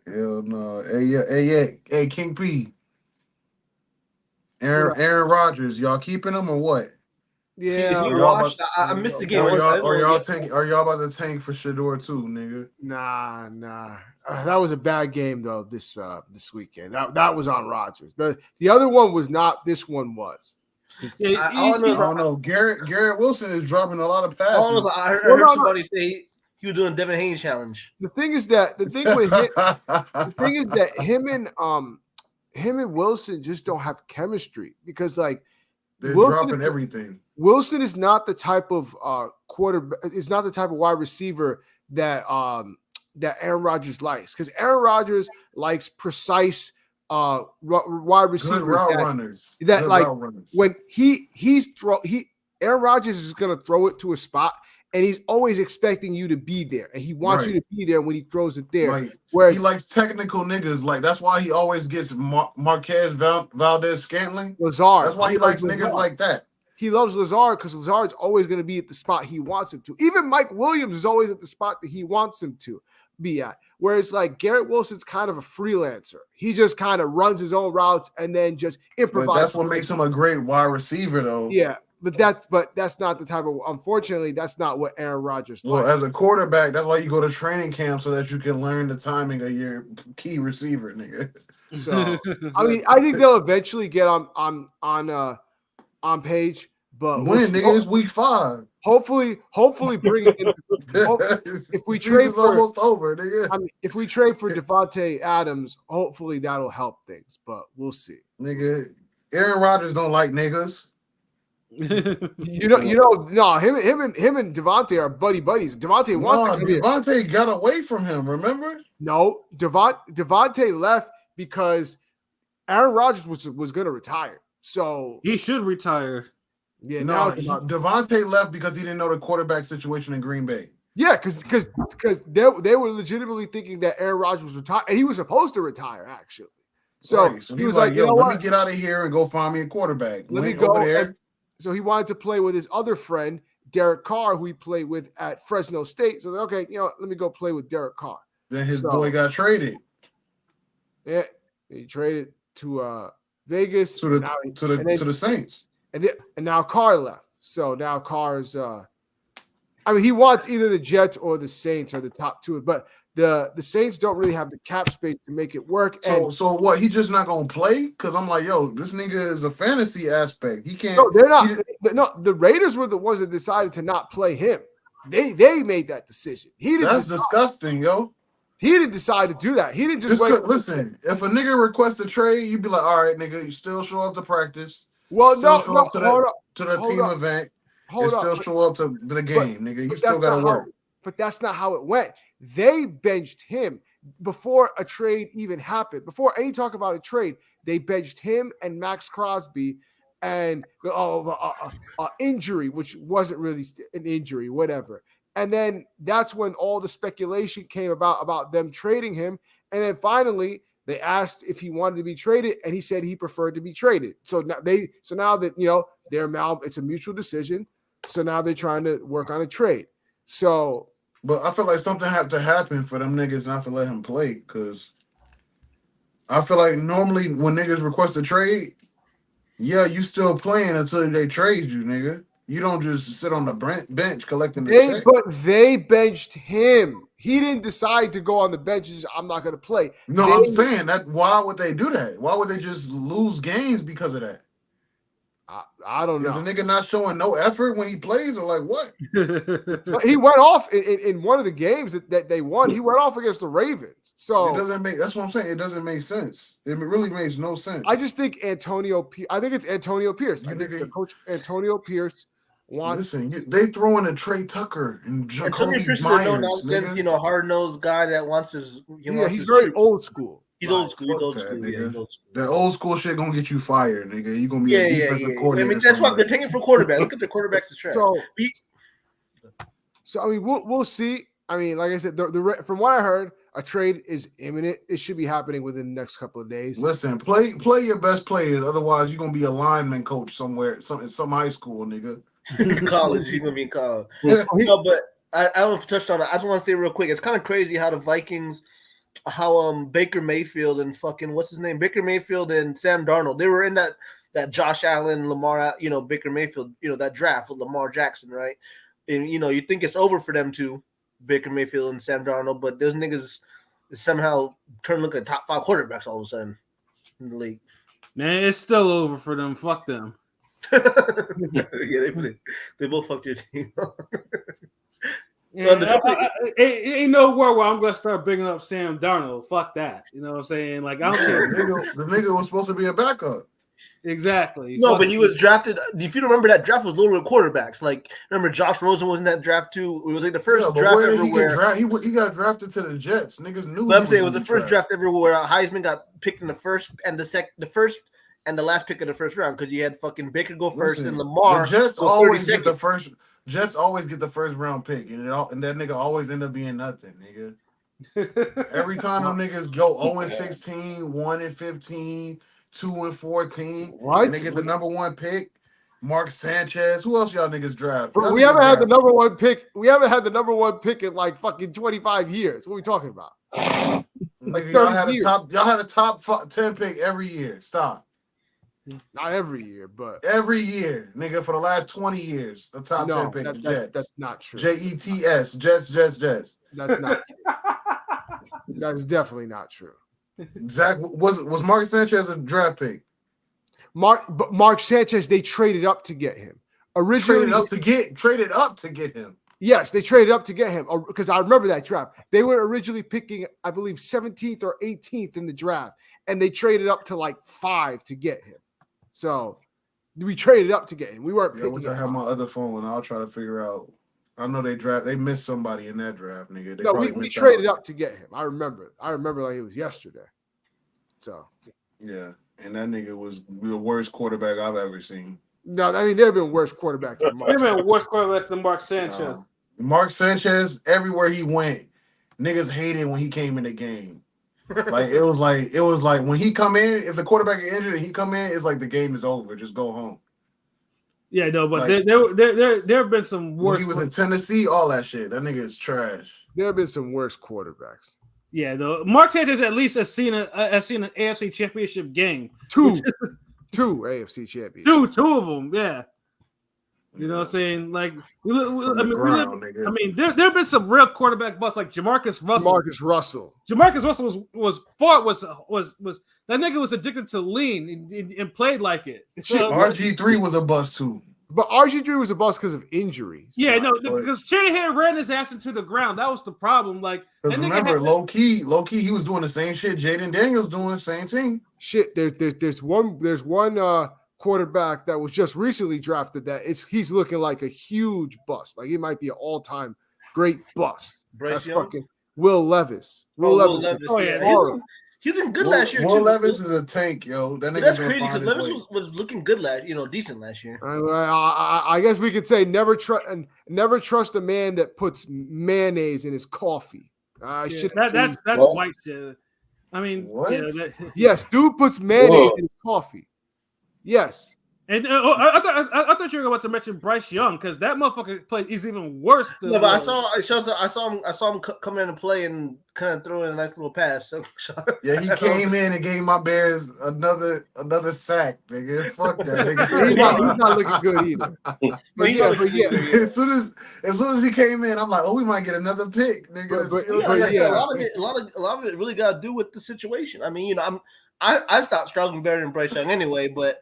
Hell no. Hey, King P. Aaron Rodgers, y'all keeping him or what? Yeah. If you y'all watched, I missed the game. Are I didn't know y'all yet. tank? Are y'all about to tank for Shador too, nigga? Nah. That was a bad game though. This weekend. That was on Rodgers. The other one was not. This one was. Yeah, I don't know. Garrett Wilson is dropping a lot of passes. I heard somebody say he was doing a Devin Hayes challenge. The thing is that him and Wilson just don't have chemistry because like they're Wilson dropping everything. Wilson is not the type of quarterback. Is not the type of wide receiver that Aaron Rodgers likes because Aaron Rodgers likes precise wide receivers. Good route runners. That like when Aaron Rodgers is going to throw it to a spot. And he's always expecting you to be there, and he wants you to be there when he throws it there. Like, whereas he likes technical niggas. Like that's why he always gets Marquez Valdez-Scantling. Lazard. That's why he likes niggas like that. He loves Lazard because Lazard's always going to be at the spot he wants him to. Even Mike Williams is always at the spot that he wants him to be at. Whereas like Garrett Wilson's kind of a freelancer. He just kind of runs his own routes and then just improvises. But that's what makes him a great wide receiver, though. Yeah. But that's not the type of. Unfortunately, that's not what Aaron Rodgers. Well, likes. as a quarterback, that's why you go to training camp so that you can learn the timing of your key receiver, nigga. So I mean, I think they'll eventually get on page. But when nigga, it's week 5. Hopefully bring it in. If we trade for almost over, nigga. I mean, if we trade for Devontae Adams, hopefully that'll help things. But we'll see. Nigga, Aaron Rodgers don't like niggas. No, him and Devontae are buddies. Devontae wants to come here. Devontae got away from him, remember? No, Devontae left because Aaron Rodgers was going to retire. So he should retire. Yeah, no, Devontae left because he didn't know the quarterback situation in Green Bay. Yeah, because they were legitimately thinking that Aaron Rodgers was retired, and he was supposed to retire actually. So, right. So he was like, "Yo, let me get out of here and go find me a quarterback. Let me go over there." So he wanted to play with his other friend, Derek Carr, who he played with at Fresno State. So okay, let me go play with Derek Carr. Then his boy got traded. Yeah, he traded to Vegas to the Saints, and now Carr left. So now Carr's. He wants either the Jets or the Saints are the top two, but the Saints don't really have the cap space to make it work. So what? He just not gonna play? Because I'm like, yo, this nigga is a fantasy aspect. He can't. No, they're not. No, the Raiders were the ones that decided to not play him. They made that decision. That's disgusting, yo. He didn't decide to do that. He didn't just wait. Listen, if a nigga requests a trade, you'd be like, all right, nigga, you still show up to practice. Well, to the team event. Still show up to the game, nigga. You still gotta work. But that's not how it went. They benched him before a trade even happened. Before any talk about a trade, they benched him and Max Crosby and injury, which wasn't really an injury, whatever. And then that's when all the speculation came about them trading him. And then finally, they asked if he wanted to be traded, and he said he preferred to be traded. So now that it's a mutual decision. So now they're trying to work on a trade. So, but I feel like something have to happen for them niggas not to let him play, because I feel like normally when niggas request a trade, yeah, you still playing until they trade you, nigga. You don't just sit on the bench collecting the check. But they benched him. He didn't decide to go on the bench and I'm not going to play. No, I'm saying that. Why would they do that? Why would they just lose games because of that? I don't know. Is the nigga not showing no effort when he plays, or like what? He went off in one of the games that they won. He went off against the Ravens. So it doesn't make. That's what I'm saying. It doesn't make sense. It really makes no sense. I just think I think it's Antonio Pierce. I think the coach Antonio Pierce wants. Listen, they throw in a Trey Tucker and Jacoby Myers. No nonsense, hard nosed guy that wants his. He's very old school. He's old school. He's old school. That old school shit gonna get you fired, nigga. You gonna be a defensive coordinator. I mean, that's why they're taking for quarterback. Look at the quarterbacks as trash. So I mean, we'll see. I mean, like I said, from what I heard, a trade is imminent. It should be happening within the next couple of days. Listen, play your best players. Otherwise, you're gonna be a lineman coach somewhere, some high school, nigga. College, he's gonna be in college. Yeah. No, but I don't know if you touched on it. I just want to say real quick, it's kind of crazy how the Vikings, how Baker Mayfield and fucking what's his name, Baker Mayfield and Sam Darnold, they were in that Josh Allen, Lamar, Baker Mayfield, that draft with Lamar Jackson, right? And you think it's over for them two, Baker Mayfield and Sam Darnold, but those niggas somehow turn look like top 5 quarterbacks all of a sudden in the league. Man, it's still over for them. Fuck them. Yeah, they both fucked your team. Yeah, ain't no world where I'm gonna start bringing up Sam Darnold. Fuck that. You know what I'm saying? Like I don't care. The nigga was supposed to be a backup. Exactly. No, but he was drafted. If you remember, that draft was loaded with quarterbacks. Like, remember Josh Rosen was in that draft too. It was like the first draft where did everywhere. he got drafted to the Jets. Niggas knew. But I'm saying it was the first draft everywhere. Heisman got picked in the first and the first and the last pick of the first round because you had fucking Baker go first and Lamar. The Jets go always 32nd. get the first. Jets always get the first round pick, and that nigga always end up being nothing, nigga. Every time them niggas go 0-16, 1-15, 2-14, What? and they get the number 1 pick. Mark Sanchez. Who else y'all niggas draft? Bro, we haven't had the number 1 pick. We haven't had the number 1 pick in like fucking 25 years. What are we talking about? Like y'all had a top 10 pick every year. Stop. Not every year, but Every year, nigga, for the last 20 years, the top 10 pick, the Jets. That's not true. Jets, Jets. That's not true. That is definitely not true. Zach, was Mark Sanchez a draft pick? Mark Sanchez, they traded up to get him. Originally, Traded up to get him. Yes, they traded up to get him because I remember that draft. They were originally picking, I believe, 17th or 18th in the draft, and they traded up to like 5 to get him. So we traded up to get him. We weren't picking. I have my other phone, and I'll try to figure out. I know they missed somebody in that draft, nigga. No, we traded up to get him. I remember like it was yesterday. So yeah, and that nigga was the worst quarterback I've ever seen. No, I mean there have been worse quarterbacks than Mark. There have been worse quarterbacks than Mark Sanchez. Mark Sanchez, everywhere he went, niggas hated when he came in the game. It was like when he come in, if the quarterback is injured and he come in, it's like the game is over. Just go home. Yeah, no, but Like, there have been some worse. He was in Tennessee, all that shit. That nigga is trash. There have been some worse quarterbacks. Yeah, though Mark Sanchez at least has seen an AFC Championship game. Two AFC champions. Two of them. Yeah. You know what I'm saying? Like, I mean, there have been some real quarterback busts like Jamarcus Russell. Jamarcus Russell was that nigga was addicted to lean and played like it. So, RG3 was a bust too. But RG3 was a bust because of injuries. Yeah, no, because Shanahan ran his ass into the ground. That was the problem. Like, remember, low key, he was doing the same shit Jaden Daniels doing, same thing. Shit, there's one quarterback that was just recently drafted that he's looking like a huge bust. Like he might be an all-time great bust. That's fucking Will Levis. Will Levis. Oh yeah, he's in good last year. Will Levis is a tank, yo. That's crazy because Levis was looking good decent last year. I guess we could say never trust a man that puts mayonnaise in his coffee. That's white shit. I mean, yes, dude puts mayonnaise in his coffee. Yes. And I thought you were about to mention Bryce Young because that motherfucker play is even worse. No, but I saw him come in and play and kind of throw in a nice little pass. So, yeah, he came in and gave my Bears another sack, nigga. Fuck that, nigga. He's not looking good either. But yeah. As soon as he came in, I'm like, we might get another pick, nigga. A lot of it really got to do with the situation. I mean, I stopped struggling better than Bryce Young anyway, but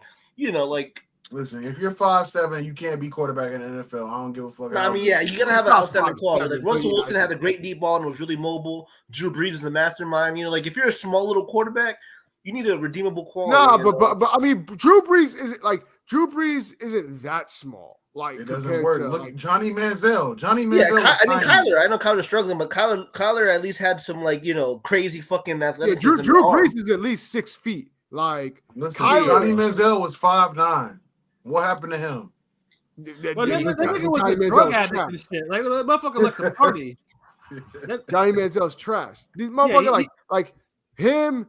listen, if you're 5'7", you can't be quarterback in the NFL. I don't give a fuck. I mean, yeah, you gotta have an outstanding quality. Like Russell Wilson had a great deep ball and was really mobile. Drew Brees is a mastermind. If you're a small little quarterback, you need a redeemable quality. Nah, but I mean, Drew Brees isn't that small. Like it doesn't work. Look at Johnny Manziel. Yeah, Kyler. I know Kyler's struggling, but Kyler at least had some crazy fucking athleticism. Yeah, Drew Brees is at least 6 feet. Like Johnny Manziel was 5'9". What happened to him? Well, that nigga was a drug addict and shit. Like, the motherfucker likes to party. Johnny Manziel's trash. These motherfuckers like him,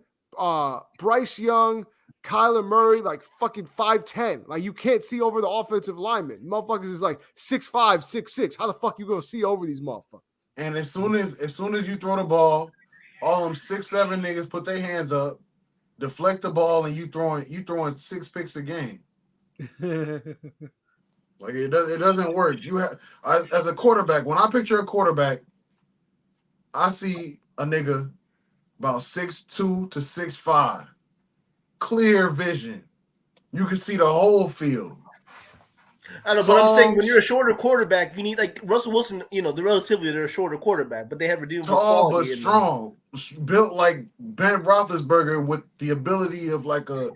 Bryce Young, Kyler Murray, like fucking 5'10". Like you can't see over the offensive lineman. Motherfuckers is like 6'5", 6'6". How the fuck you gonna see over these motherfuckers? And as soon as you throw the ball, all them 6'7" niggas put their hands up, deflect the ball, and you throwing 6 picks a game. Like it doesn't work. You have as a quarterback. When I picture a quarterback, I see a nigga about 6'2" to 6'5", clear vision. You can see the whole field. I know, but I'm saying when you're a shorter quarterback, you need like Russell Wilson. You know, they're a shorter quarterback, but they have redeemable Tall but quality strong, built like Ben Roethlisberger with the ability of like a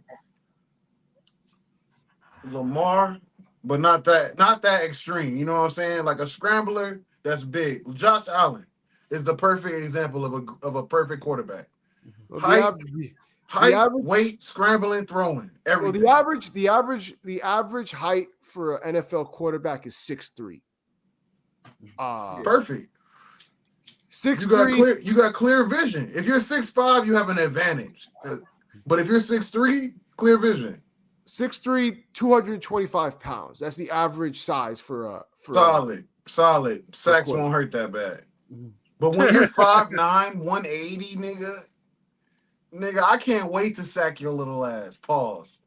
Lamar, but not that extreme. You know what I'm saying? Like a scrambler that's big. Josh Allen is the perfect example of a perfect quarterback. Well, height, weight, scrambling, throwing, everything. Well, the average height for an NFL quarterback is 6'3". Perfect. 6'3". You got clear vision. If you're 6'5", you have an advantage. But if you're 6'3", clear vision. 6'3", 225 pounds. That's the average size for solid. Sacks won't hurt that bad. But when you're 5'9", 180, nigga, I can't wait to sack your little ass. Pause.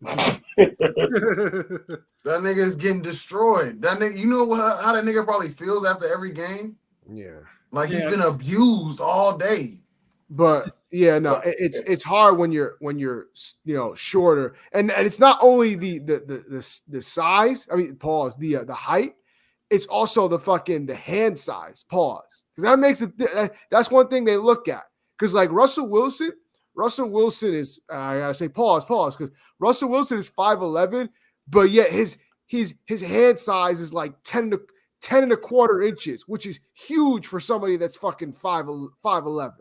That nigga is getting destroyed. That nigga, you know how that nigga probably feels after every game? Yeah. Like he's been abused all day. But yeah, no, it's hard when you're shorter, and it's not only the size. I mean, pause. The height. It's also the hand size. Pause, because that makes it. That's one thing they look at. Because like Russell Wilson is. I gotta say pause, because Russell Wilson is 5'11", but yet his hand size is like 10 and a quarter inches, which is huge for somebody that's fucking 5'11".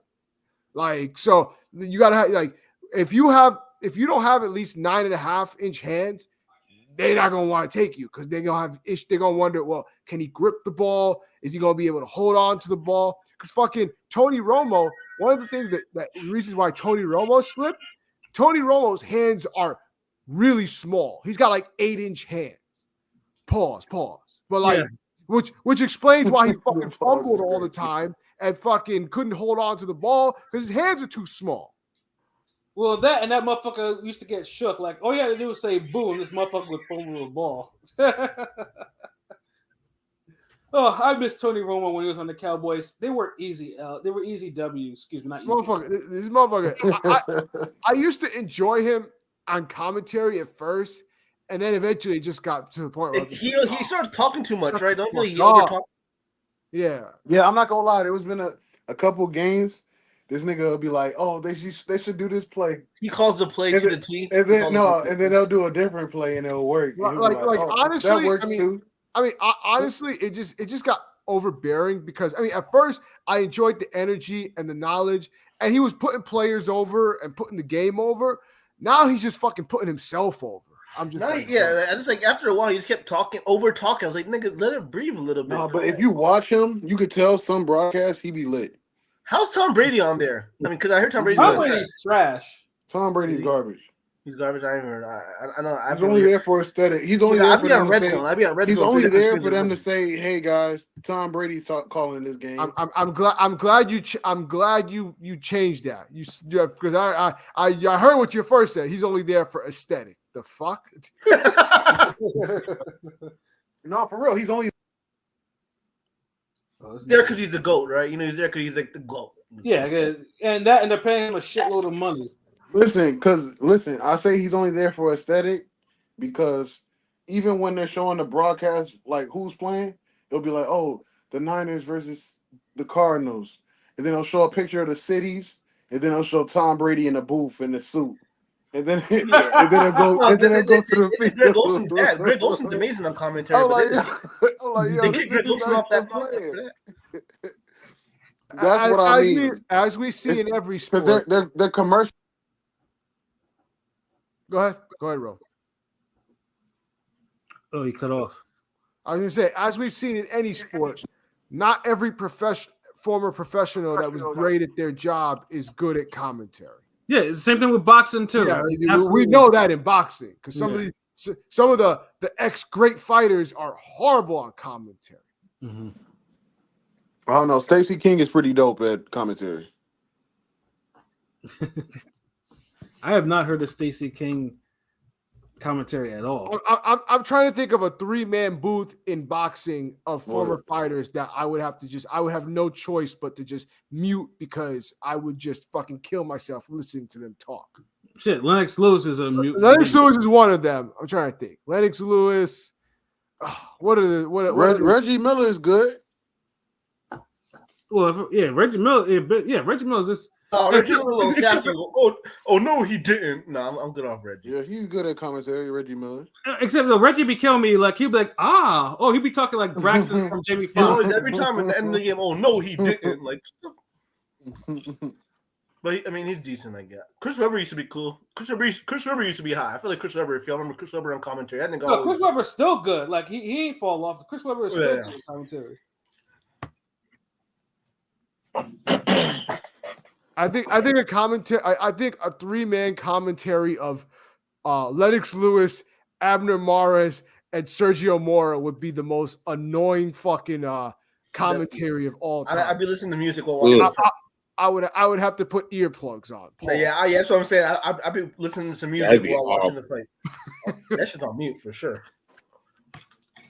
Like, so you gotta have like if you don't have at least 9.5 inch hands, they're not gonna want to take you because they're gonna wonder, well, can he grip the ball? Is he gonna be able to hold on to the ball? Because fucking Tony Romo, one of the things that reasons why Tony Romo slipped, Tony Romo's hands are really small. He's got like 8-inch hands. Pause. But like, which explains why he fucking fumbled all the time and fucking couldn't hold on to the ball because his hands are too small. Well, that motherfucker used to get shook. Like, all you had to do was say "boo," and this motherfucker would fumble the ball. Oh, I miss Tony Romo when he was on the Cowboys. They were easy. They were easy W's. Excuse me, not this motherfucker. I used to enjoy him on commentary at first, and then eventually it just got to the point where he started talking too much, right? Don't really Yeah. I'm not gonna lie. There was been a couple games. This nigga will be like, "Oh, they should do this play." He calls the play to the T, and then they'll do a different play and it'll work. Like honestly, that works too. Honestly, it just got overbearing because at first I enjoyed the energy and the knowledge, and he was putting players over and putting the game over. Now he's just fucking putting himself over. I'm just I just like after a while he just kept over talking. I was like, nigga, let it breathe a little bit. No, but if you watch him, you could tell some broadcasts he be lit. How's Tom Brady on there? I mean, because I heard Tom Brady's trash. Tom Brady's garbage. He's garbage. I haven't heard. I know. He's only there for aesthetic. He's only there for them to say. He's only there for them to say, "Hey guys, Tom Brady's calling this game." I'm glad you changed that. Because I heard what you first said. He's only there for aesthetic. The fuck? No, for real. He's only there because he's a GOAT, right? You know, he's there because he's like the GOAT. Yeah, and they're paying him a shitload of money. Listen, I say he's only there for aesthetic because even when they're showing the broadcast, like who's playing, they'll be like, "Oh, the Niners versus the Cardinals," and then they'll show a picture of the cities, and then they'll show Tom Brady in a booth in a suit, and then it'll go to the field. Greg Olson's amazing on commentary. They get Greg Olson off that player. That's what I mean. As we see in every sport, because they're commercial. Go ahead, Ro. Oh, he cut off. I was gonna say, as we've seen in any sport, not every former professional that was great at their job is good at commentary. Yeah, it's the same thing with boxing too. Yeah, we Absolutely. know that in boxing because some Yeah. of the ex great fighters are horrible on commentary. Mhm. I don't know. Stacey King is pretty dope at commentary. I have not heard of Stacey King commentary at all. I'm trying to think of a 3-man booth in boxing of former Word. fighters that I would have no choice but to just mute because I would just fucking kill myself listening to them talk. Shit, Lennox Lewis is a mute. Lennox Lewis is one of them. I'm trying to think. Lennox Lewis. Reggie Miller is good. Well, Reggie Miller. Reggie Miller is just. Reggie Miller a little sassy. Oh no, he didn't. No, I'm good off Reggie. Yeah, he's good at commentary, Reggie Miller. Except though, Reggie be killing me. Like he'd be like, he'd be talking like Braxton from Jamie He always Foxx. every time in the end of the game. Oh no, he didn't. Like, but he's decent. I guess. Chris Webber used to be cool. Chris Webber used to be high. I feel like Chris Webber. If y'all remember Chris Webber on commentary, I didn't go. No, Chris Webber's still good. Like he ain't fall off. Chris Webber is still good at commentary. I think a commentary. I think a 3-man commentary of Lennox Lewis, Abner Mares, and Sergio Mora would be the most annoying fucking commentary of all time. I'd be listening to music while watching. I would have to put earplugs on. Yeah, that's what I'm saying. I'd be listening to some music while watching the fight. That shit's on mute for sure.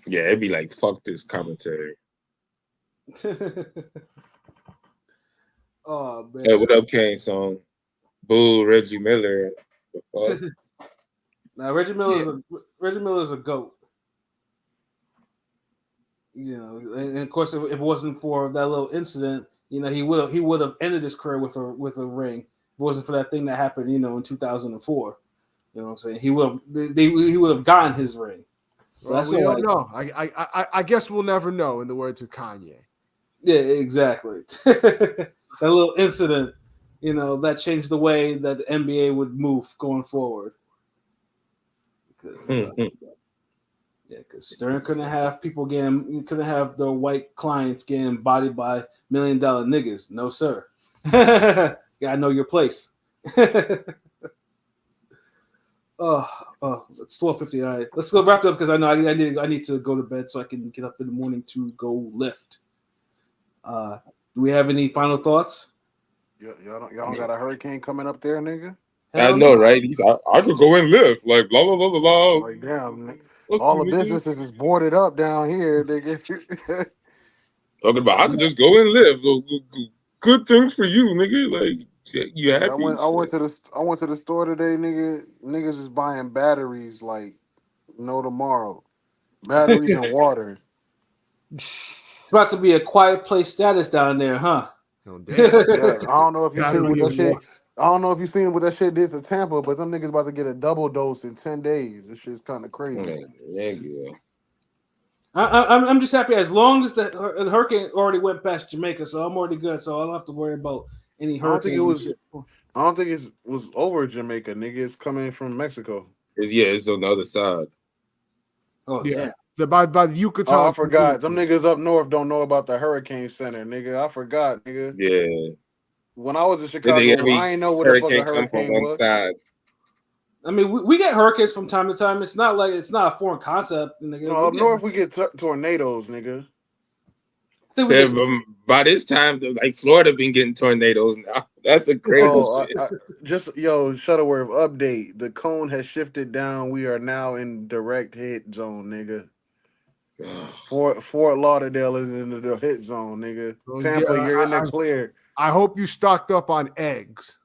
Yeah, it'd be like, fuck this commentary. Oh man. Hey, what up, Kane song? Boo, Reggie Miller. Now Reggie Miller is a goat. You know, and of course, if it wasn't for that little incident, you know, he would have ended his career with a ring. If it wasn't for that thing that happened, you know, in 2004. You know what I'm saying? He would have gotten his ring. Well, we don't know. I guess we'll never know. In the words of Kanye. Yeah, exactly. That little incident, you know, that changed the way that the NBA would move going forward. Because Stern couldn't have the white clients getting bodied by $1 million niggas. No, sir. Gotta know your place. It's 12:50. All right, let's go wrap it up because I know I need to go to bed so I can get up in the morning to go lift. Do we have any final thoughts? Y'all don't got a hurricane coming up there, nigga? I know, right? I could go and live. Like, blah, blah, blah, blah, blah. Like, damn, all the businesses is boarded up down here, nigga. Talking about, I could just go and live. Good things for you, nigga. Like, you happy? I went to the store today, nigga. Niggas is buying batteries like no tomorrow. Batteries and water. It's about to be a quiet place status down there, huh? Oh, damn. Yeah, I don't know if you seen what that shit. I don't know if you seen what that shit did to Tampa, but them niggas about to get a double dose in 10 days. This shit's kind of crazy. Yeah. I'm just happy as long as the hurricane already went past Jamaica, so I'm already good. So I don't have to worry about any hurricane. I don't think it was over Jamaica, nigga. It's coming from Mexico. It's on the other side. Oh yeah. By the Yucatan. Oh, I forgot. Them niggas up north don't know about the Hurricane Center, nigga. I forgot, nigga. Yeah. When I was in Chicago, I didn't know what the fuck a hurricane was. Side. I mean, we get hurricanes from time to time. It's not a foreign concept. Nigga. No, up north we get tornadoes, nigga. By this time, like Florida been getting tornadoes now. That's a crazy shit. Shuttleworth update. The cone has shifted down. We are now in direct hit zone, nigga. Fort Lauderdale is in the hit zone, nigga. Tampa, you're in the clear. I hope you stocked up on eggs.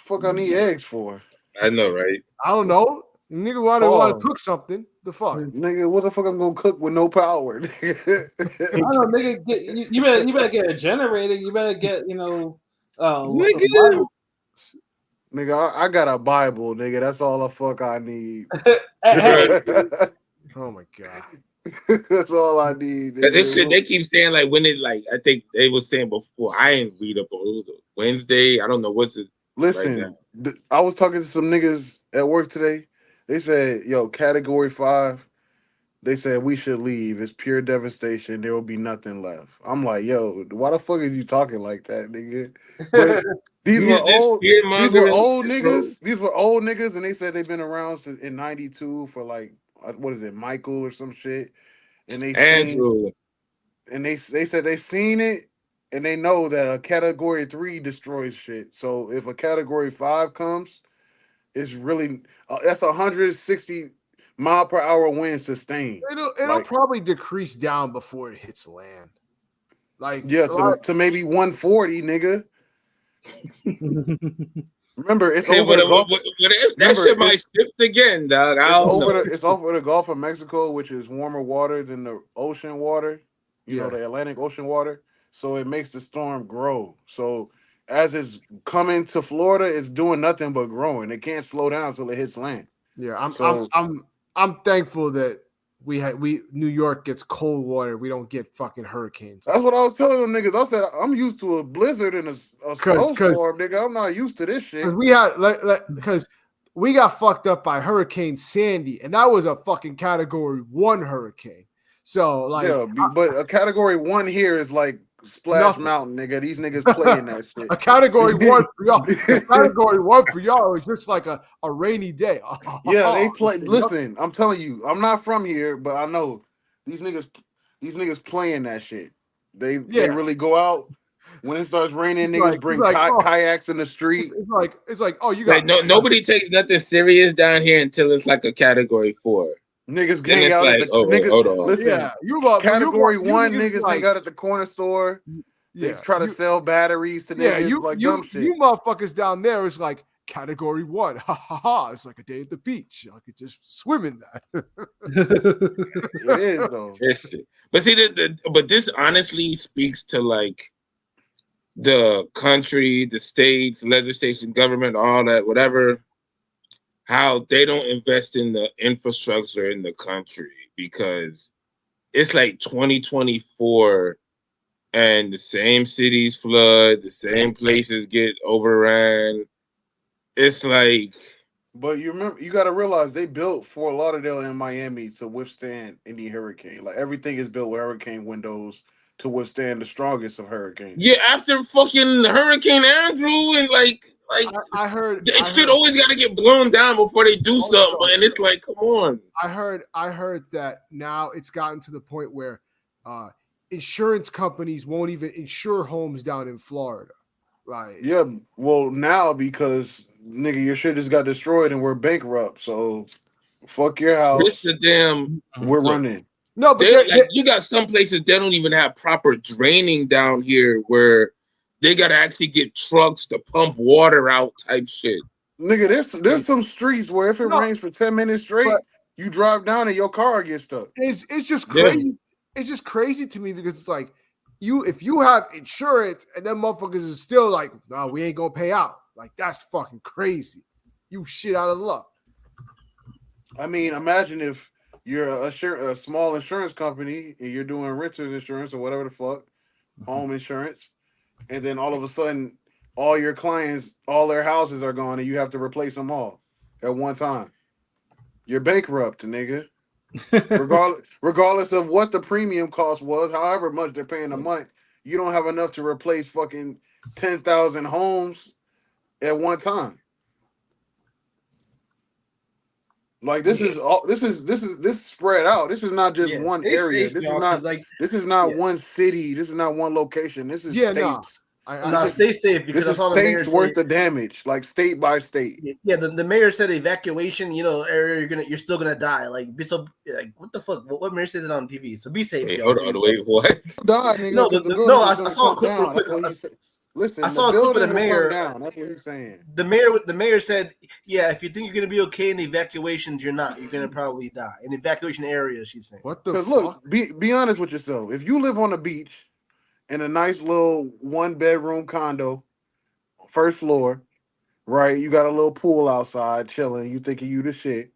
What the fuck I need eggs for? I know, right? I don't know. Nigga want to cook something. The fuck? Nigga, what the fuck I'm gonna cook with no power? Nigga? I don't know, nigga. You better get a generator. You better get, nigga, I got a Bible, nigga. That's all the fuck I need. Oh my god. That's all I need. This shit, they keep saying like when it like I think they was saying before. I ain't read up on it was a Wednesday. I don't know what's it. Listen, I was talking to some niggas at work today. They said, "Yo, Category 5 They said we should leave. It's pure devastation. There will be nothing left. I'm like, yo, why the fuck is you talking like that, nigga? But these were This old. fear These were mongering old shit, bro. niggas. These were old niggas, and they said they've been around since in '92 for like what is it, Michael or some shit. And they seen, Andrew. and they said they seen it, and they know that a category 3 destroys shit. So if a category 5 comes, it's really that's 160-mile-per-hour wind sustained. It'll Like, probably decrease down before it hits land. Like yeah, to maybe 140, nigga. Remember, it's Hey, over the Gulf. that Remember, shit might shift again, dog. I don't know. It's over the Gulf of Mexico, which is warmer water than the ocean water. You know, the Atlantic Ocean water. So it makes the storm grow. So as it's coming to Florida, it's doing nothing but growing. It can't slow down until it hits land. Yeah, I'm thankful that New York gets cold water. We don't get fucking hurricanes. That's what I was telling them niggas. I said I'm used to a blizzard and a snowstorm, nigga. I'm not used to this shit. Because we had because we got fucked up by Hurricane Sandy, and that was a fucking Category 1 hurricane. So like, yeah, but a Category 1 here is like Splash Nothing. Mountain, nigga. These niggas playing that shit. A Category 1 for y'all. A Category 1 for y'all is just like a rainy day. Yeah, they play. Listen, I'm telling you, I'm not from here, but I know these niggas playing that shit. They really go out when it starts raining. Niggas bring kayaks in the street. It's like oh, you got nobody takes nothing serious down here until it's like a Category 4. Niggas Then hang it's out like, at the oh, hold on. Listen, Category 1 niggas hang out at the corner store. They try to sell batteries to niggas dumb shit. You motherfuckers down there is like Category 1. Ha ha ha. It's like a day at the beach. I could just swim in that. It is though. But see, but this honestly speaks to like the country, the states, legislation, government, all that, whatever, how they don't invest in the infrastructure in the country, because it's like 2024 and the same cities flood, the same places get overran. It's like, but you got to realize they built Fort Lauderdale and Miami to withstand any hurricane. Like everything is built with hurricane windows to withstand the strongest of hurricanes. Yeah, after fucking Hurricane Andrew and like I heard shit always got to get blown down before they do something, and it's like, come on. I heard that now it's gotten to the point where insurance companies won't even insure homes down in Florida. Right. Yeah, well now because nigga your shit just got destroyed and we're bankrupt, so fuck your house. It's the damn we're running. No, but you got some places they don't even have proper draining down here where they gotta actually get trucks to pump water out type shit. Nigga, there's some streets where if it rains for 10 minutes straight, you drive down and your car gets stuck. It's just crazy. Yeah. It's just crazy to me because it's like if you have insurance and then motherfuckers is still like, no, we ain't gonna pay out. Like that's fucking crazy. You shit out of luck. I mean, imagine if you're a small insurance company and you're doing renters insurance or whatever the fuck, home insurance, and then all of a sudden all your clients, all their houses are gone and you have to replace them all at one time. You're bankrupt, nigga. Regardless of what the premium cost was, however much they're paying a month, you don't have enough to replace fucking 10,000 homes at one time. Like this is spread out. This is not just one area. This is not one city. This is not one location. This is states. Stay safe because I saw the mayor say worth the damage, like state by state. Yeah, the mayor said evacuation. Area you're still gonna die. Like be so like what the fuck? What mayor says it on TV? So be safe. Wait, hold on, wait, what? Die, nigga, I saw a clip real quick. Listen, I saw a clip of the mayor. Down. That's what he's saying. The mayor said, "Yeah, if you think you're gonna be okay in the evacuations, you're not. You're gonna probably die in evacuation areas." She's saying. What the fuck? Look, be honest with yourself. If you live on the beach in a nice little 1-bedroom condo, first floor, right? You got a little pool outside, chilling. You thinking you the shit.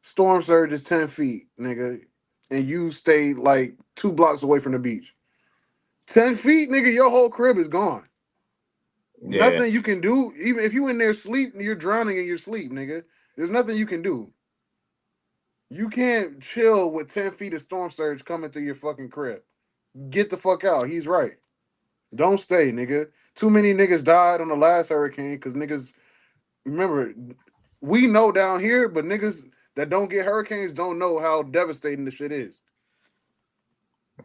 Storm surge is 10 feet, nigga, and you stay like 2 blocks away from the beach. 10 feet, nigga, your whole crib is gone. Yeah. Nothing you can do. Even if you in there sleep, you're drowning in your sleep, nigga. There's nothing you can do. You can't chill with 10 feet of storm surge coming through your fucking crib. Get the fuck out. He's right. Don't stay, nigga. Too many niggas died on the last hurricane because niggas. Remember, we know down here, but niggas that don't get hurricanes don't know how devastating the shit is.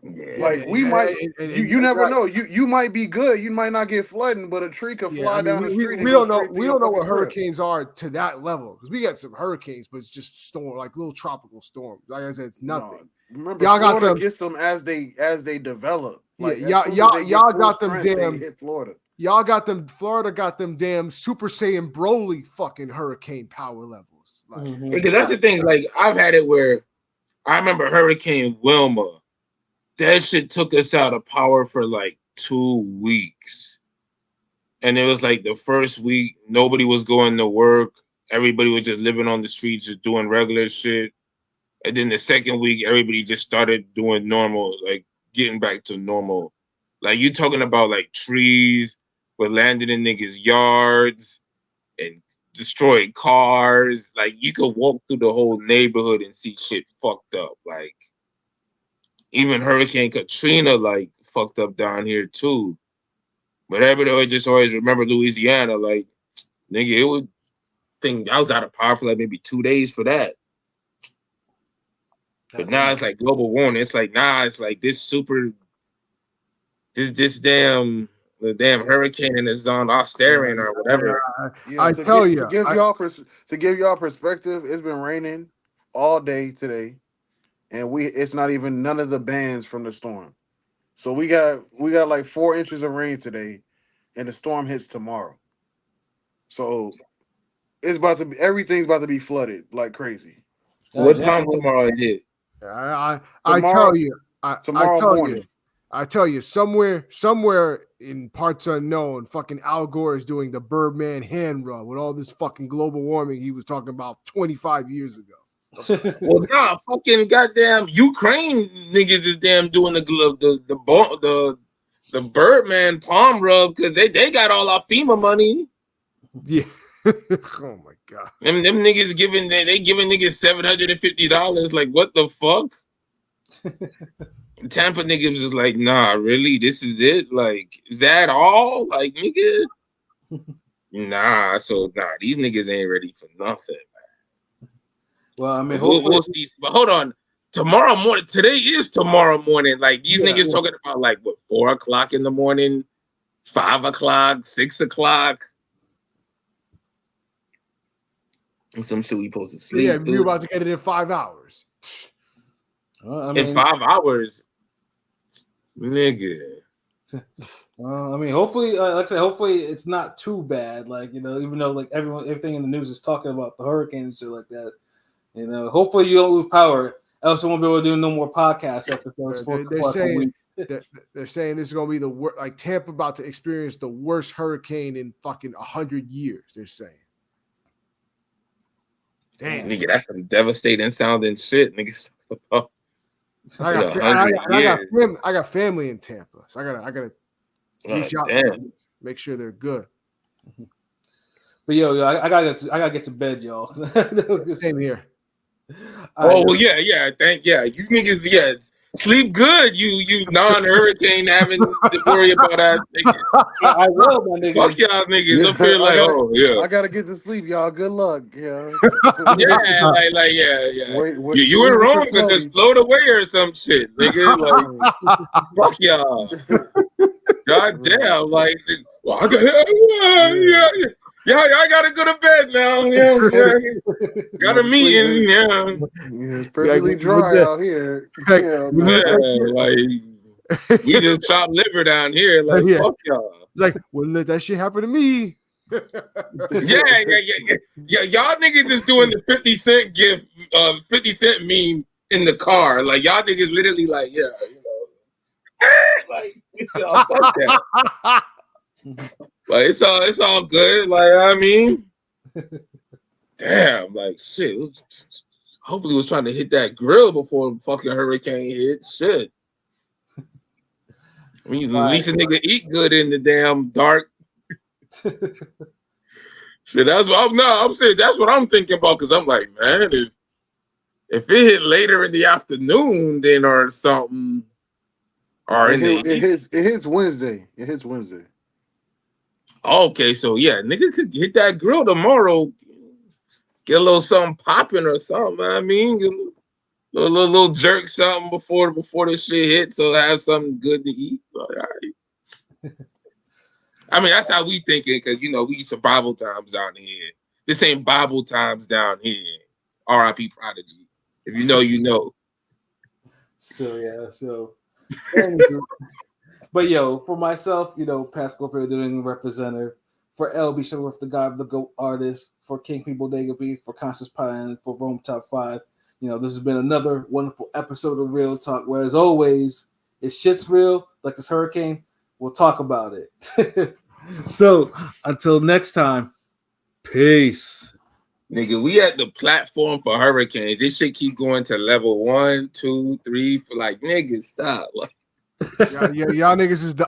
Yeah. Like we might, you never know. You might be good. You might not get flooding, but a tree could fly down the street. We don't know. We don't know what hurricanes are to that level because we got some hurricanes, but it's just storm, like little tropical storms. Like I said, it's nothing. No, remember, y'all Florida got them, gets them as they develop. Like, yeah, y'all got them damn. Hit Florida. Y'all got them. Florida got them damn Super Saiyan Broly fucking hurricane power levels. Like, Because that's the thing. Like I've had it where I remember Hurricane Wilma. That shit took us out of power for like 2 weeks. And it was like the first week, nobody was going to work. Everybody was just living on the streets, just doing regular shit. And then the second week, everybody just started doing normal, like getting back to normal. Like you talking about like trees were landing in niggas' yards and destroyed cars. Like you could walk through the whole neighborhood and see shit fucked up. Like even Hurricane Katrina like fucked up down here too. But everybody just always remember Louisiana. Like, nigga, it would think I was out of power for like maybe 2 days for that. But now it's like global warming. It's like it's like this damn hurricane is on Australian or whatever. I tell you, to give y'all perspective, it's been raining all day today. And it's not even none of the bands from the storm. So we got like 4 inches of rain today, and the storm hits tomorrow. So it's everything's about to be flooded like crazy. What time tomorrow it hit? I tell you, somewhere in parts unknown, fucking Al Gore is doing the Birdman hand rub with all this fucking global warming he was talking about 25 years ago. Well, nah, fucking goddamn Ukraine niggas is damn doing the Birdman palm rub because they got all our FEMA money. Yeah. Oh my god. Them niggas giving niggas $750. Like what the fuck? Tampa niggas is like, nah, really? This is it? Like, is that all? Like, nigga? Nah, these niggas ain't ready for nothing. Well, I mean, we'll see. But hold on. Tomorrow morning. Today is tomorrow morning. Like these niggas talking about like what 4 o'clock in the morning, 5 o'clock, 6 o'clock. Some shit we supposed to sleep. Yeah, you're about to get it in 5 hours. In 5 hours, nigga. Well, I mean, hopefully, like I said, hopefully it's not too bad. Like even though like everything in the news is talking about the hurricane and shit like that. Hopefully you don't lose power. Else I won't be able to do no more podcast episodes. They're saying this is going to be the worst. Like Tampa about to experience the worst hurricane in fucking 100 years. They're saying. Damn, nigga, that's some devastating sounding shit, nigga. I got family in Tampa, so I gotta reach out to them, make sure they're good. But yo, I gotta get to bed, y'all. Same here. Oh well, yeah. You niggas, sleep good. You non-hurricane having to worry about ass niggas. I will, my nigga. Fuck y'all niggas up here like, I gotta get to sleep, y'all. Good luck, yeah. You were wrong because just float away or some shit, nigga. Like, fuck y'all. God damn, like, well, I gotta go to bed now. Yeah. Got a meeting. Yeah, it's perfectly dry out here. Like we just chop liver down here. Like fuck y'all. Like wouldn't let that shit happen to me. Yeah. Y'all niggas is doing the 50 Cent gift, 50 Cent meme in the car. Like y'all niggas literally like like fuck that. Like it's all good. Like I mean, damn. Like shit. Hopefully, was trying to hit that grill before the fucking hurricane hit. Shit. I mean, at least a nigga eat good in the damn dark. Shit, that's what I'm saying. That's what I'm thinking about. Cause I'm like, man, If it hit later in the afternoon, then or something, or in the it hits Wednesday. It hits Wednesday. okay, so yeah, nigga could hit that grill tomorrow, get a little something popping or something. I mean, get a little jerk something before the shit hits, so have something good to eat. All right. I mean, that's how we thinking, because we survival times down here. This ain't Bible times down here. R.I.P. Prodigy. If you know, you know. So yeah, anyway. But yo, for myself, Pat Scorpio, the New England representative, for LB Shuttleworth, the God of the GOAT artist, for King P Bodega B, for Conscious Pie, and for Rome Top 5. This has been another wonderful episode of Real Talk, where as always, if shit's real, like this hurricane, we'll talk about it. So until next time, peace. Nigga, we at the platform for hurricanes. This shit keep going to level 1, 2, 3 for niggas, stop. Y'all niggas is the